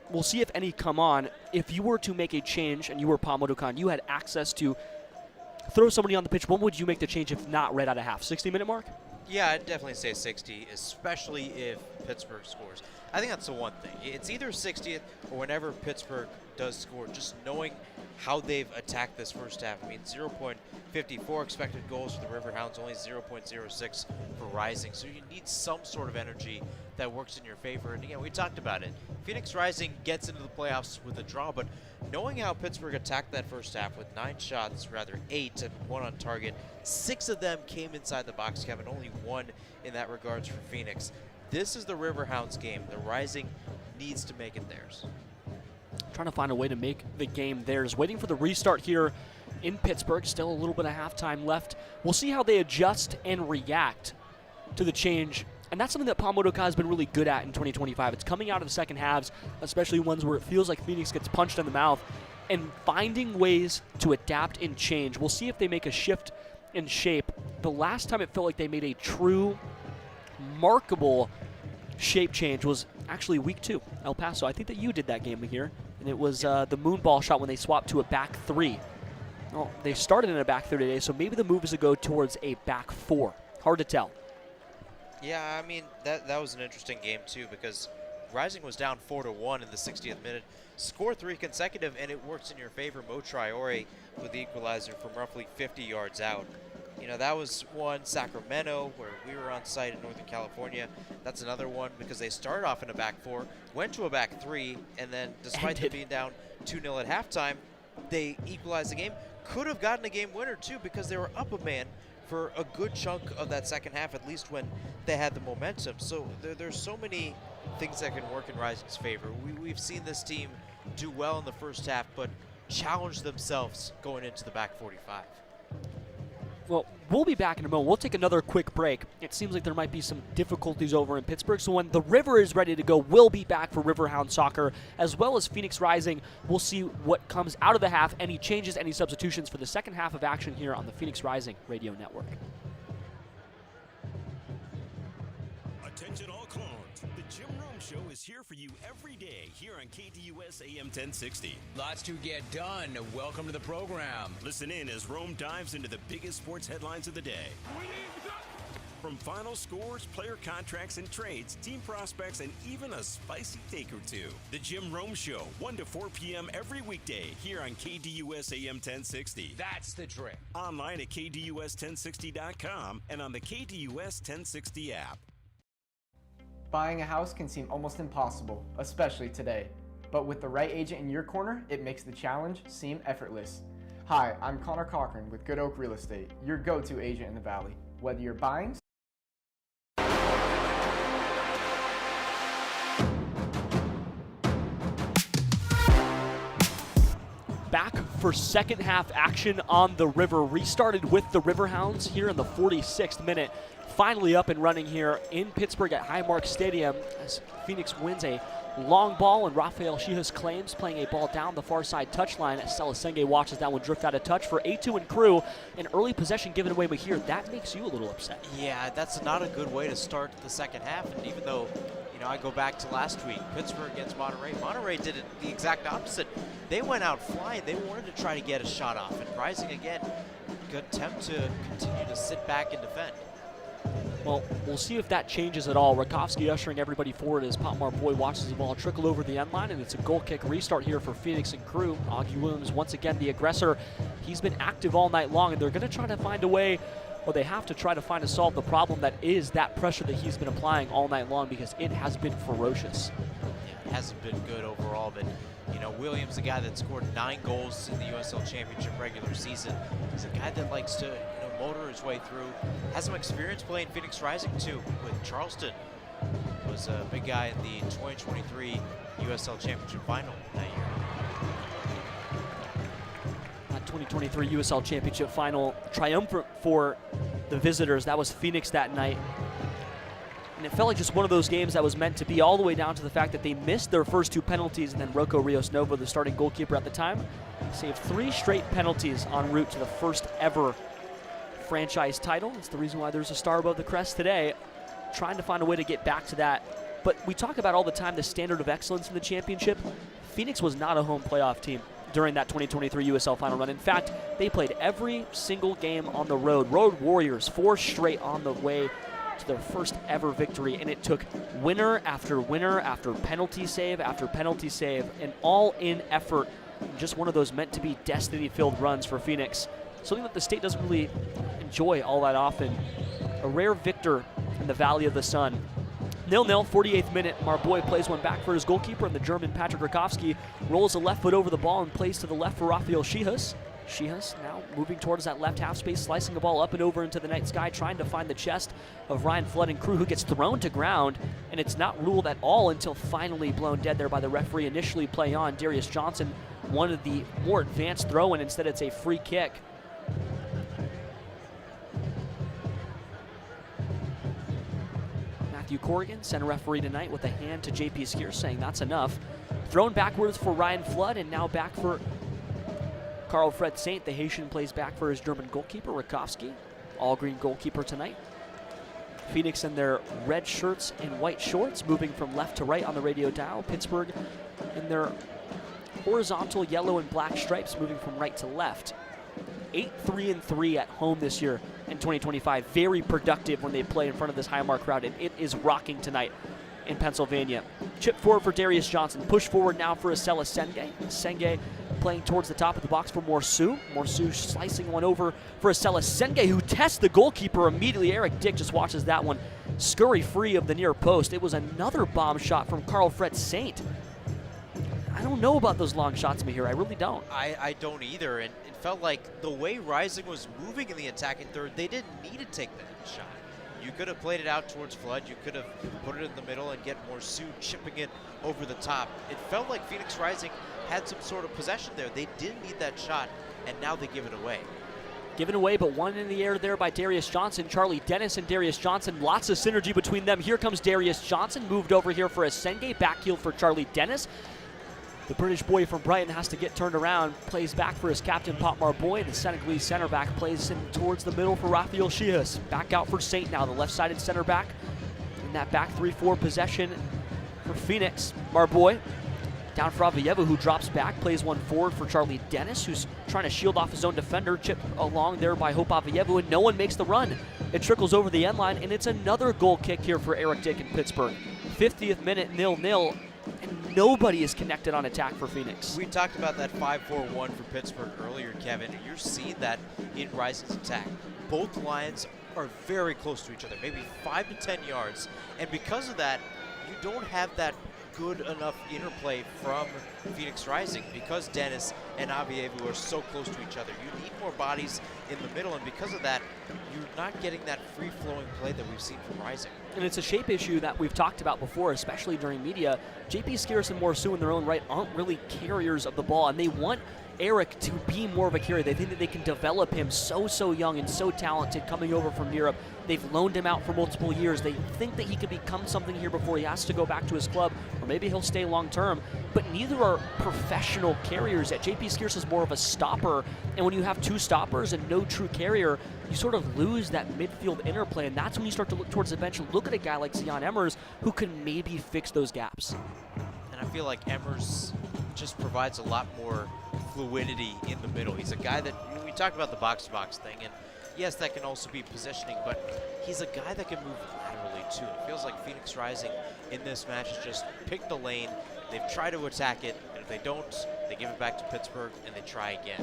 Speaker 1: We'll see if any come on. If you were to make a change and you were Mahmoud Khan, you had access to throw somebody on the pitch, when would you make the change if not right out of half? 60-minute mark?
Speaker 2: Yeah, I'd definitely say 60, especially if Pittsburgh scores. I think that's the one thing. It's either 60th or whenever Pittsburgh does score, just knowing how they've attacked this first half. I mean, 0.54 expected goals for the Riverhounds, only 0.06 for Rising. So you need some sort of energy that works in your favor. And again, we talked about it. Phoenix Rising gets into the playoffs with a draw, but knowing how Pittsburgh attacked that first half with 9 shots, rather 8 and 1 on target, 6 of them came inside the box, Kevin, only 1 in that regards for Phoenix. This is the Riverhounds game. The Rising needs to make it theirs.
Speaker 1: Trying to find a way to make the game theirs. Waiting for the restart here in Pittsburgh. Still a little bit of halftime left. We'll see how they adjust and react to the change. And that's something that Mahmoud has been really good at in 2025. It's coming out of the second halves, especially ones where it feels like Phoenix gets punched in the mouth, and finding ways to adapt and change. We'll see if they make a shift in shape. The last time it felt like they made a true, markable shape change was actually week 2, El Paso. I think that you did that game here, and it was the moon ball shot when they swapped to a back 3. Well, they started in a back 3 today, so maybe the move is to go towards a back 4. Hard to tell.
Speaker 2: Yeah, I mean, that was an interesting game, too, because Rising was down 4-1 in the 60th minute, scored 3 consecutive, and it works in your favor. Mo Traore with the equalizer from roughly 50 yards out. You know, that was one. Sacramento, where we were on site in Northern California. That's another one because they started off in a back 4, went to a back 3, and then despite them being down 2-0 at halftime, they equalized the game. Could have gotten a game winner, too, because they were up a man for a good chunk of that second half, at least when they had the momentum. So there's so many things that can work in Rising's favor. We've seen this team do well in the first half, but challenge themselves going into the back 45.
Speaker 1: Well, we'll be back in a moment. We'll take another quick break. It seems like there might be some difficulties over in Pittsburgh, so when the River is ready to go, we'll be back for Riverhound Soccer, as well as Phoenix Rising. We'll see what comes out of the half, any changes, any substitutions for the second half of action here on the Phoenix Rising Radio Network.
Speaker 5: Attention all clones. The Jim Rome Show is here for you every day here on KDUS AM 1060.
Speaker 7: Lots to get done. Welcome to the program.
Speaker 5: Listen in as Rome dives into the biggest sports headlines of the day. From final scores, player contracts and trades, team prospects, and even a spicy take or two. The Jim Rome Show, 1 to 4 p.m. every weekday here on KDUS AM 1060.
Speaker 7: That's the trick.
Speaker 5: Online at KDUS1060.com and on the KDUS 1060 app.
Speaker 10: Buying a house can seem almost impossible, especially today. But with the right agent in your corner, it makes the challenge seem effortless. Hi, I'm Connor Cochran with Good Oak Real Estate, your go-to agent in the Valley. Whether you're buying,
Speaker 1: back for second half action on the River. Restarted with the Riverhounds here in the 46th minute. Finally up and running here in Pittsburgh at Highmark Stadium as Phoenix wins a long ball, and Rafael Shihas claims playing a ball down the far side touchline. Stella Senge watches that one drift out of touch for A2 and crew. An early possession given away, but here that makes you a little upset.
Speaker 2: Yeah, that's not a good way to start the second half. And even though, you know, I go back to last week, Pittsburgh against Monterey. Monterey did it the exact opposite. They went out flying. They wanted to try to get a shot off. And Rising again, good attempt to continue to sit back and defend.
Speaker 1: Well, we'll see if that changes at all. Rakowski ushering everybody forward as Potmar Boy watches the ball trickle over the end line, and it's a goal kick restart here for Phoenix and crew. Augie Williams, once again, the aggressor. He's been active all night long, and they're going to try to find a way, or they have to try to find to solve the problem that is that pressure that he's been applying all night long, because it has been ferocious.
Speaker 2: Yeah, it hasn't been good overall, but you know, Williams, the guy that scored 9 goals in the USL Championship regular season, is a guy that likes to motor his way through. Has some experience playing Phoenix Rising too with Charleston. Was a big guy in the 2023 USL Championship final that year.
Speaker 1: That 2023 USL Championship final triumphant for the visitors. That was Phoenix that night. And it felt like just one of those games that was meant to be, all the way down to the fact that they missed their first 2 penalties, and then Rocco Rios Nova, the starting goalkeeper at the time, saved 3 straight penalties en route to the first ever franchise title. It's the reason why there's a star above the crest today, trying to find a way to get back to that. But we talk about all the time the standard of excellence in the championship. Phoenix was not a home playoff team during that 2023 USL final run. In fact, they played every single game on the road. Road Warriors, 4 straight on the way to their first ever victory, and it took winner after winner after penalty save after penalty save, an all-in effort, just one of those meant-to-be destiny-filled runs for Phoenix. Something that the state doesn't really enjoy all that often. A rare victor in the Valley of the Sun. 0-0, 48th minute. Marboy plays one back for his goalkeeper, and the German Patrick Rakowski rolls the left foot over the ball and plays to the left for Rafael Shihas. Shihas now moving towards that left half space, slicing the ball up and over into the night sky, trying to find the chest of Ryan Flood and crew, who gets thrown to ground, and it's not ruled at all until finally blown dead there by the referee. Initially play on. Darius Johnson wanted the more advanced throw-in. Instead, it's a free kick. Matthew Corrigan, center referee tonight, with a hand to JP Skier, saying that's enough. Thrown backwards for Ryan Flood, and now back for Carl Fred Saint. The Haitian plays back for his German goalkeeper, Rakowski. All-green goalkeeper tonight. Phoenix in their red shirts and white shorts, moving from left to right on the radio dial. Pittsburgh in their horizontal yellow and black stripes, moving from right to left. 8-3-3 at home this year in 2025. Very productive when they play in front of this Highmark crowd, and it is rocking tonight in Pennsylvania. Chip forward for Darius Johnson. Push forward now for Estella Senge. Senge playing towards the top of the box for Morsu. Morsu slicing one over for Estella Senge, who tests the goalkeeper immediately. Eric Dick just watches that one scurry free of the near post. It was another bomb shot from Carl Fred Saint. I don't know about those long shots, Mahir. I really don't.
Speaker 2: I don't either, and it felt like the way Rising was moving in the attacking third, they didn't need to take that shot. You could have played it out towards Flood. You could have put it in the middle and get Morsu chipping it over the top. It felt like Phoenix Rising had some sort of possession there. They didn't need that shot, and now they give it away.
Speaker 1: Given away, but one in the air there by Darius Johnson. Charlie Dennis and Darius Johnson, lots of synergy between them. Here comes Darius Johnson, moved over here for a Senge, backheel for Charlie Dennis. The British boy from Brighton has to get turned around, plays back for his captain, Potmar Boy, and the Senegalese center back plays in towards the middle for Rafael Shihas. Back out for Saint now, the left-sided center back. In that back 3-4 possession for Phoenix. Marboy down for Avievu, who drops back, plays one forward for Charlie Dennis, who's trying to shield off his own defender, chipped along there by Hope Avievu, and no one makes the run. It trickles over the end line, and it's another goal kick here for Eric Dick in Pittsburgh. 50th minute, 0-0. And nobody is connected on attack for Phoenix.
Speaker 2: We talked about that 5-4-1 for Pittsburgh earlier, Kevin. You're seeing that in Rising's attack. Both lines are very close to each other, maybe 5 to 10 yards. And because of that, you don't have that good enough interplay from Phoenix Rising because Dennis and Avievu are so close to each other. You need more bodies in the middle, and because of that, you're not getting that free-flowing play that we've seen from Rising.
Speaker 1: And it's a shape issue that we've talked about before, especially during media. JP Scarce and Morsu in their own right aren't really carriers of the ball, and they want Eric to be more of a carrier. They think that they can develop him so young and so talented coming over from Europe. They've loaned him out for multiple years. They think that he could become something here before he has to go back to his club, or maybe he'll stay long term. But neither are professional carriers yet. JP Scarce is more of a stopper, and when you have two stoppers and no true carrier, you sort of lose that midfield interplay, and that's when you start to look towards the bench and look at a guy like Zion Emmers who can maybe fix those gaps.
Speaker 2: And I feel like Emmers just provides a lot more fluidity in the middle. He's a guy that, we talked about the box-to-box thing, and yes, that can also be positioning, but he's a guy that can move laterally too. It feels like Phoenix Rising in this match has just picked the lane. They've tried to attack it, and if they don't, they give it back to Pittsburgh and they try again.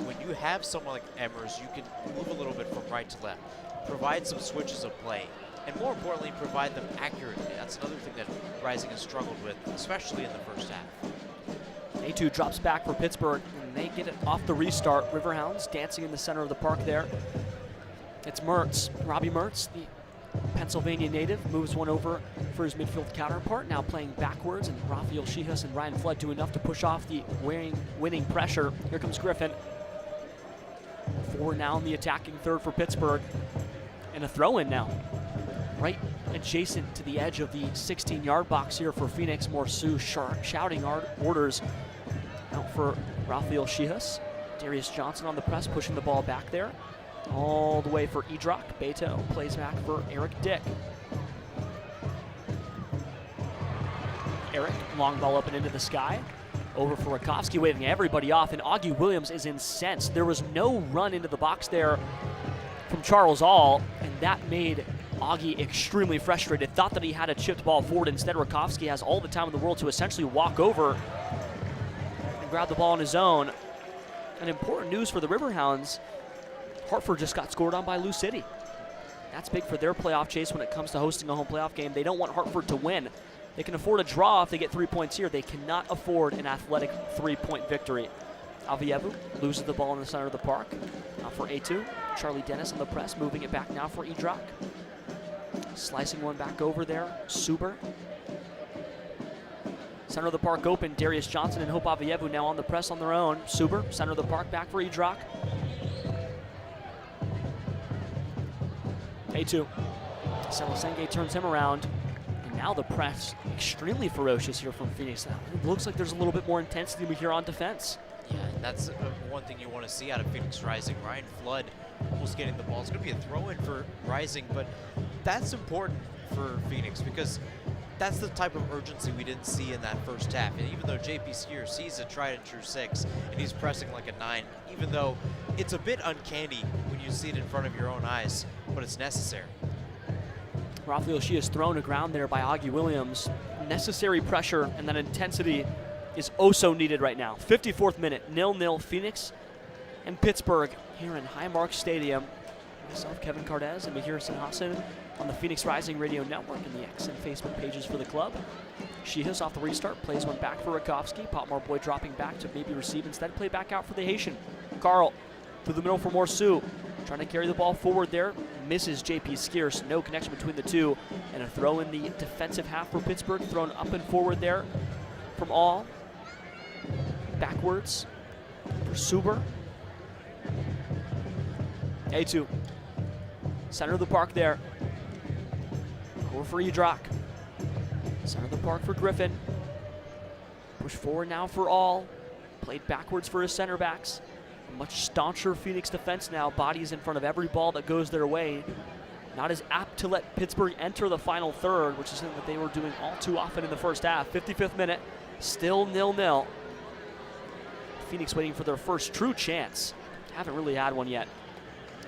Speaker 2: When you have someone like Emmers, you can move a little bit from right to left, provide some switches of play, and more importantly, provide them accurately. That's another thing that Rising has struggled with, especially in the first half.
Speaker 1: A2 drops back for Pittsburgh, and they get it off the restart. Riverhounds dancing in the center of the park there. It's Mertz, Robbie Mertz, the Pennsylvania native, moves one over for his midfield counterpart, now playing backwards, and Rafael Shihas and Ryan Flood do enough to push off the winning pressure. Here comes Griffin. Forward now in the attacking third for Pittsburgh, and a throw-in now. Right adjacent to the edge of the 16-yard box here for Phoenix. Morsu shouting orders out for Rafael Shihas. Darius Johnson on the press, pushing the ball back there. All the way for Idrak. Beto plays back for Eric Dick. Eric, long ball up and into the sky. Over for Rakowski, waving everybody off, and Augie Williams is incensed. There was no run into the box there from Charles All, and that made Augie extremely frustrated. Thought that he had a chipped ball forward. Instead, Rakowski has all the time in the world to essentially walk over and grab the ball on his own. And important news for the Riverhounds, Hartford just got scored on by Lou City. That's big for their playoff chase when it comes to hosting a home playoff game. They don't want Hartford to win. They can afford a draw if they get 3 points here. They cannot afford an athletic 3-point victory. Avievu loses the ball in the center of the park. Now for A2, Charlie Dennis on the press, moving it back now for Idrak. Slicing one back over there, Suber. Center of the park open, Darius Johnson and Hope Avievu now on the press on their own. Suber, center of the park, back for Idrak. A2. Selasenge turns him around. And now the press extremely ferocious here from Phoenix. It looks like there's a little bit more intensity here on defense.
Speaker 2: Yeah, that's one thing you want to see out of Phoenix Rising. Ryan Flood almost getting the ball. It's going to be a throw-in for Rising, but that's important for Phoenix because that's the type of urgency we didn't see in that first half. And even though JP Skier sees a tried and true 6 and he's pressing like a 9, even though it's a bit uncanny when you see it in front of your own eyes, but it's necessary.
Speaker 1: Rafael Shihas is thrown to ground there by Augie Williams. Necessary pressure and that intensity is oh so needed right now. 54th minute, 0-0 Phoenix and Pittsburgh here in Highmark Stadium. Myself, Kevin Cardez, and Mahir Sinhasan on the Phoenix Rising Radio Network and the X and Facebook pages for the club. Shihas off the restart, plays one back for Rakowski. Potmore Boy dropping back to maybe receive instead. Play back out for the Haitian. Carl through the middle for Morsu. Trying to carry the ball forward there. Misses JP Scarce. No connection between the two. And a throw in the defensive half for Pittsburgh. Thrown up and forward there from All. Backwards for Suber. A2. Center of the park there. Over for Idrak. Center of the park for Griffin. Push forward now for All. Played backwards for his center backs. A much stauncher Phoenix defense now. Bodies in front of every ball that goes their way. Not as apt to let Pittsburgh enter the final third, which is something that they were doing all too often in the first half. 55th minute, still 0-0. Phoenix waiting for their first true chance. Haven't really had one yet.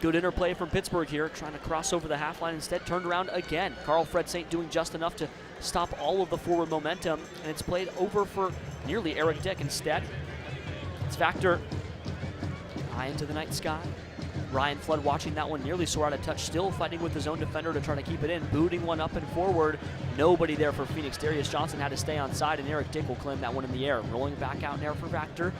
Speaker 1: Good interplay from Pittsburgh here, trying to cross over the half line. Instead, turned around again. Carl Fred Saint doing just enough to stop all of the forward momentum, and it's played over for nearly Eric Dick instead. It's Vactor. High into the night sky. Ryan Flood watching that one nearly soar out of touch, still fighting with his own defender to try to keep it in, booting one up and forward. Nobody there for Phoenix. Darius Johnson had to stay on side, and Eric Dick will claim that one in the air. Rolling back out now for Vactor.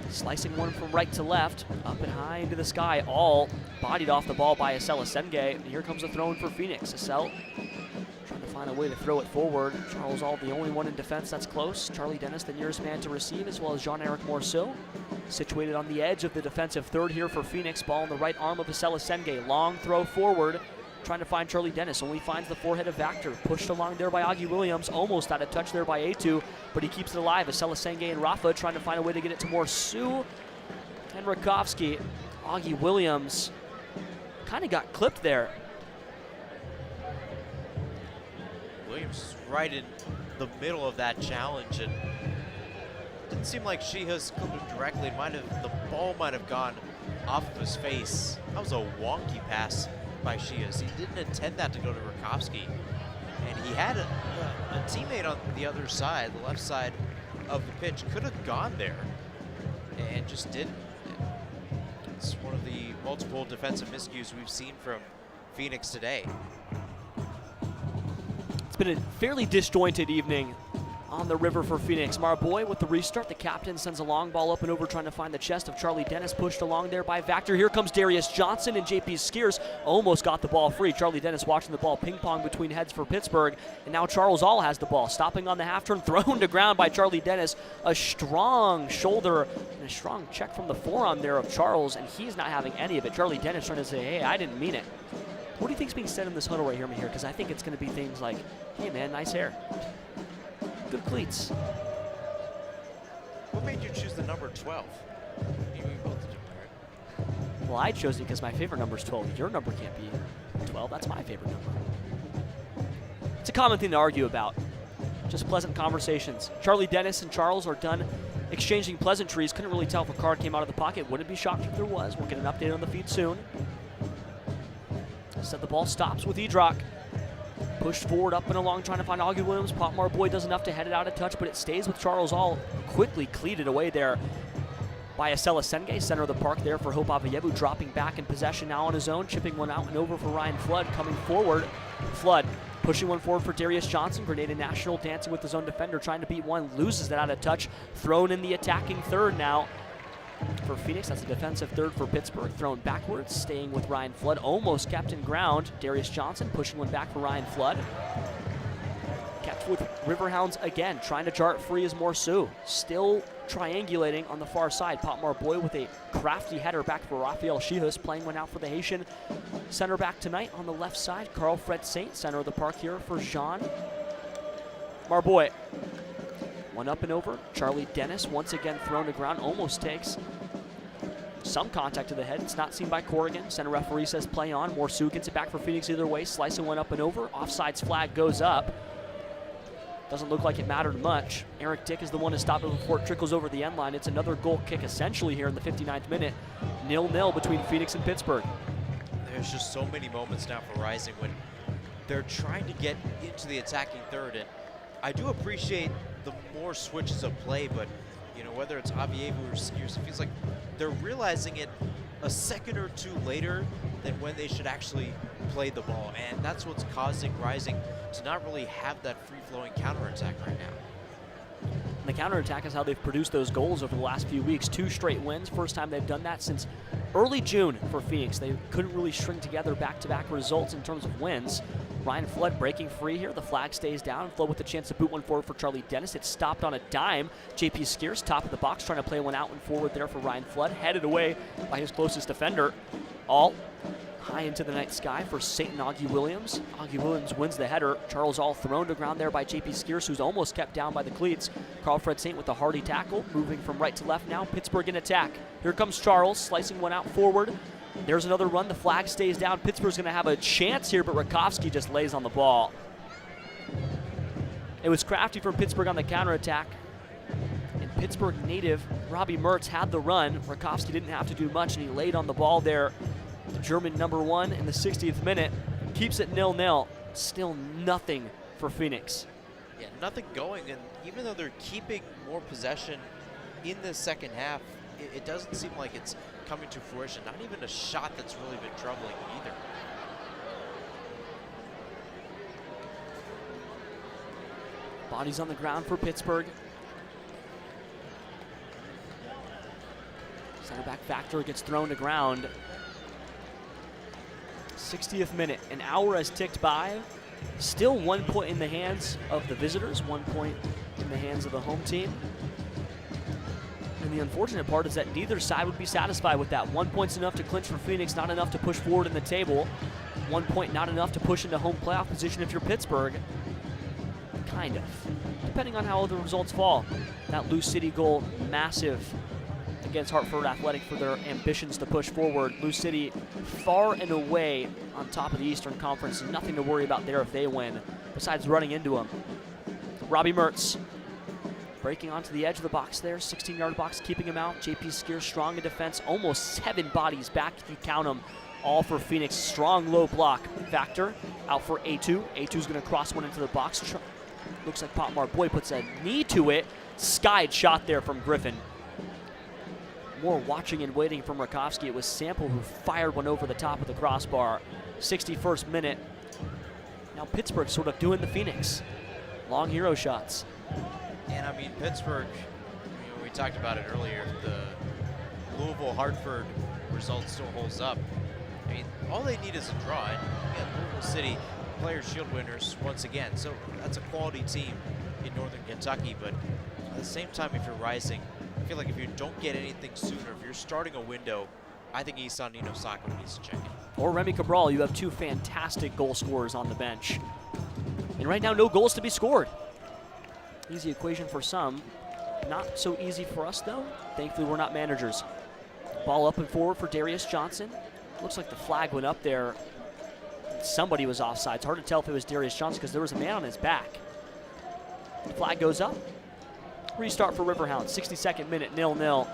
Speaker 1: Slicing one from right to left, up and high into the sky, all bodied off the ball by Asela Senge. And here comes a throw in for Phoenix. Asel trying to find a way to throw it forward. Charles All, the only one in defense that's close. Charlie Dennis, the nearest man to receive, as well as Jean-Eric Morceau. Situated on the edge of the defensive third here for Phoenix. Ball in the right arm of Asela Senge. Long throw forward. Trying to find Charlie Dennis, only finds the forehead of Vactor. Pushed along there by Augie Williams, almost out of touch there by A2, but he keeps it alive. Asela Senge and Rafa trying to find a way to get it to Morceau and Rakowski. Augie Williams kind of got clipped there.
Speaker 2: Williams is right in the middle of that challenge, and didn't seem like Sheeha's come directly. The ball might have gone off of his face. That was a wonky pass by Sheeha's. He didn't intend that to go to Rakowski, and he had a teammate on the other side, the left side of the pitch, could have gone there and just didn't. It's one of the multiple defensive miscues we've seen from Phoenix today.
Speaker 1: It's been a fairly disjointed evening on the river for Phoenix. Marboy with the restart. The captain sends a long ball up and over, trying to find the chest of Charlie Dennis, pushed along there by Vactor. Here comes Darius Johnson, and JP Skiers almost got the ball free. Charlie Dennis watching the ball ping pong between heads for Pittsburgh, and now Charles All has the ball, stopping on the half turn, thrown to ground by Charlie Dennis. A strong shoulder and a strong check from the forearm there of Charles, and he's not having any of it. Charlie Dennis trying to say, hey, I didn't mean it. What do you think's being said in this huddle right here, Mahir? Because I think it's going to be things like, hey man, nice hair. Good cleats.
Speaker 2: What made you choose the number 12? You both did, right?
Speaker 1: Well, I chose it because my favorite number is 12. Your number can't be 12. That's my favorite number. It's a common thing to argue about. Just pleasant conversations. Charlie Dennis and Charles are done exchanging pleasantries. Couldn't really tell if a card came out of the pocket. Wouldn't be shocked if there was. We'll get an update on the feed soon. Said the ball stops with Edrock. Pushed forward up and along, trying to find Augie Williams. Pop Marboy does enough to head it out of touch, but it stays with Charles All. Quickly cleated away there by Asela Senge, center of the park there for Hope Avayevu, dropping back in possession now on his own, chipping one out and over for Ryan Flood, coming forward. Flood pushing one forward for Darius Johnson. Grenada National dancing with his own defender, trying to beat one, loses that out of touch. Thrown in the attacking third now for Phoenix. That's a defensive third for Pittsburgh. Thrown backwards, staying with Ryan Flood. Almost kept in ground. Darius Johnson pushing one back for Ryan Flood. Kept with Riverhounds again, trying to jar it free as Morceau. Still triangulating on the far side. Pop Marboy with a crafty header back for Rafael Shihus, playing one out for the Haitian center back tonight on the left side. Carl Fred Saint, center of the park here for Jean. Marboy. One up and over. Charlie Dennis once again thrown to ground. Almost takes some contact to the head. It's not seen by Corrigan. Center referee says play on. Morceau gets it back for Phoenix either way. Slicing one up and over. Offsides flag goes up. Doesn't look like it mattered much. Eric Dick is the one to stop it before it trickles over the end line. It's another goal kick essentially here in the 59th minute. 0-0 between Phoenix and Pittsburgh.
Speaker 2: There's just so many moments now for Rising when they're trying to get into the attacking third, and I do appreciate the more switches of play, but you know, whether it's Avievu or Skiers, it feels like they're realizing it a second or two later than when they should actually play the ball, and that's what's causing Rising to not really have that free-flowing counterattack right now.
Speaker 1: And the counterattack is how they've produced those goals over the last few weeks. 2 straight wins, first time they've done that since early June for Phoenix. They couldn't really string together back-to-back results in terms of wins. Ryan Flood breaking free here. The flag stays down. Flood with a chance to boot one forward for Charlie Dennis. It's stopped on a dime. JP Skiers, top of the box, trying to play one out and forward there for Ryan Flood. Headed away by his closest defender. All high into the night sky for St. Augie Williams. Augie Williams wins the header. Charles All thrown to ground there by JP Skiers, who's almost kept down by the cleats. Carl Fred Saint with a hardy tackle, moving from right to left now. Pittsburgh in attack. Here comes Charles, slicing one out forward. There's another run. The flag stays down. Pittsburgh's going to have a chance here, but Rakowski just lays on the ball. It was crafty from Pittsburgh on the counterattack. And Pittsburgh native Robbie Mertz had the run. Rakowski didn't have to do much, and he laid on the ball there. The German number 1 in the 60th minute keeps it 0-0. Still nothing for Phoenix.
Speaker 2: Yeah, nothing going, and even though they're keeping more possession in the second half, it doesn't seem like it's coming to fruition. Not even a shot that's really been troubling either.
Speaker 1: Bodies on the ground for Pittsburgh. Center back Factor gets thrown to ground. 60th minute. An hour has ticked by. Still 1 point in the hands of the visitors, 1 point in the hands of the home team. And the unfortunate part is that neither side would be satisfied with that. 1 point's enough to clinch for Phoenix, not enough to push forward in the table. 1 point not enough to push into home playoff position if you're Pittsburgh. Kind of, depending on how the results fall. That Lou City goal, massive against Hartford Athletic for their ambitions to push forward. Lou City far and away on top of the Eastern Conference. Nothing to worry about there if they win, besides running into them. Robbie Mertz breaking onto the edge of the box there, 16-yard box, keeping him out. JP Skier strong in defense, almost 7 bodies back if you count them, all for Phoenix. Strong low block. Factor out for A2. A2's going to cross one into the box. Looks like Potmar Boy puts a knee to it. Skied shot there from Griffin. More watching and waiting from Rakowski. It was Sample who fired one over the top of the crossbar. 61st minute. Now Pittsburgh sort of doing the Phoenix. Long hero shots.
Speaker 2: And I mean, Pittsburgh, we talked about it earlier, the Louisville-Hartford result still holds up. I mean, all they need is a draw. And again, Louisville City, Players Shield winners once again. So that's a quality team in Northern Kentucky. But at the same time, if you're rising, I feel like if you don't get anything sooner, if you're starting a window, I think Isan Nino Sako needs to check in.
Speaker 1: Or Remy Cabral, you have 2 fantastic goal scorers on the bench. And right now, no goals to be scored. Easy equation for some. Not so easy for us, though. Thankfully, we're not managers. Ball up and forward for Darius Johnson. Looks like the flag went up there. Somebody was offside. It's hard to tell if it was Darius Johnson because there was a man on his back. The flag goes up. Restart for Riverhounds. 62nd minute, 0-0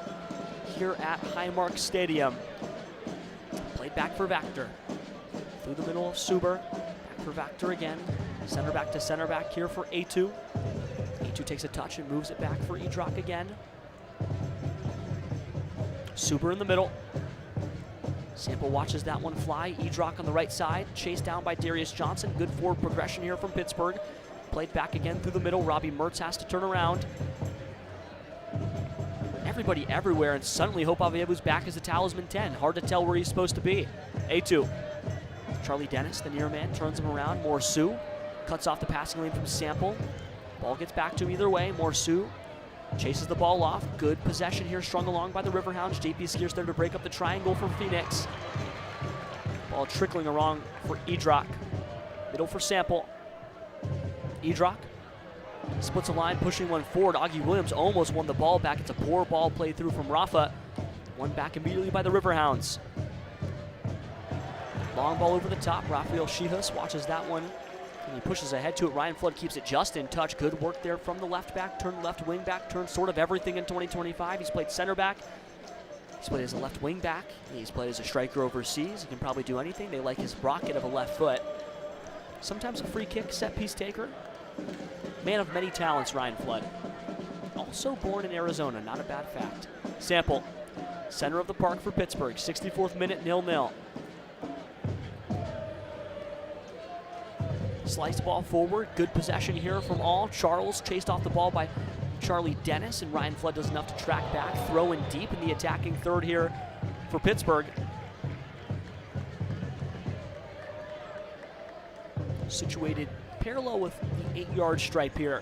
Speaker 1: here at Highmark Stadium. Played back for Vactor. Through the middle of Suber. Back for Vactor again. Center back to center back here for A2. A2 takes a touch and moves it back for Edrock again. Suber in the middle. Sample watches that one fly. Edrock on the right side. Chased down by Darius Johnson. Good forward progression here from Pittsburgh. Played back again through the middle. Robbie Mertz has to turn around. Everybody everywhere, and suddenly Hope Aviebu's back as a talisman 10. Hard to tell where he's supposed to be. A2. Charlie Dennis, the near man, turns him around. Morsu cuts off the passing lane from Sample. Ball gets back to him either way. Morsu chases the ball off. Good possession here, strung along by the Riverhounds. JP Skier's there to break up the triangle for Phoenix. Ball trickling around for Edrock. Middle for Sample. Edrock splits a line, pushing one forward. Augie Williams almost won the ball back. It's a poor ball played through from Rafa. One back immediately by the Riverhounds. Long ball over the top. Rafael Shihus watches that one, and he pushes ahead to it. Ryan Flood keeps it just in touch. Good work there from the left back. Turned left wing back. Turned sort of everything in 2025. He's played center back. He's played as a left wing back. He's played as a striker overseas. He can probably do anything. They like his rocket of a left foot. Sometimes a free kick, set piece taker. Man of many talents, Ryan Flood. Also born in Arizona, not a bad fact. Sample, center of the park for Pittsburgh. 64th minute, 0-0. Slice ball forward, good possession here from all. Charles chased off the ball by Charlie Dennis, and Ryan Flood does enough to track back. Throw in deep in the attacking third here for Pittsburgh. Situated parallel with the 8-yard stripe here.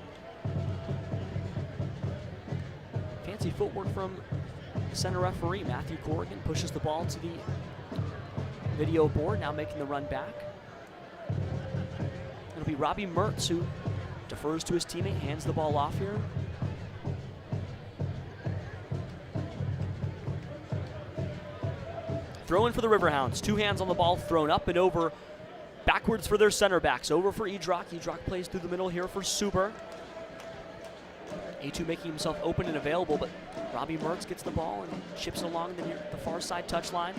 Speaker 1: Fancy footwork from center referee Matthew Corrigan. Pushes the ball to the video board, now making the run back. It'll be Robbie Mertz who defers to his teammate, hands the ball off here. Throw in for the Riverhounds. 2 hands on the ball, thrown up and over. Backwards for their center backs. Over for Edrock. Edrock plays through the middle here for Suber. A2 making himself open and available, but Robbie Mertz gets the ball and chips it along the far side touchline.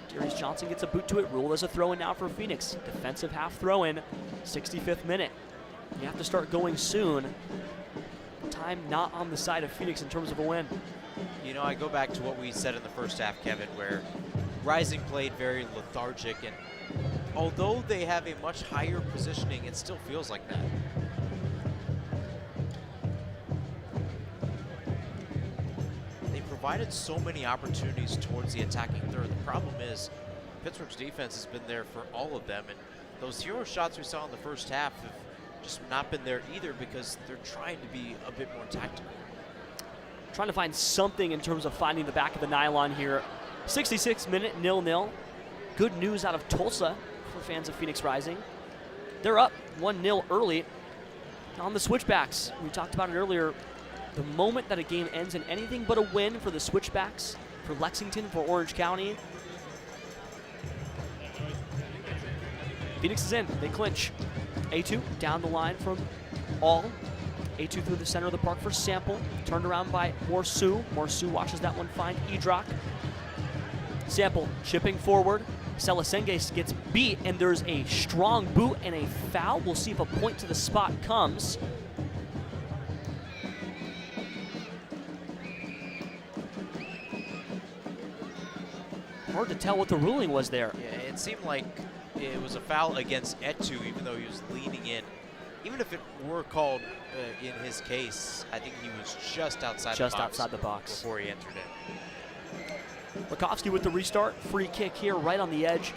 Speaker 1: Darius Johnson gets a boot to it. Ruled as a throw-in now for Phoenix. Defensive half throw-in. 65th minute. You have to start going soon. Time not on the side of Phoenix in terms of a win.
Speaker 2: You know, I go back to what we said in the first half, Kevin, where Rising played very lethargic, and although they have a much higher positioning, it still feels like that. They provided so many opportunities towards the attacking third. The problem is Pittsburgh's defense has been there for all of them, and those hero shots we saw in the first half have just not been there either because they're trying to be a bit more tactical.
Speaker 1: Trying to find something in terms of finding the back of the nylon here. 66 minute, 0-0. Good news out of Tulsa for fans of Phoenix Rising. They're up 1-0 early on the switchbacks. We talked about it earlier. The moment that a game ends in anything but a win for the switchbacks, for Lexington, for Orange County, Phoenix is in. They clinch. A2 down the line from All. A2 through the center of the park for Sample. Turned around by Morsu. Morsu watches that one find Edrock. Sample chipping forward. Selasenge gets beat, and there's a strong boot and a foul. We'll see if a point to the spot comes. Hard to tell what the ruling was there.
Speaker 2: Yeah, it seemed like it was a foul against Etu, even though he was leaning in. Even if it were called in his case, I think he was just outside the box before he entered it.
Speaker 1: Rakowski with the restart. Free kick here right on the edge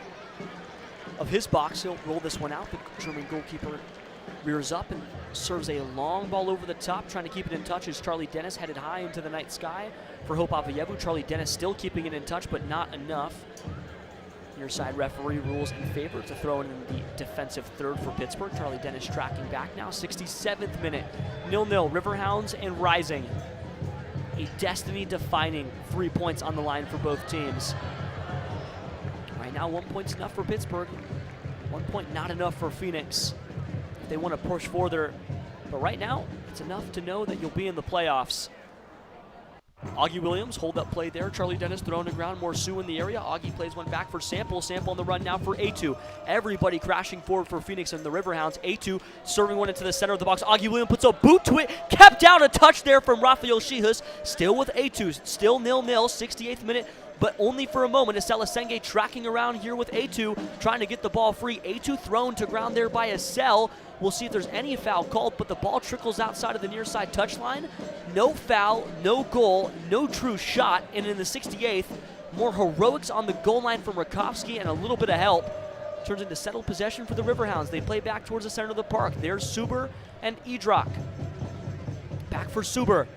Speaker 1: of his box. He'll roll this one out. The German goalkeeper rears up and serves a long ball over the top, trying to keep it in touch as Charlie Dennis headed high into the night sky for Hope Avayevu. Charlie Dennis still keeping it in touch, but not enough. Near side referee rules in favor to throw in the defensive third for Pittsburgh. Charlie Dennis tracking back now. 67th minute, 0-0. Riverhounds and Rising. A destiny-defining 3 points on the line for both teams. Right now, 1 point's enough for Pittsburgh. 1 point not enough for Phoenix if they want to push further. But right now, it's enough to know that you'll be in the playoffs. Augie Williams, hold up play there. Charlie Dennis thrown to ground. Morsu in the area. Augie plays one back for Sample. Sample on the run now for A2. Everybody crashing forward for Phoenix and the Riverhounds. A2 serving one into the center of the box. Augie Williams puts a boot to it. Kept out a touch there from Rafael Shihus. Still with A2. Still 0-0. 68th minute. But only for a moment. Selasenge tracking around here with A2, trying to get the ball free. A2 thrown to ground there by Assel. We'll see if there's any foul called, but the ball trickles outside of the near side touchline. No foul, no goal, no true shot. And in the 68th, more heroics on the goal line from Rakowski and a little bit of help. Turns into settled possession for the Riverhounds. They play back towards the center of the park. There's Suber and Edrock. Back for Suber.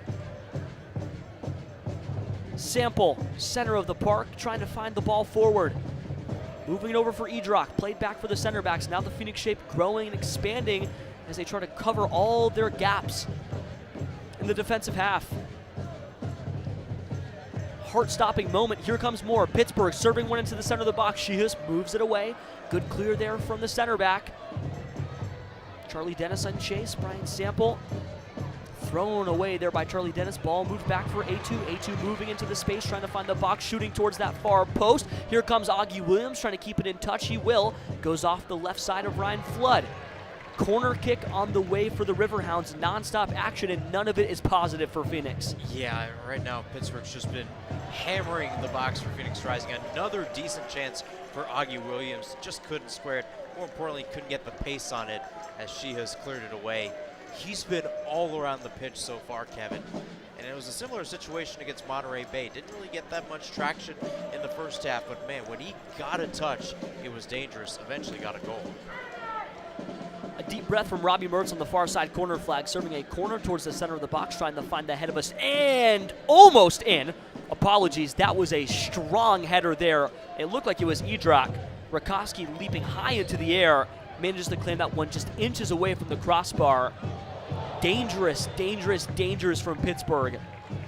Speaker 1: Sample, center of the park, trying to find the ball forward. Moving it over for Edrock, played back for the center backs. Now the Phoenix shape growing and expanding as they try to cover all their gaps in the defensive half. Heart-stopping moment. Here comes more. Pittsburgh serving one into the center of the box. Shihus moves it away. Good clear there from the center back. Charlie Dennis on chase. Brian Sample thrown away there by Charlie Dennis. Ball moved back for A2. A2 moving into the space, trying to find the box, shooting towards that far post. Here comes Augie Williams, trying to keep it in touch. He will. Goes off the left side of Ryan Flood. Corner kick on the way for the Riverhounds. Non-stop action, and none of it is positive for Phoenix.
Speaker 2: Yeah, right now Pittsburgh's just been hammering the box for Phoenix Rising. Another decent chance for Augie Williams. Just couldn't square it. More importantly, couldn't get the pace on it as she has cleared it away. He's been all around the pitch so far, Kevin. And it was a similar situation against Monterey Bay. Didn't really get that much traction in the first half, but man, when he got a touch, it was dangerous. Eventually got a goal.
Speaker 1: A deep breath from Robbie Mertz on the far side corner flag, serving a corner towards the center of the box, trying to find the head of us, and almost in. Apologies, that was a strong header there. It looked like it was Edrock. Rakowski leaping high into the air, manages to claim that one just inches away from the crossbar. Dangerous, dangerous, dangerous from Pittsburgh.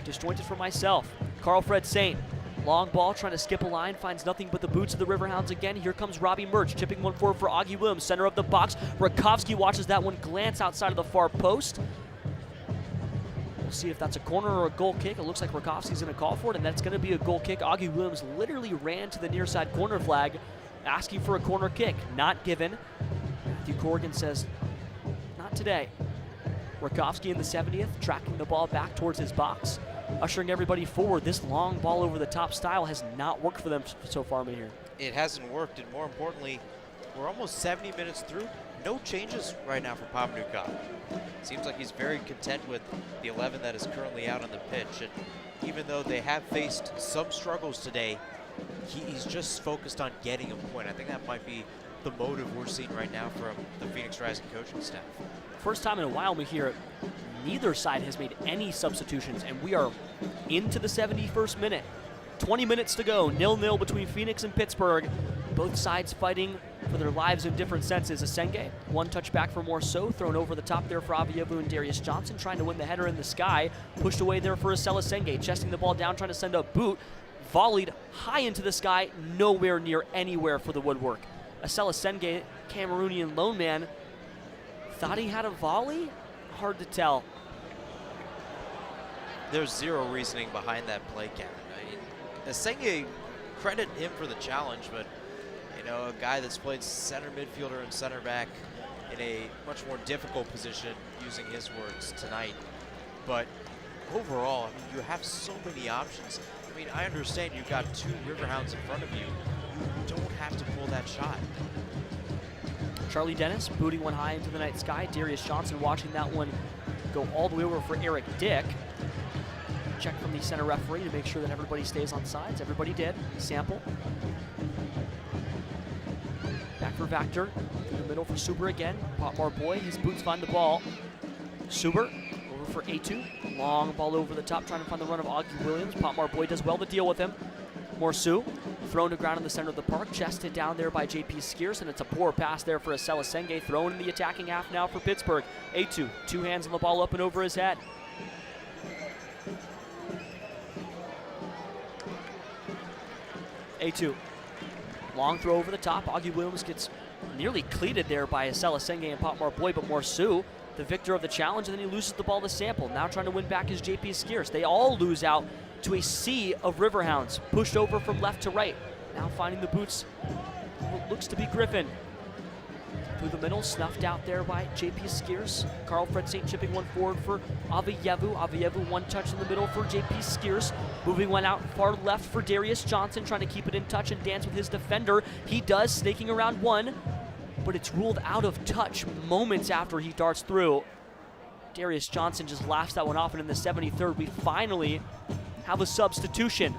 Speaker 1: Disjointed for myself. Carl Fred Saint. Long ball, trying to skip a line, finds nothing but the boots of the Riverhounds again. Here comes Robbie Mertz, chipping one forward for Augie Williams, center of the box. Rakowski watches that one glance outside of the far post. We'll see if that's a corner or a goal kick. It looks like Rakowski's going to call for it, and that's going to be a goal kick. Augie Williams literally ran to the near side corner flag, asking for a corner kick. Not given. Matthew Corrigan says, not today. Rakowski in the 70th, tracking the ball back towards his box. ushering everybody forward. This long ball over the top style has not worked for them so far, Mahir.
Speaker 2: It hasn't worked, and more importantly, we're almost 70 minutes through. No changes right now for Papanuka. Seems like he's very content with the 11 that is currently out on the pitch. And even though they have faced some struggles today, he's just focused on getting a point. I think that might be the motive we're seeing right now from the Phoenix Rising coaching staff.
Speaker 1: First time in a while, Mahir, neither side has made any substitutions, and we are into the 71st minute. 20 minutes to go, 0-0 between Phoenix and Pittsburgh. Both sides fighting for their lives in different senses. Asenge, one touch back for Morceau, thrown over the top there for Avievu and Darius Johnson, trying to win the header in the sky. Pushed away there for Asela Senge, chesting the ball down, trying to send a boot. Volleyed high into the sky, nowhere near anywhere for the woodwork. Asela Senge, Cameroonian lone man, thought he had a volley? Hard to tell.
Speaker 2: There's zero reasoning behind that play, Kevin. I mean, Asenge, credit him for the challenge, but you know, a guy that's played center midfielder and center back in a much more difficult position, using his words tonight. But overall, I mean, you have so many options. I mean, I understand you've got two Riverhounds in front of you. You don't have to pull that shot.
Speaker 1: Charlie Dennis booting one high into the night sky. Darius Johnson watching that one go all the way over for Eric Dick. Check from the center referee to make sure that everybody stays on sides. Everybody did. Sample. Back for Vactor. Through the middle for Suber again. Potmar Boy, his boots find the ball. Suber over for A2. Long ball over the top, trying to find the run of Augie Williams. Potmar Boy does well to deal with him. Morceau thrown to ground in the center of the park, chested down there by JP Skiers, and it's a poor pass there for Asela Senge, thrown in the attacking half now for Pittsburgh. A2, two hands on the ball up and over his head. A2, long throw over the top. Augie Williams gets nearly cleated there by Asela Senge and Potmar Boy, but Morceau, the victor of the challenge, and then he loses the ball to Sample. Now trying to win back is JP Skiers. They all lose out to a sea of Riverhounds, pushed over from left to right. Now finding the boots, what looks to be Griffin. Through the middle, snuffed out there by JP Skiers. Carl Fred St. chipping one forward for Avievu. Avievu one touch in the middle for JP Skiers. Moving one out far left for Darius Johnson, trying to keep it in touch and dance with his defender. He does, snaking around one, but it's ruled out of touch moments after he darts through. Darius Johnson just laughs that one off, and in the 73rd, we finally have a substitution.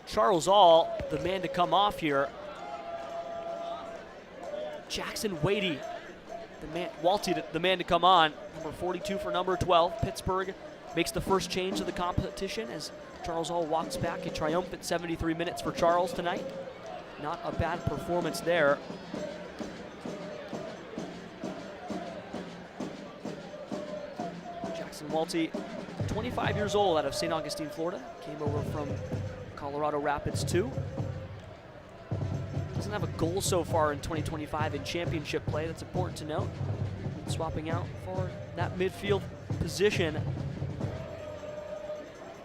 Speaker 1: Charles All, the man to come off here. Jackson Wadey, the man to come on. Number 42 for number 12. Pittsburgh makes the first change of the competition as Charles All walks back. A triumphant 73 minutes for Charles tonight. Not a bad performance there. Jackson Walty, 25 years old, out of St. Augustine, Florida. Came over from Colorado Rapids too. Doesn't have a goal so far in 2025 in championship play. That's important to note. Swapping out for that midfield position.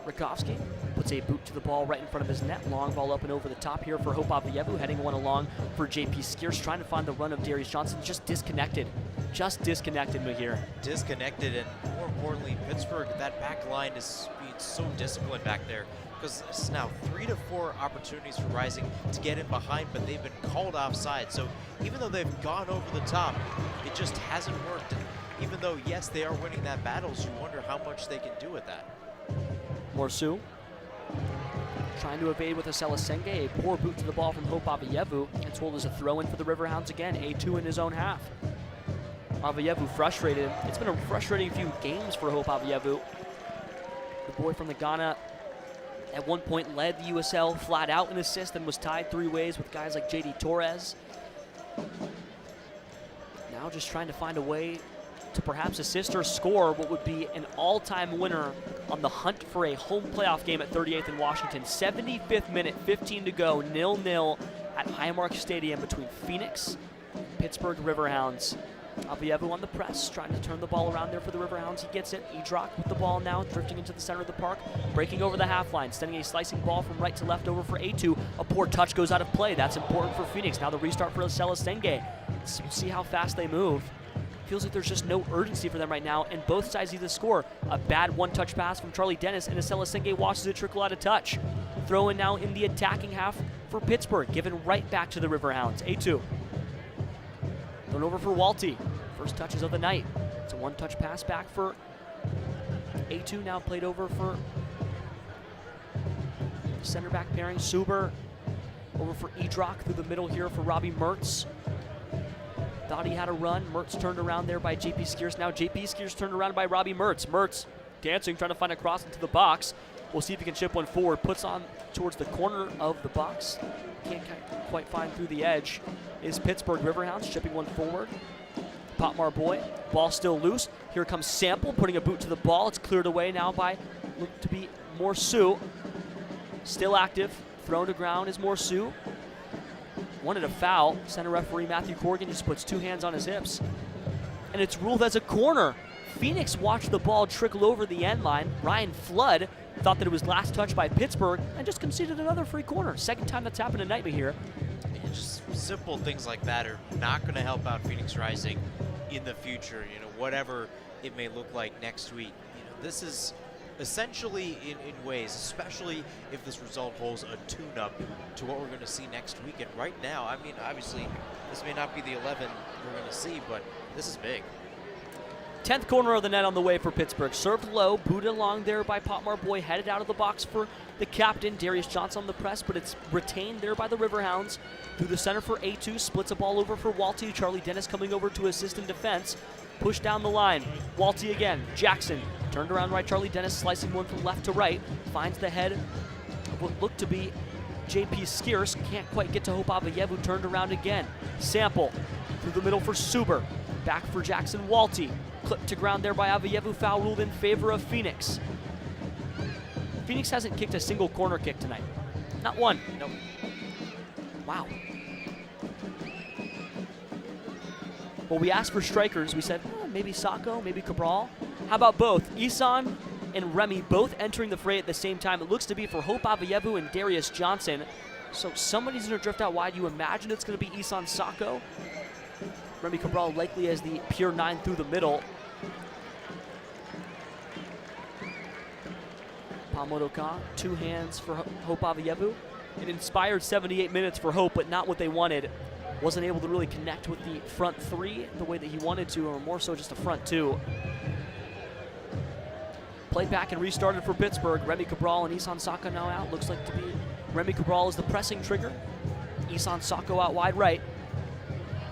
Speaker 1: Rakowski puts a boot to the ball right in front of his net. Long ball up and over the top here for Hope Avievu, heading one along for JP Skiers, trying to find the run of Darius Johnson. Just disconnected, Mahir.
Speaker 2: Disconnected, and more importantly, Pittsburgh, that back line is being so disciplined back there, because it's now 3 to 4 opportunities for Rising to get in behind, but they've been called offside. So even though they've gone over the top, it just hasn't worked. And even though, yes, they are winning that battles, you wonder how much they can do with that.
Speaker 1: Morceau trying to evade with Asela Senge. A poor boot to the ball from Hope Avievu. It's rolled as a throw-in for the Riverhounds again. A2 in his own half. Avievu frustrated. It's been a frustrating few games for Hope Avievu. The boy from the Ghana at one point led the USL flat out in assists and was tied 3 ways with guys like JD Torres. Now just trying to find a way to perhaps assist or score what would be an all-time winner on the hunt for a home playoff game at 38th and Washington. 75th minute, 15 to go, 0-0 at Highmark Stadium between Phoenix and Pittsburgh Riverhounds. Avievu on the press, trying to turn the ball around there for the Riverhounds. He gets it. Edrock with the ball now, drifting into the center of the park, breaking over the half line, sending a slicing ball from right to left over for A2. A poor touch goes out of play. That's important for Phoenix. Now the restart for Asela Senge. We'll see how fast they move. feels like there's just no urgency for them right now, and both sides need to score. A bad one-touch pass from Charlie Dennis, and Acela Senge watches it trickle out of touch. Throw in now in the attacking half for Pittsburgh, given right back to the Riverhounds. A2. Thrown over for Walty. First touches of the night. It's a one-touch pass back for A2, now played over for center back pairing. Suber over for Edrock through the middle here for Robbie Mertz. Thought he had a run. Mertz turned around there by JP Skiers. Now JP Skiers turned around by Robbie Mertz. Mertz dancing, trying to find a cross into the box. We'll see if he can chip one forward. Puts on towards the corner of the box. Can't quite find through the edge. Is Pittsburgh Riverhounds chipping one forward. Potmar Boy. Ball still loose. Here comes Sample putting a boot to the ball. It's cleared away now by, look to be Morsu. Still active. Thrown to ground is Morsu. Wanted a foul. Center referee Matthew Corrigan just puts two hands on his hips. And it's ruled as a corner. Phoenix watched the ball trickle over the end line. Ryan Flood thought that it was last touched by Pittsburgh and just conceded another free corner. Second time that's happened tonight here.
Speaker 2: Just simple things like that are not going to help out Phoenix Rising in the future, whatever it may look like next week. This is essentially in ways, especially if this result holds a tune-up to what we're going to see next week. And right now, I mean, obviously, this may not be the 11 we're going to see, but this is big.
Speaker 1: 10th corner of the net on the way for Pittsburgh. Served low, booted along there by Potmar Boy, headed out of the box for the captain, Darius Johnson on the press, but it's retained there by the Riverhounds. Through the center for A2, splits a ball over for Walty. Charlie Dennis coming over to assist in defense. Push down the line. Walty again. Jackson turned around right. Charlie Dennis slicing one from left to right. Finds the head of what looked to be JP Skiers. Can't quite get to Hope Avayevu. Turned around again. Sample through the middle for Suber. Back for Jackson Walty. Clipped to ground there by Avayevu. Foul ruled in favor of Phoenix. Phoenix hasn't kicked a single corner kick tonight. Not one. Nope. Wow. Well, we asked for strikers. We said, maybe Sacco, maybe Cabral. How about both? Isan and Remy both entering the fray at the same time. It looks to be for Hope Avayevu and Darius Johnson. So somebody's going to drift out wide. You imagine it's going to be Isan Sacco. Remy Cabral likely as the pure 9 through the middle. Pamodoka, two hands for Hope Avayevu. It inspired 78 minutes for Hope, but not what they wanted. Wasn't able to really connect with the front three the way that he wanted to, or more so just the front two. Played back and restarted for Pittsburgh. Remy Cabral and Isan Sacco now out. Looks like to be Remy Cabral is the pressing trigger. Isan Sacco out wide right.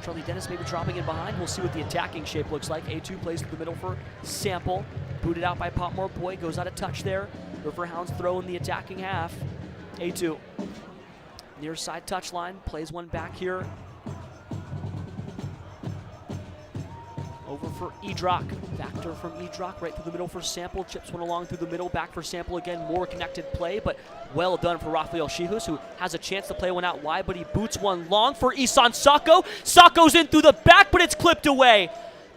Speaker 1: Charlie Dennis maybe dropping in behind. We'll see what the attacking shape looks like. A2 plays through the middle for Sample. Booted out by Potmore Boy. Goes out of touch there. Riverhounds throw in the attacking half. A2. Near side touchline. Plays one back here. Over for Edrock. Factor from Edrock right through the middle for Sample. Chips one along through the middle. Back for Sample again. More connected play, but well done for Rafael Shihus, who has a chance to play one out wide, but he boots one long for Isan Sacco. Sacco's in through the back, but it's clipped away.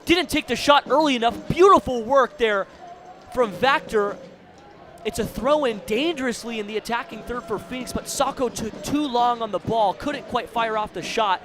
Speaker 1: Didn't take the shot early enough. Beautiful work there from Vactor. It's a throw-in dangerously in the attacking third for Phoenix, but Sacco took too long on the ball. Couldn't quite fire off the shot.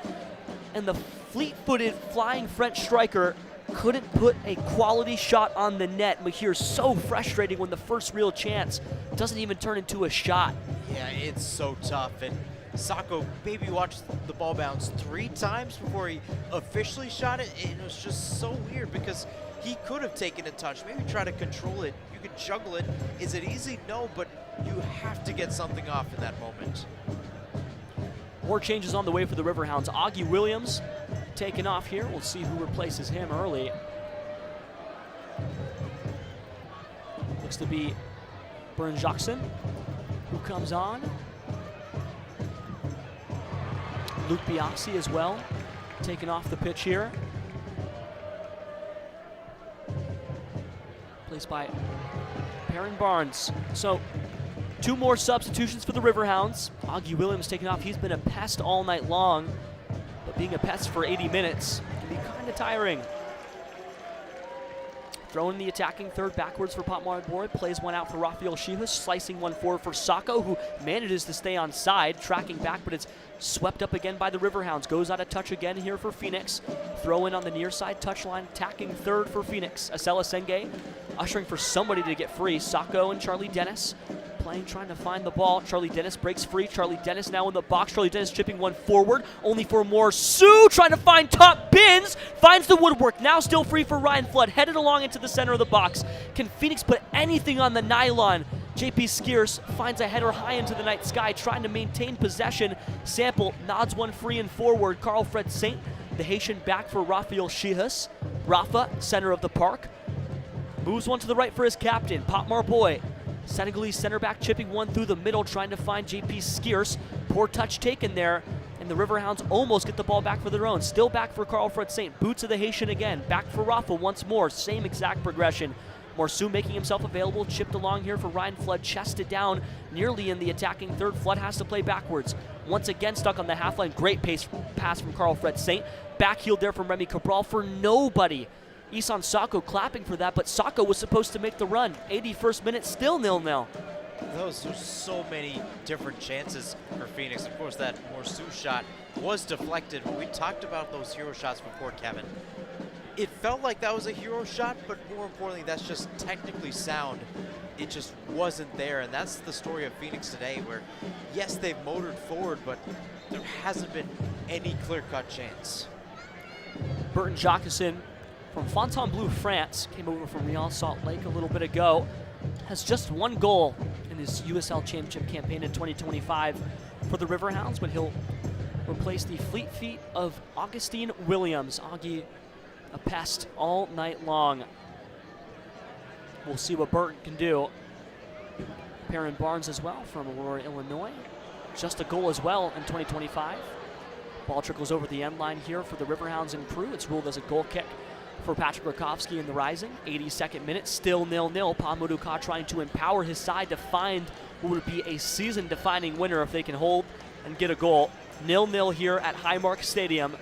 Speaker 1: And the fleet-footed flying French striker couldn't put a quality shot on the net. Mahir's so frustrating when the first real chance doesn't even turn into a shot.
Speaker 2: Yeah, it's so tough. And Sacco maybe watched the ball bounce 3 times before he officially shot it. And it was just so weird because he could have taken a touch, maybe try to control it. You could juggle it. Is it easy? No, but you have to get something off in that moment.
Speaker 1: More changes on the way for the Riverhounds. Augie Williams taken off here. We'll see who replaces him early. Looks to be Bern Jackson, who comes on. Luke Biasi as well, taken off the pitch here. Placed by Perrin Barnes. So 2 more substitutions for the Riverhounds. Augie Williams taken off. He's been a pest all night long, but being a pest for 80 minutes can be kind of tiring. Throwing the attacking third backwards for Pop Marboy. Plays one out for Rafael Shihus. Slicing one forward for Sacco, who manages to stay on side. Tracking back, but it's swept up again by the Riverhounds. Goes out of touch again here for Phoenix. Throw in on the near side touchline. Attacking third for Phoenix. Acela Senge ushering for somebody to get free. Sacco and Charlie Dennis playing, trying to find the ball. Charlie Dennis breaks free. Charlie Dennis now in the box. Charlie Dennis chipping one forward, only for Morsu, trying to find top bins. Finds the woodwork. Now still free for Ryan Flood. Headed along into the center of the box. Can Phoenix put anything on the nylon? JP Skiers finds a header high into the night sky, trying to maintain possession. Sample nods one free and forward. Carl Fred Saint, the Haitian, back for Rafael Shihus. Rafa, center of the park. Moves one to the right for his captain, Pop Marboy. Senegalese center back chipping one through the middle, trying to find JP Skiers. Poor touch taken there, and the Riverhounds almost get the ball back for their own. Still back for Carl Fred Saint. Boots of the Haitian again. Back for Rafa once more. Same exact progression. Morsu making himself available. Chipped along here for Ryan Flood. Chested down nearly in the attacking third. Flood has to play backwards. Once again stuck on the half line. Great pass from Carl Fred Saint. Backheeled there from Remy Cabral for nobody. Isan Sacco clapping for that, but Sacco was supposed to make the run. 81st minute, still 0-0.
Speaker 2: Those are so many different chances for Phoenix. Of course, that Morsu shot was deflected. We talked about those hero shots before, Kevin. It felt like that was a hero shot, but more importantly, that's just technically sound. It just wasn't there, and that's the story of Phoenix today, where, yes, they've motored forward, but there hasn't been any clear-cut chance.
Speaker 1: Burton Jacquesin from Fontainebleau, France, came over from Real Salt Lake a little bit ago. Has just one goal in his USL Championship campaign in 2025 for the Riverhounds, but he'll replace the fleet feet of Augustine Williams. Augie, a pest all night long. We'll see what Burton can do. Perrin Barnes as well from Aurora, Illinois. Just a goal as well in 2025. Ball trickles over the end line here for the Riverhounds and crew. It's ruled as a goal kick for Patrick Rakowski in the Rising. 82nd minute, still 0-0. Pa Maduka trying to empower his side to find what would be a season-defining winner if they can hold and get a goal. 0-0 here at Highmark Stadium.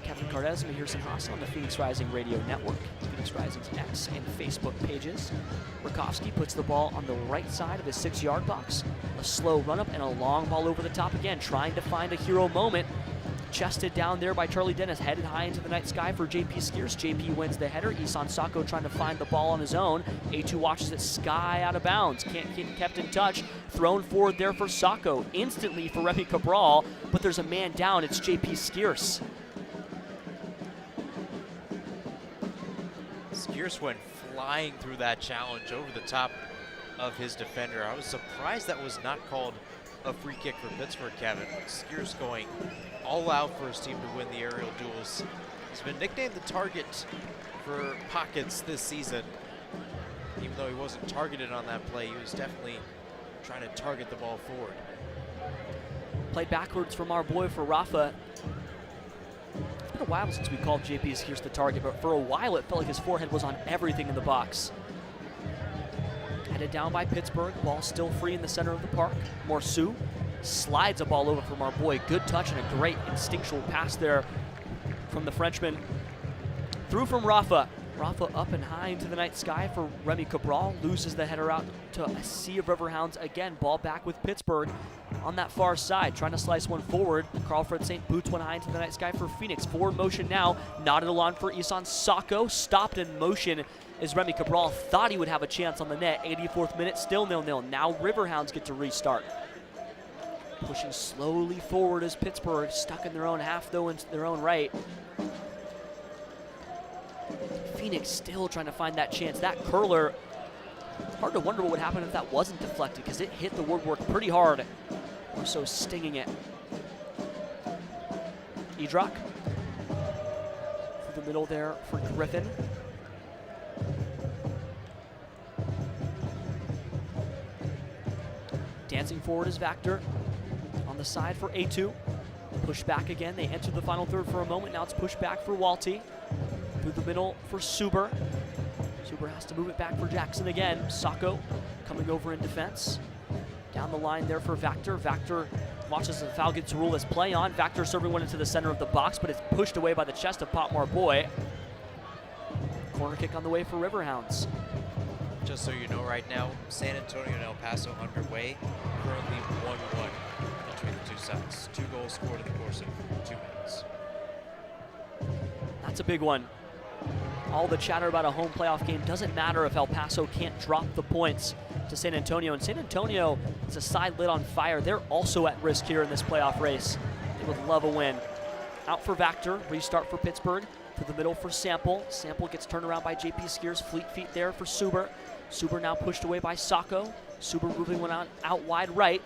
Speaker 1: Kevin Cardez and Mahir Sinhasa on the Phoenix Rising Radio Network, Phoenix Rising's X and Facebook pages. Rakowski puts the ball on the right side of his 6-yard box. A slow run-up and a long ball over the top again, trying to find a hero moment. Chested down there by Charlie Dennis, headed high into the night sky for JP Skiers. JP wins the header. Isan Sacco trying to find the ball on his own. A2 watches it sky out of bounds. Can't get kept in touch. Thrown forward there for Sacco. Instantly for Remy Cabral, but there's a man down. It's JP Skiers.
Speaker 2: Skiers went flying through that challenge over the top of his defender. I was surprised that was not called a free kick for Pittsburgh, Kevin. Skiers going all out for his team to win the aerial duels. He's been nicknamed the target for pockets this season. Even though he wasn't targeted on that play, he was definitely trying to target the ball forward.
Speaker 1: Play backwards from our boy for Rafa. It's been a while since we called JP Skiers the target, but for a while it felt like his forehead was on everything in the box. Headed down by Pittsburgh, ball still free in the center of the park. Morsu slides a ball over from our boy. Good touch and a great instinctual pass there from the Frenchman. Through from Rafa. Rafa up and high into the night sky for Remy Cabral. Loses the header out to a sea of Riverhounds. Again, ball back with Pittsburgh on that far side. Trying to slice one forward. Carl Fred Saint boots one high into the night sky for Phoenix. Forward motion now. Nodded along for Isan Sacco. Stopped in motion as Remy Cabral thought he would have a chance on the net. 84th minute, still 0-0. Now Riverhounds get to restart. Pushing slowly forward as Pittsburgh, stuck in their own half though into their own right. Phoenix still trying to find that chance. That curler, hard to wonder what would happen if that wasn't deflected, because it hit the woodwork pretty hard. Or so stinging it. Edrock through the middle there for Griffin. Dancing forward is Vactor. On the side for A2. Push back again. They enter the final third for a moment. Now it's pushed back for Walty. Through the middle for Suber. Suber has to move it back for Jackson again. Sacco coming over in defense. Down the line there for Vactor. Vactor watches the foul gets rule as play on. Vactor serving one into the center of the box, but it's pushed away by the chest of Pop Marboy. Corner kick on the way for Riverhounds.
Speaker 2: Just so you know, right now, San Antonio and El Paso underway, currently 1-1 between the two sides. 2 goals scored in the course of 2 minutes.
Speaker 1: That's a big one. All the chatter about a home playoff game doesn't matter if El Paso can't drop the points to San Antonio. And San Antonio is a side lit on fire. They're also at risk here in this playoff race. They would love a win. Out for Vactor, restart for Pittsburgh. To the middle for Sample. Sample gets turned around by JP Skiers. Fleet feet there for Suber. Suber now pushed away by Sacco. Suber moving one out wide right.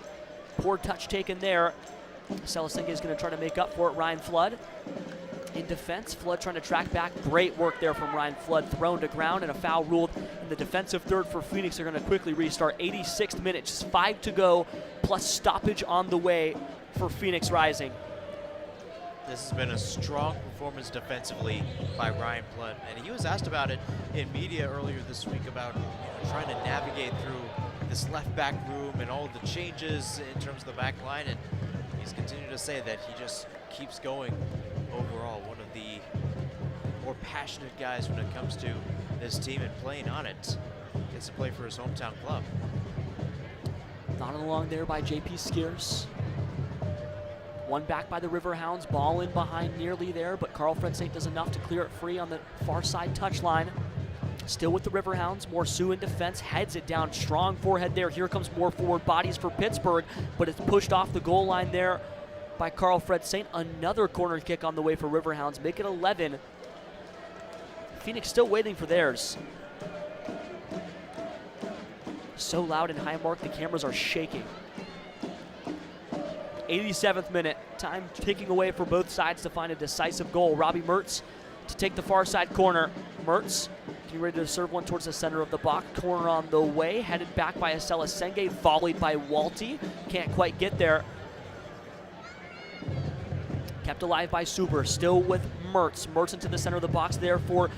Speaker 1: Poor touch taken there. Celasenga is going to try to make up for it. Ryan Flood in defense. Flood trying to track back. Great work there from Ryan Flood. Thrown to ground and a foul ruled in the defensive third for Phoenix. They're going to quickly restart. 86th minute, just 5 to go, plus stoppage on the way for Phoenix Rising.
Speaker 2: This has been a strong performance defensively by Ryan Flood, and he was asked about it in media earlier this week about trying to navigate through this left back room and all of the changes in terms of the back line, and he's continued to say that he just keeps going overall. One of the more passionate guys when it comes to this team and playing on it. Gets to play for his hometown club.
Speaker 1: Nodded along there by JP Skiers. One back by the Riverhounds, ball in behind nearly there, but Carl-Fred St. does enough to clear it free on the far side touchline. Still with the Riverhounds, Morsu in defense, heads it down, strong forehead there. Here comes more forward bodies for Pittsburgh, but it's pushed off the goal line there by Carl-Fred St. Another corner kick on the way for Riverhounds, make it 11. Phoenix still waiting for theirs. So loud in Highmark, the cameras are shaking. 87th minute, time ticking away for both sides to find a decisive goal. Robbie Mertz to take the far side corner. Mertz getting ready to serve one towards the center of the box. Corner on the way, headed back by Celasenga, volleyed by Walty. Can't quite get there. Kept alive by Suber, still with Mertz. Mertz into the center of the box there for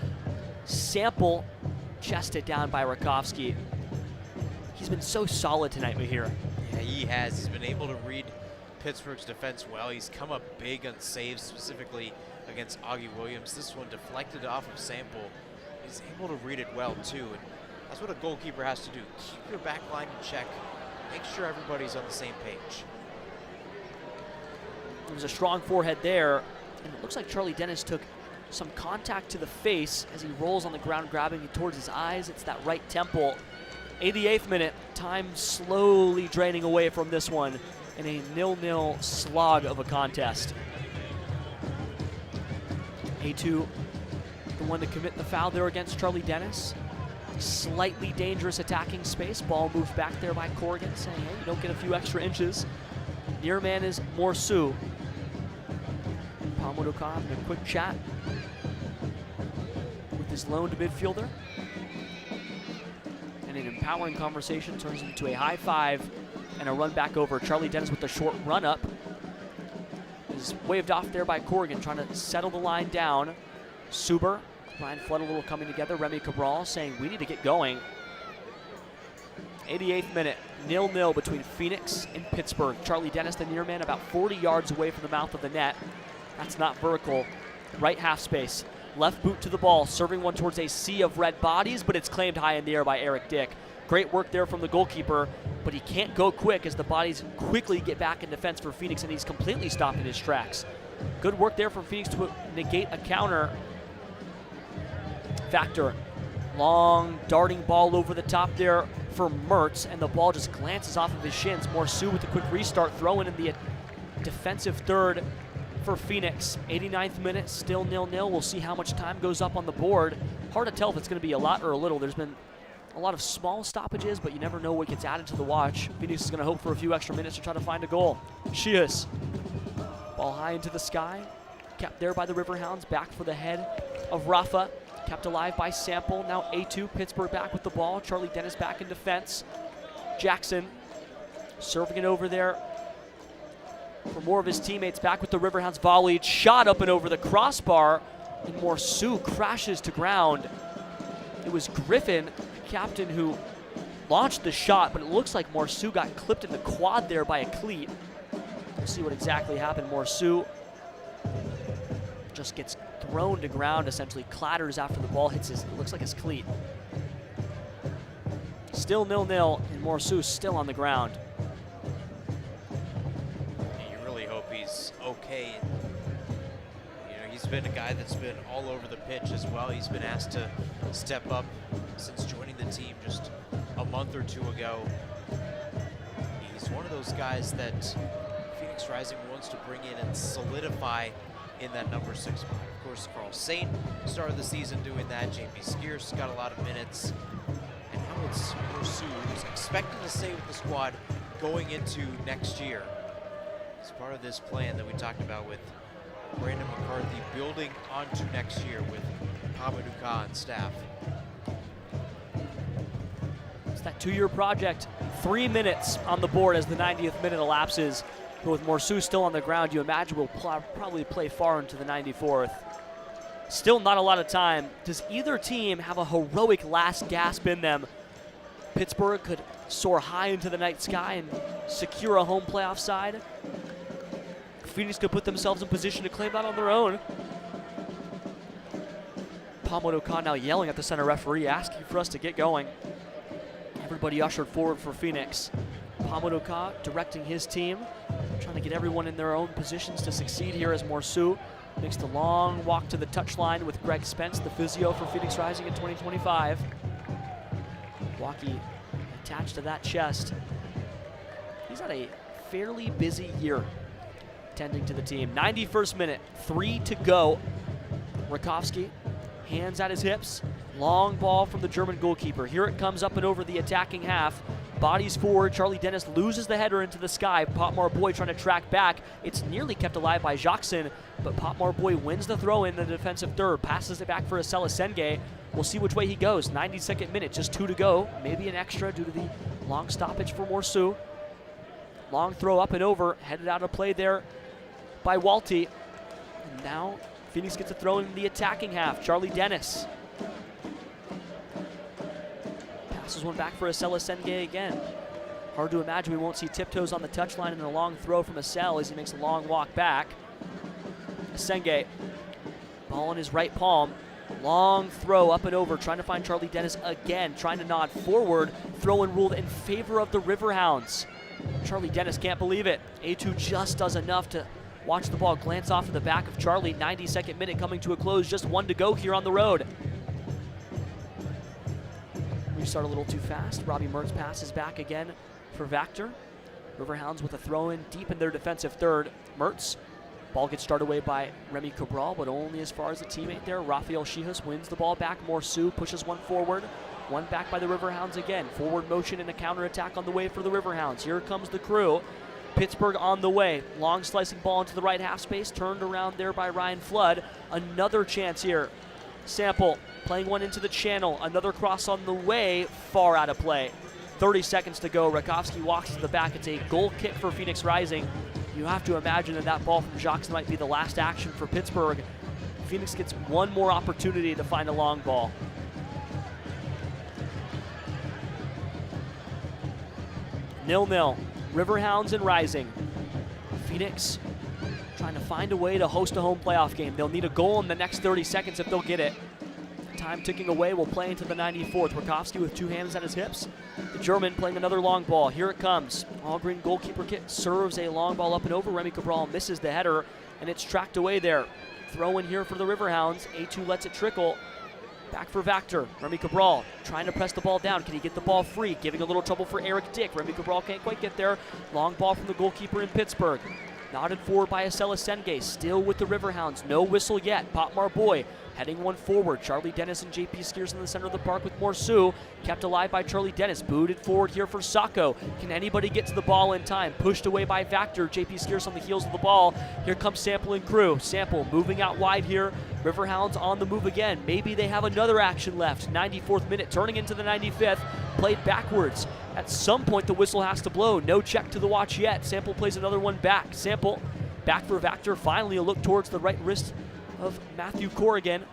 Speaker 1: Sample. Chested down by Rakowski. He's been so solid tonight, Mahir.
Speaker 2: Yeah, he has. He's been able to read Pittsburgh's defense well. He's come up big on saves, specifically against Augie Williams. This one deflected off of Sample. He's able to read it well, too. And that's what a goalkeeper has to do. Keep your back line in check. Make sure everybody's on the same page.
Speaker 1: There was a strong forehead there, and it looks like Charlie Dennis took some contact to the face as he rolls on the ground, grabbing it towards his eyes. It's that right temple. 88th minute, time slowly draining away from this one in a 0-0 slog of a contest. A2, the one to commit the foul there against Charlie Dennis. Slightly dangerous attacking space. Ball moved back there by Corrigan, saying, hey, you don't get a few extra inches. Near man is Morsu. Palmodokar having a quick chat with his loaned midfielder. And an empowering conversation turns into a high five and a run back over. Charlie Dennis with the short run up is waved off there by Corrigan, trying to settle the line down. Suber, Ryan Flood a little coming together. Remy Cabral saying we need to get going. 88th minute, 0-0 between Phoenix and Pittsburgh. Charlie Dennis, the near man, about 40 yards away from the mouth of the net. That's not vertical. Right half space. Left boot to the ball, serving one towards a sea of red bodies, but it's claimed high in the air by Eric Dick. Great work there from the goalkeeper, but he can't go quick as the bodies quickly get back in defense for Phoenix, and he's completely stopped in his tracks. Good work there from Phoenix to negate a counter. Vactor, long darting ball over the top there for Mertz, and the ball just glances off of his shins. Morsu with a quick restart, throwing in the defensive third for Phoenix. 89th minute, still 0-0. We'll see how much time goes up on the board. Hard to tell if it's going to be a lot or a little. There's been a lot of small stoppages, but you never know what gets added to the watch. Phoenix is going to hope for a few extra minutes to try to find a goal. Shias. Ball high into the sky. Kept there by the Riverhounds. Back for the head of Rafa. Kept alive by Sample. Now A2, Pittsburgh back with the ball. Charlie Dennis back in defense. Jackson serving it over there for more of his teammates. Back with the Riverhounds. Volleyed, shot up and over the crossbar. And Morsu crashes to ground. It was Griffin, captain, who launched the shot, but it looks like Morsu got clipped in the quad there by a cleat. We'll see what exactly happened. Morsu just gets thrown to ground, essentially clatters after the ball hits his, it looks like his cleat. Still 0-0, and Morsu still on the ground.
Speaker 2: You really hope he's okay. You know, he's been a guy that's been all over the pitch as well. He's been asked to step up since joining the team just a month or two ago. He's one of those guys that Phoenix Rising wants to bring in and solidify in that number 6 spot. Of course, Carl Saint started the season doing that. JP Skeers got a lot of minutes. And now it's Morsu, who's expected to stay with the squad going into next year. It's part of this plan that we talked about with Brandon McCarthy building onto next year with Hamadou Ka and staff.
Speaker 1: It's that 2-year project. 3 minutes on the board as the 90th minute elapses. But with Morsu still on the ground, you imagine we'll probably play far into the 94th. Still not a lot of time. Does either team have a heroic last gasp in them? Pittsburgh could soar high into the night sky and secure a home playoff side. Phoenix could put themselves in position to claim that on their own. Hamadou Ka now yelling at the center referee, asking for us to get going. Everybody ushered forward for Phoenix. Hamadou Ka directing his team, trying to get everyone in their own positions to succeed here as Morsu makes the long walk to the touchline with Greg Spence, the physio for Phoenix Rising in 2025. Walkie attached to that chest. He's had a fairly busy year tending to the team. 91st minute, 3 to go. Rakowski, hands at his hips. Long ball from the German goalkeeper. Here it comes up and over the attacking half. Bodies forward. Charlie Dennis loses the header into the sky. Pop Marboy trying to track back. It's nearly kept alive by Jacqueson, but Pop Marboy wins the throw in the defensive third. Passes it back for Asela Senge. We'll see which way he goes. 92nd minute, just 2 to go. Maybe an extra due to the long stoppage for Morsu. Long throw up and over. Headed out of play there by Walty. And now Phoenix gets a throw in the attacking half. Charlie Dennis. Passes one back for Asela Senge again. Hard to imagine we won't see tiptoes on the touchline and a long throw from Asel as he makes a long walk back. Senge, ball in his right palm. Long throw up and over, trying to find Charlie Dennis again, trying to nod forward. Throw in ruled in favor of the Riverhounds. Charlie Dennis can't believe it. A2 just does enough to watch the ball glance off of the back of Charlie. 92nd minute coming to a close, just 1 to go here on the road. We start a little too fast. Robbie Mertz passes back again for Vactor. Riverhounds with a throw in deep in their defensive third. Mertz. Ball gets started away by Remy Cabral, but only as far as the teammate there. Rafael Shihus wins the ball back. Morsu pushes one forward. One back by the Riverhounds again. Forward motion and a counterattack on the way for the Riverhounds. Here comes the crew. Pittsburgh on the way. Long slicing ball into the right half space. Turned around there by Ryan Flood. Another chance here. Sample playing one into the channel. Another cross on the way. Far out of play. 30 seconds to go. Rakowski walks to the back. It's a goal kick for Phoenix Rising. You have to imagine that that ball from Jacques might be the last action for Pittsburgh. Phoenix gets one more opportunity to find a long ball. 0-0. Riverhounds and Rising. Phoenix trying to find a way to host a home playoff game. They'll need a goal in the next 30 seconds if they'll get it. Time ticking away. We'll play into the 94th. Rakowski with 2 hands at his hips. The German playing another long ball. Here it comes. All-green goalkeeper kit serves a long ball up and over. Remy Cabral misses the header, and it's tracked away there. Throw in here for the Riverhounds. A2 lets it trickle. Back for Vactor. Remy Cabral trying to press the ball down. Can he get the ball free? Giving a little trouble for Eric Dick. Remy Cabral can't quite get there. Long ball from the goalkeeper in Pittsburgh. Nodded forward by Asela Senge. Still with the Riverhounds. No whistle yet. Pop Marboy heading one forward. Charlie Dennis and JP Skeers in the center of the park with Morsu. Kept alive by Charlie Dennis. Booted forward here for Sacco. Can anybody get to the ball in time? Pushed away by Vactor. JP Skeers on the heels of the ball. Here comes Sample and crew. Sample moving out wide here. Riverhounds on the move again. Maybe they have another action left. 94th minute turning into the 95th. Played backwards. At some point the whistle has to blow. No check to the watch yet. Sample plays another one back. Sample back for Vactor. Finally a look towards the right wrist of Matthew Corrigan.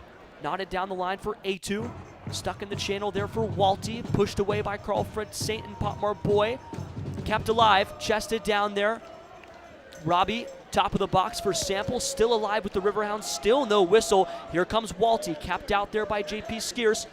Speaker 1: Nodded down the line for A2. Stuck in the channel there for Walty. Pushed away by Carl Fred Saint and Pop Marboy. Kept alive. Chested down there. Robbie Top of the box for Sample, still alive with the Riverhounds, still no whistle. Here comes Walty, capped out there by JP Skeers.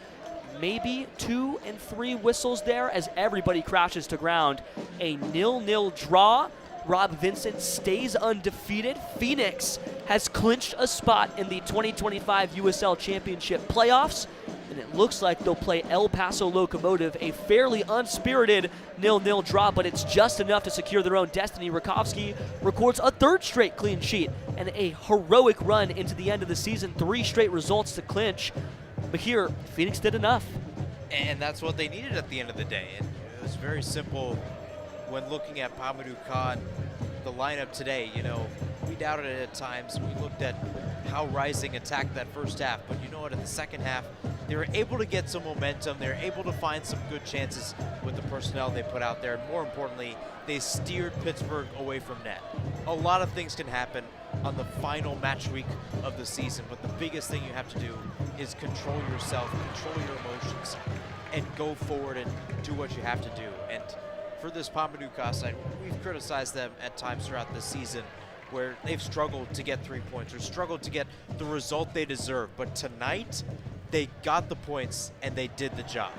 Speaker 1: Maybe 2 and 3 whistles there as everybody crashes to ground. A 0-0 draw. Rob Vincent stays undefeated. Phoenix has clinched a spot in the 2025 USL Championship playoffs, and it looks like they'll play El Paso Locomotive, a fairly unspirited 0-0 draw, but it's just enough to secure their own destiny. Rakovsky records a 3rd straight clean sheet and a heroic run into the end of the season, 3 straight results to clinch. But here, Phoenix did enough.
Speaker 2: And that's what they needed at the end of the day. And it was very simple when looking at Mamadou Khan, the lineup today. You know, we doubted it at times. We looked at how Rising attacked that first half. But you know what, in the second half, they were able to get some momentum. They were able to find some good chances with the personnel they put out there. And more importantly, they steered Pittsburgh away from net. A lot of things can happen on the final match week of the season, but the biggest thing you have to do is control yourself, control your emotions, and go forward and do what you have to do. And for this Pamadou side, we've criticized them at times throughout the season where they've struggled to get 3 points or struggled to get the result they deserve. But tonight, they got the points and they did the job.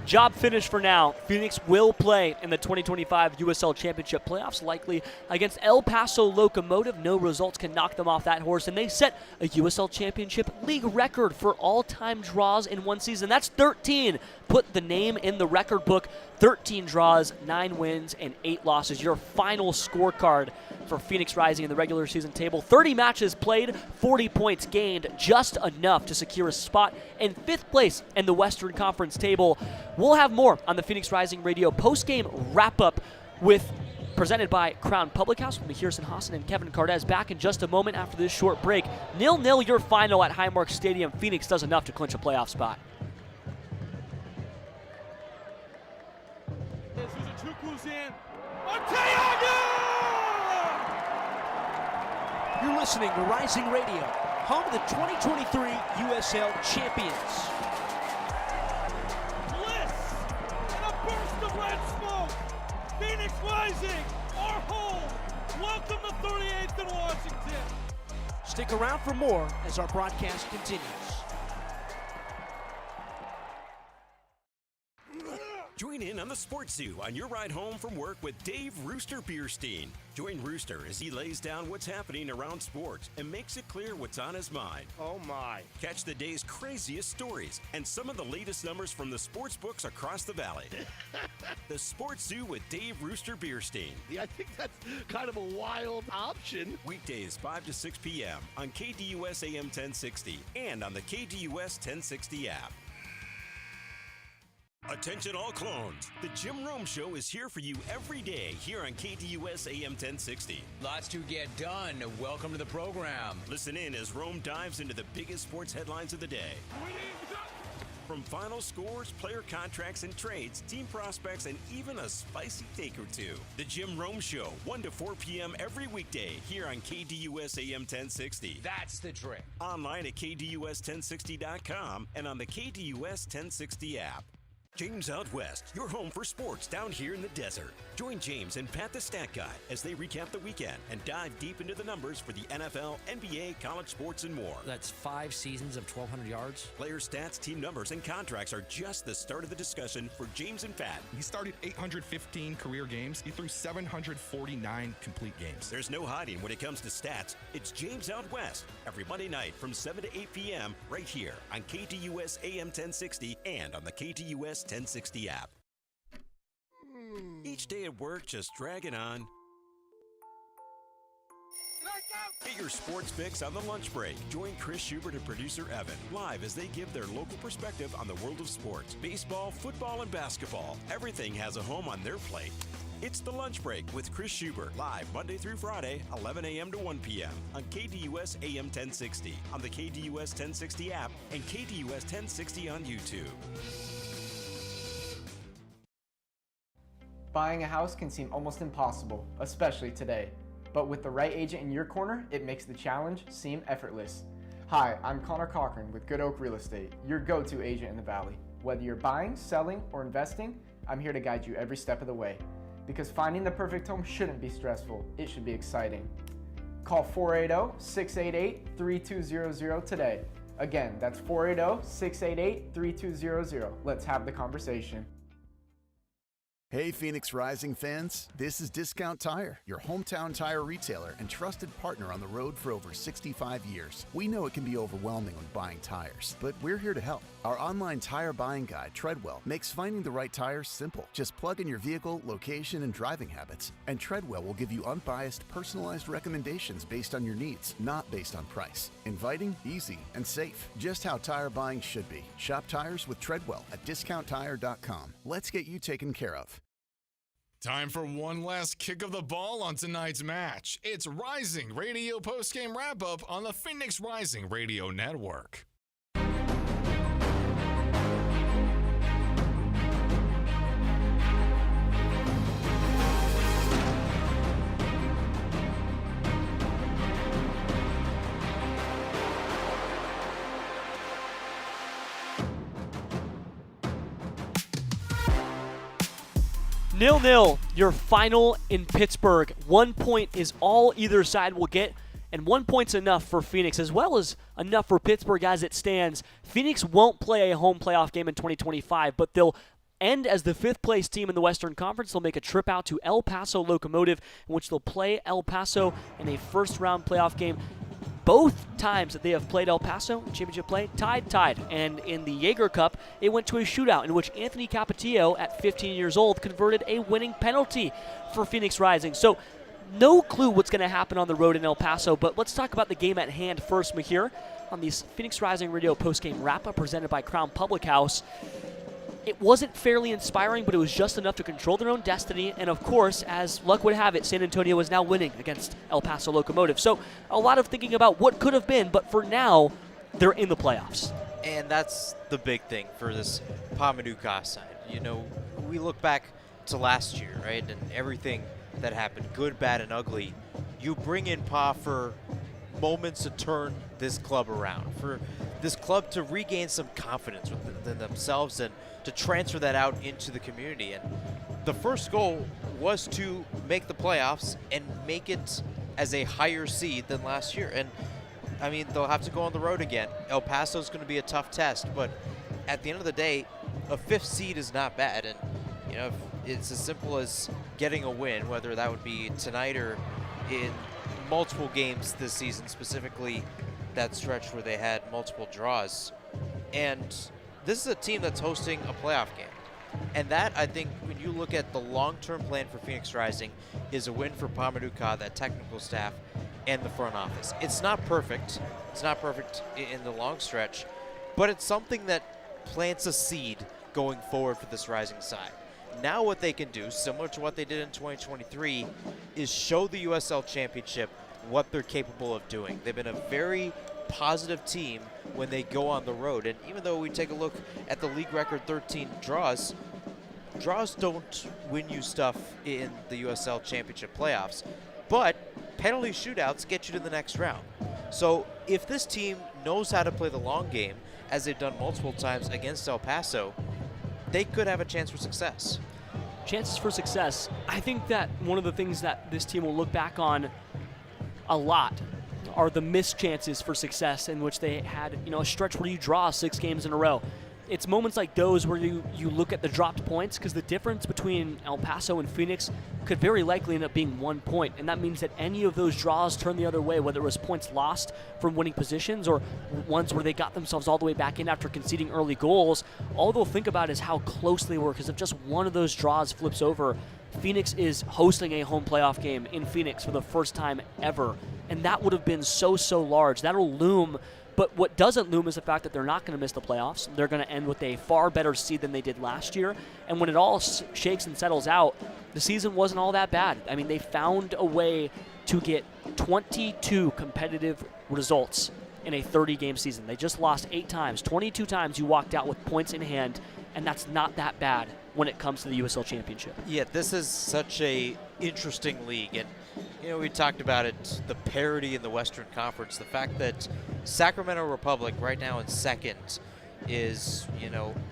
Speaker 1: Job finished for now. Phoenix will play in the 2025 USL Championship playoffs, likely against El Paso Locomotive. No results can knock them off that horse, and they set a USL Championship league record for all-time draws in one season. That's 13. Put the name in the record book. 13 draws, 9 wins, and 8 losses. Your final scorecard for Phoenix Rising in the regular season table. 30 matches played, 40 points gained, just enough to secure a spot in 5th place in the Western Conference table. We'll have more on the Phoenix Rising Radio post-game wrap-up presented by Crown Public House. We'll be Kirsten Hassan and Kevin Cardez back in just a moment after this short break. 0-0 your final at Highmark Stadium. Phoenix does enough to clinch a playoff spot.
Speaker 3: You're listening to Rising Radio, home of the 2023 USL champions.
Speaker 4: Bliss and a burst of red smoke. Phoenix Rising, our home. Welcome to 38th and Washington.
Speaker 3: Stick around for more as our broadcast continues.
Speaker 5: Join in on the Sports Zoo on your ride home from work with Dave Rooster Bierstein. Join Rooster as he lays down what's happening around sports and makes it clear what's on his mind.
Speaker 6: Oh my.
Speaker 5: Catch the day's craziest stories and some of the latest numbers from the sports books across the valley. The Sports Zoo with Dave Rooster Bierstein.
Speaker 6: Yeah, I think that's kind of a wild option.
Speaker 5: Weekdays 5 to 6 p.m. on KDUS AM 1060 and on the KDUS 1060 app. Attention all clones. The Jim Rome Show is here for you every day here on KDUS AM 1060.
Speaker 7: Lots to get done. Welcome to the program.
Speaker 5: Listen in as Rome dives into the biggest sports headlines of the day. From final scores, player contracts and trades, team prospects, and even a spicy take or two. The Jim Rome Show, 1 to 4 p.m. every weekday here on KDUS AM 1060.
Speaker 7: That's the trick.
Speaker 5: Online at KDUS1060.com and on the KDUS 1060 app. James Out West, your home for sports down here in the desert. Join James and Pat the Stat Guy as they recap the weekend and dive deep into the numbers for the NFL, NBA, college sports, and more.
Speaker 8: That's 5 seasons of 1,200 yards.
Speaker 5: Player stats, team numbers, and contracts are just the start of the discussion for James and Pat.
Speaker 9: He started 815 career games. He threw 749 complete games.
Speaker 5: There's no hiding when it comes to stats. It's James Out West every Monday night from 7 to 8 p.m. right here on KDUS AM 1060 and on the KDUS 1060 app. Each day at work just dragging on. Get your sports fix on the lunch break. Join Chris Schubert and producer Evan live as they give their local perspective on the world of sports. Baseball, football, and basketball. Everything has a home on their plate. It's the lunch break with Chris Schubert, live Monday through Friday, 11 a.m. to 1 p.m. on KDUS AM 1060, on the KDUS 1060 app, and KDUS 1060 on YouTube.
Speaker 10: Buying a house can seem almost impossible, especially today. But with the right agent in your corner, it makes the challenge seem effortless. Hi, I'm Connor Cochran with Good Oak Real Estate, your go-to agent in the Valley. Whether you're buying, selling, or investing, I'm here to guide you every step of the way. Because finding the perfect home shouldn't be stressful, it should be exciting. Call 480-688-3200 today. Again, that's 480-688-3200. Let's have the conversation.
Speaker 11: Hey Phoenix Rising fans, this is Discount Tire, your hometown tire retailer and trusted partner on the road for over 65 years. We know it can be overwhelming when buying tires, but we're here to help. Our online tire buying guide, Treadwell, makes finding the right tires simple. Just plug in your vehicle, location, and driving habits, and Treadwell will give you unbiased, personalized recommendations based on your needs, not based on price. Inviting, easy, and safe. Just how tire buying should be. Shop tires with Treadwell at discounttire.com. Let's get you taken care of.
Speaker 12: Time for one last kick of the ball on tonight's match. It's Rising Radio postgame wrap-up on the Phoenix Rising Radio Network.
Speaker 1: Nil-nil, your final in Pittsburgh. 1 point is all either side will get, and 1 point's enough for Phoenix, as well as enough for Pittsburgh as it stands. Phoenix won't play a home playoff game in 2025, but they'll end as the fifth-place team in the Western Conference. They'll make a trip out to El Paso Locomotive, in which they'll play El Paso in a first-round playoff game. Both times that they have played El Paso in championship play, tied. And in the Jaeger Cup, it went to a shootout in which Anthony Capatillo, at 15 years old, converted a winning penalty for Phoenix Rising. So no clue what's going to happen on the road in El Paso, but let's talk about the game at hand first, Mahir, on the Phoenix Rising Radio postgame wrap-up presented by Crown Public House. It wasn't fairly inspiring, but it was just enough to control their own destiny. And of course, as luck would have it, San Antonio is now winning against El Paso Locomotive. So a lot of thinking about what could have been, but for now, they're in the playoffs.
Speaker 2: And that's the big thing for this Pa-Manuka side. You know, we look back to last year, right, and everything that happened, good, bad, and ugly. You bring in Pa for moments to turn this club around, for this club to regain some confidence within themselves and to transfer that out into the community. And the first goal was to make the playoffs and make it as a higher seed than last year. And I mean, they'll have to go on the road again. El Paso is going to be a tough test, but at the end of the day, a fifth seed is not bad. And you know, it's as simple as getting a win, whether that would be tonight or in multiple games this season, specifically that stretch where they had multiple draws. And this is a team that's hosting a playoff game. And that, I think, when you look at the long-term plan for Phoenix Rising, is a win for Pa-Manuka, that technical staff, and the front office. It's not perfect. It's not perfect in the long stretch, but it's something that plants a seed going forward for this Rising side. Now what they can do, similar to what they did in 2023, is show the USL Championship what they're capable of doing. They've been a very positive team when they go on the road. And even though we take a look at the league record 13 draws don't win you stuff in the USL Championship playoffs, but penalty shootouts get you to the next round. So if this team knows how to play the long game, as they've done multiple times against El Paso, they could have a chance for success.
Speaker 1: Chances for success. I think that one of the things that this team will look back on a lot are the missed chances for success, in which they had, a stretch where you draw 6 games in a row. It's moments like those where you look at the dropped points, because the difference between El Paso and Phoenix could very likely end up being 1 point, and that means that any of those draws turn the other way, whether it was points lost from winning positions or ones where they got themselves all the way back in after conceding early goals. All they'll think about is how close they were, because if just one of those draws flips over, Phoenix is hosting a home playoff game in Phoenix for the first time ever, and that would have been so large. That'll loom. But what doesn't loom is the fact that they're not going to miss the playoffs. They're going to end with a far better seed than they did last year. And when it all shakes and settles out, the season wasn't all that bad. I mean, they found a way to get 22 competitive results in a 30-game season. They just lost 8 times. 22 times you walked out with points in hand, and that's not that bad when it comes to the USL Championship.
Speaker 2: Yeah, this is such a interesting league. And we talked about it, the parity in the Western Conference, the fact that Sacramento Republic right now in second is,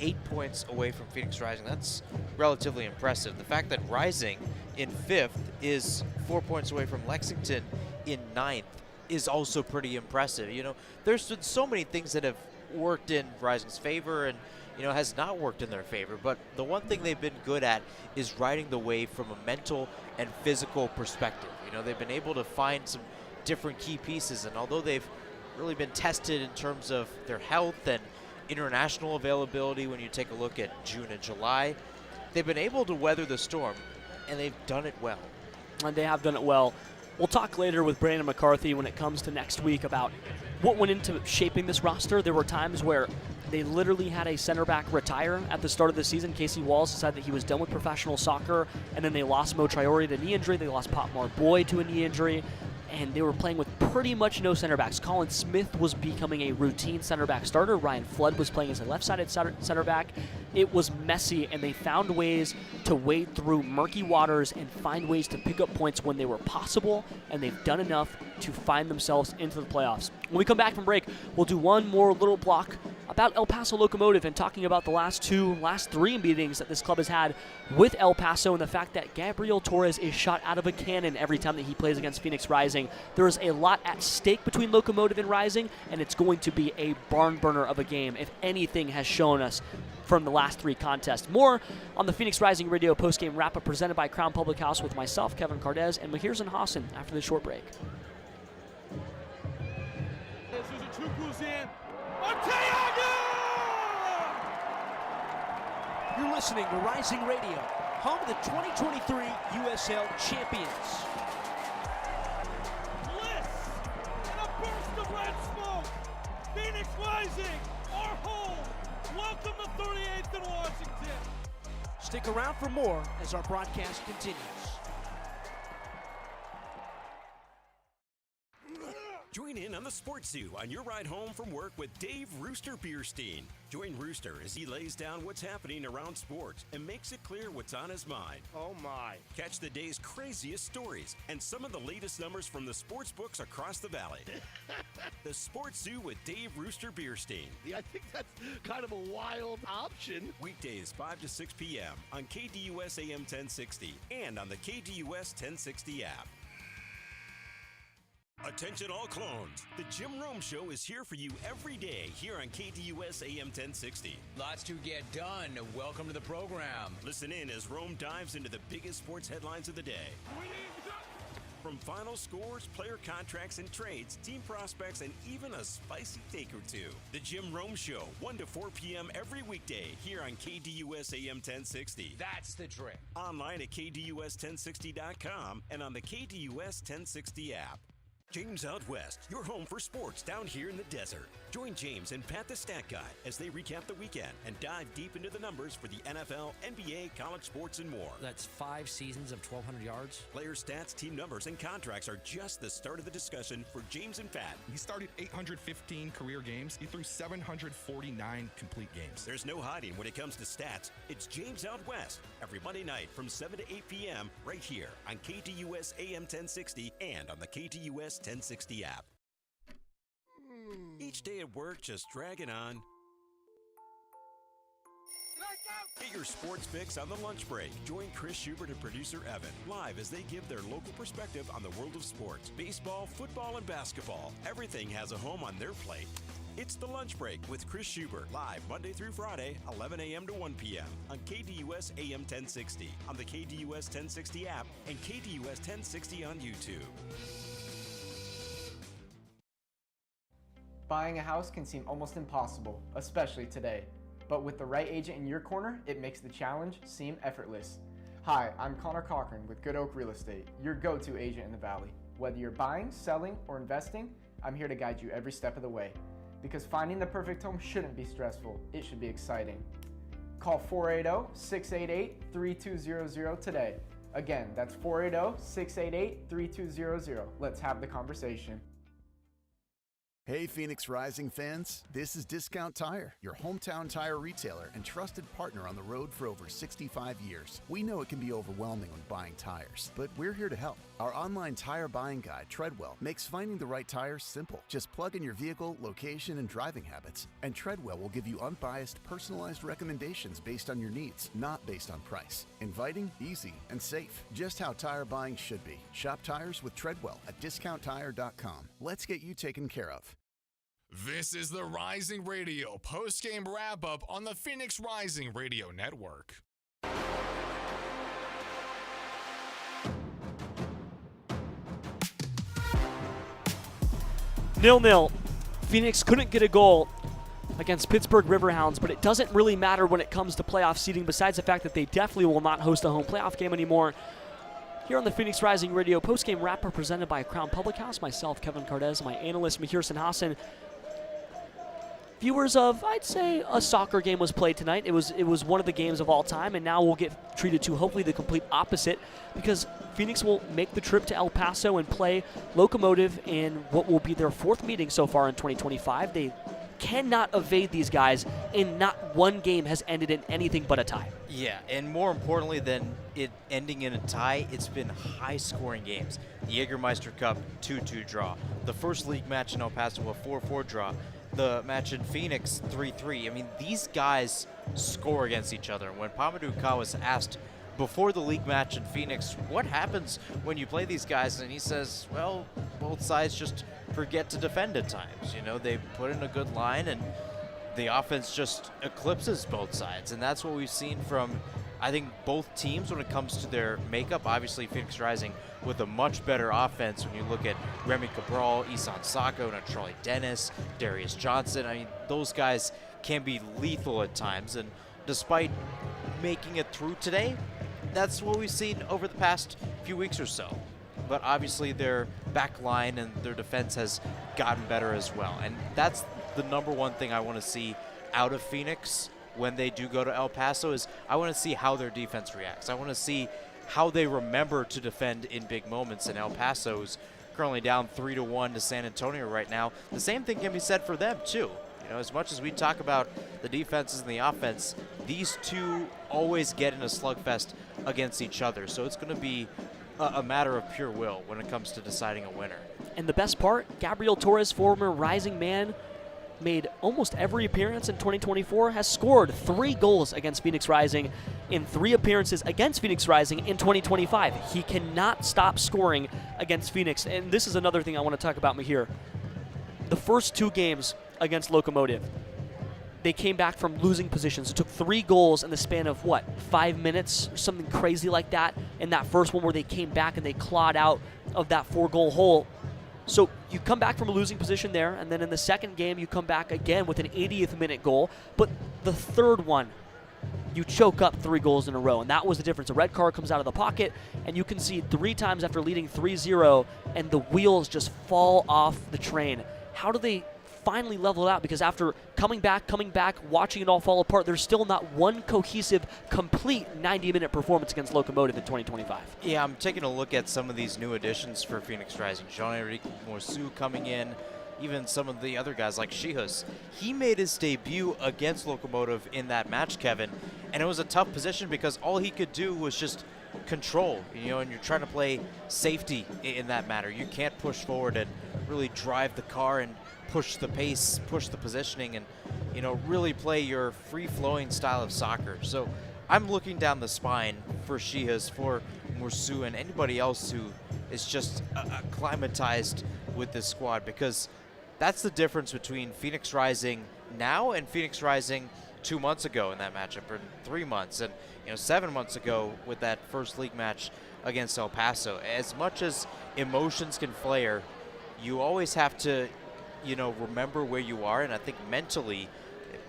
Speaker 2: 8 points away from Phoenix Rising. That's relatively impressive. The fact that Rising in fifth is 4 points away from Lexington in ninth is also pretty impressive. You know, there's been so many things that have worked in Rising's favor and, you know, has not worked in their favor. But the one thing they've been good at is riding the wave from a mental and physical perspective. You know, they've been able to find some different key pieces, and although they've really been tested in terms of their health and international availability when you take a look at June and July, they've been able to weather the storm, and they've done it well.
Speaker 1: And they have done it well. We'll talk later with Brandon McCarthy when it comes to next week about what went into shaping this roster. There were times where they literally had a center back retire at the start of the season. Casey Walls decided that he was done with professional soccer, and then they lost Mo Traore to a knee injury. They lost Potmar Boyd to a knee injury, and they were playing with pretty much no center backs. Colin Smith was becoming a routine center back starter. Ryan Flood was playing as a left-sided center back. It was messy, and they found ways to wade through murky waters and find ways to pick up points when they were possible, and they've done enough to find themselves into the playoffs. When we come back from break, we'll do one more little block about El Paso Locomotive and talking about the last three meetings that this club has had with El Paso and the fact that Gabriel Torres is shot out of a cannon every time that he plays against Phoenix Rising. There is a lot at stake between Locomotive and Rising, and it's going to be a barn burner of a game if anything has shown us from the last three contests. More on the Phoenix Rising Radio postgame wrap-up presented by Crown Public House with myself, Kevin Cardez, and Mahirs and Hassan after this short break.
Speaker 3: You're listening to Rising Radio, home of the 2023 USL champions.
Speaker 4: Bliss and a burst of red smoke. Phoenix Rising, our home. Welcome to 38th and Washington.
Speaker 3: Stick around for more as our broadcast continues.
Speaker 5: Join in on the Sports Zoo on your ride home from work with Dave Rooster Bierstein. Join Rooster as he lays down what's happening around sports and makes it clear what's on his mind.
Speaker 6: Oh my.
Speaker 5: Catch the day's craziest stories and some of the latest numbers from the sports books across the valley. The Sports Zoo with Dave Rooster Bierstein.
Speaker 6: Yeah, I think that's kind of a wild option.
Speaker 5: Weekdays 5 to 6 p.m. on KDUS AM 1060 and on the KDUS 1060 app. Attention all clones. The Jim Rome Show is here for you every day here on KDUS AM 1060.
Speaker 7: Lots to get done. Welcome to the program.
Speaker 5: Listen in as Rome dives into the biggest sports headlines of the day. From final scores, player contracts and trades, team prospects, and even a spicy take or two. The Jim Rome Show, 1 to 4 p.m. every weekday here on KDUS AM 1060.
Speaker 7: That's the trick.
Speaker 5: Online at KDUS1060.com and on the KDUS 1060 app. James Out West, your home for sports down here in the desert. Join James and Pat the Stat Guy as they recap the weekend and dive deep into the numbers for the NFL, NBA, college sports, and more.
Speaker 8: That's 5 seasons of 1,200 yards.
Speaker 5: Player stats, team numbers, and contracts are just the start of the discussion for James and Pat.
Speaker 9: He started 815 career games. He threw 749 complete games.
Speaker 5: There's no hiding when it comes to stats. It's James Out West every Monday night from 7 to 8 p.m. right here on KDUS AM 1060 and on the KDUS 1060 app. Each day at work just dragging on. Get your sports fix on the lunch break. Join Chris Schubert and producer Evan live as they give their local perspective on the world of sports. Baseball, football, and basketball. Everything has a home on their plate. It's the lunch break with Chris Schubert, live Monday through Friday, 11 a.m. to 1 p.m. on KDUS AM 1060, on the KDUS 1060 app, and KDUS 1060 on YouTube.
Speaker 10: Buying a house can seem almost impossible, especially today. But with the right agent in your corner, it makes the challenge seem effortless. Hi, I'm Connor Cochran with Good Oak Real Estate, your go-to agent in the Valley. Whether you're buying, selling, or investing, I'm here to guide you every step of the way. Because finding the perfect home shouldn't be stressful, it should be exciting. Call 480-688-3200 today. Again, that's 480-688-3200. Let's have the conversation.
Speaker 11: Hey, Phoenix Rising fans. This is Discount Tire, your hometown tire retailer and trusted partner on the road for over 65 years. We know it can be overwhelming when buying tires, but we're here to help. Our online tire buying guide, Treadwell, makes finding the right tire simple. Just plug in your vehicle, location, and driving habits, and Treadwell will give you unbiased, personalized recommendations based on your needs, not based on price. Inviting, easy, and safe. Just how tire buying should be. Shop tires with Treadwell at discounttire.com. Let's get you taken care of.
Speaker 12: This is the Rising Radio post-game wrap-up on the Phoenix Rising Radio Network.
Speaker 1: 0-0. Phoenix couldn't get a goal against Pittsburgh Riverhounds, but it doesn't really matter when it comes to playoff seeding, besides the fact that they definitely will not host a home playoff game anymore. Here on the Phoenix Rising Radio post-game wrap-up presented by Crown Public House, myself, Kevin Cardez, my analyst, Mahir Sinhasan. Viewers of, I'd say, a soccer game was played tonight. It was one of the games of all time, and now we'll get treated to hopefully the complete opposite, because Phoenix will make the trip to El Paso and play Locomotive in what will be their fourth meeting so far in 2025. They cannot evade these guys, and not one game has ended in anything but a tie.
Speaker 2: Yeah, and more importantly than it ending in a tie, it's been high-scoring games. The Jägermeister Cup, 2-2 draw. The first league match in El Paso, a 4-4 draw. The match in Phoenix, 3-3. I mean, these guys score against each other. When Pamadou Ka was asked before the league match in Phoenix, what happens when you play these guys? And he says, well, both sides just forget to defend at times. You know, they put in a good line and the offense just eclipses both sides. And that's what we've seen from, I think, both teams when it comes to their makeup. Obviously, Phoenix Rising with a much better offense when you look at Remy Cabral, Isan Sacco, Charlie Dennis, Darius Johnson. I mean, those guys can be lethal at times. And despite making it through today, that's what we've seen over the past few weeks or so. But obviously their back line and their defense has gotten better as well. And that's the number one thing I want to see out of Phoenix when they do go to El Paso is I want to see how their defense reacts. I want to see how they remember to defend in big moments. And El Paso's currently down 3-1 to San Antonio right now. The same thing can be said for them too. You know, as much as we talk about the defenses and the offense, these two always get in a slugfest against each other. So it's going to be a matter of pure will when it comes to deciding a winner.
Speaker 1: And the best part, Gabriel Torres, former Rising man, made almost every appearance in 2024, has scored 3 goals against Phoenix Rising in 3 appearances against Phoenix Rising in 2025. He cannot stop scoring against Phoenix. And this is another thing I want to talk about, Mahir. The first 2 games against Locomotive, they came back from losing positions. It took 3 goals in the span of, 5 minutes or something crazy like that in that first one where they came back and they clawed out of that 4-goal hole. So you come back from a losing position there, and then in the second game you come back again with an 80th minute goal. But the third one, you choke up 3 goals in a row, and that was the difference. A red card comes out of the pocket, and you concede 3 times after leading 3-0, and the wheels just fall off the train. How do they finally level it out? Because after coming back, watching it all fall apart, there's still not one cohesive, complete 90-minute performance against Locomotive in 2025.
Speaker 2: Yeah, I'm taking a look at some of these new additions for Phoenix Rising. Jean-Eric Morsu coming in, even some of the other guys like Shihus. He made his debut against Locomotive in that match, Kevin, and it was a tough position because all he could do was just control, and you're trying to play safety in that matter. You can't push forward and really drive the car and push the pace, push the positioning, and really play your free-flowing style of soccer. So I'm looking down the spine for Shihas, for Morsu, and anybody else who is just acclimatized with this squad, because that's the difference between Phoenix Rising now and Phoenix Rising 2 months ago in that matchup, or 3 months, and 7 months ago with that first league match against El Paso. As much as emotions can flare, you always have to remember where you are, and I think mentally,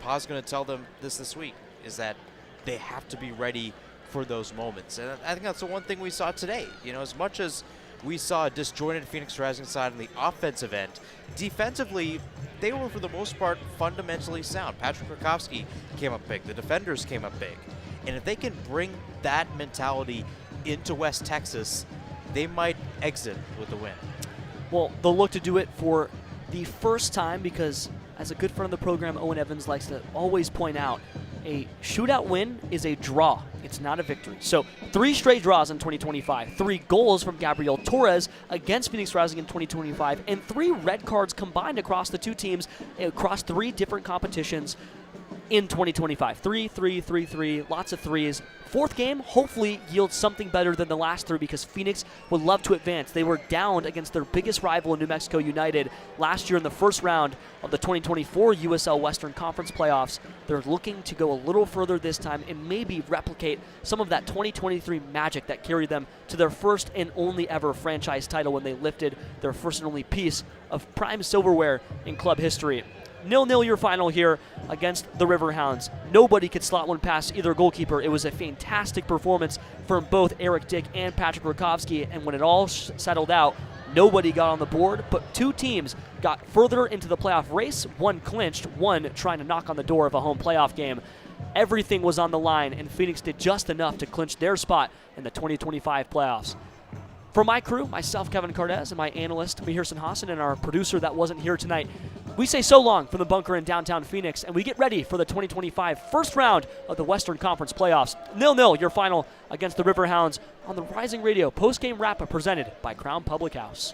Speaker 2: Pa's going to tell them this week, is that they have to be ready for those moments. And I think that's the one thing we saw today. As much as we saw a disjointed Phoenix Rising side on the offensive end, defensively, they were for the most part fundamentally sound. Patrick Krakowski came up big. The defenders came up big. And if they can bring that mentality into West Texas, they might exit with the win.
Speaker 1: Well, they'll look to do it for the first time, because as a good friend of the program, Owen Evans likes to always point out, a shootout win is a draw. It's not a victory. So 3 straight draws in 2025, 3 goals from Gabriel Torres against Phoenix Rising in 2025, and 3 red cards combined across the 2 teams across 3 different competitions in 2025. 3, 3, 3, 3, lots of threes. 4th game hopefully yields something better than the last 3 because Phoenix would love to advance. They were down against their biggest rival in New Mexico United last year in the first round of the 2024 USL Western Conference playoffs. They're looking to go a little further this time and maybe replicate some of that 2023 magic that carried them to their first and only ever franchise title when they lifted their first and only piece of prime silverware in club history. 0-0 your final here against the Riverhounds. Nobody could slot one past either goalkeeper. It was a fantastic performance from both Eric Dick and Patrick Rakowski, and when it all settled out, nobody got on the board, but 2 teams got further into the playoff race. One clinched, one trying to knock on the door of a home playoff game. Everything was on the line, and Phoenix did just enough to clinch their spot in the 2025 playoffs. For my crew, myself, Kevin Cardez, and my analyst, Mihirson Hassan, and our producer that wasn't here tonight, we say so long from the bunker in downtown Phoenix, and we get ready for the 2025 first round of the Western Conference playoffs. 0-0 your final against the Riverhounds on the Rising Radio post-game wrap-up presented by Crown Public House.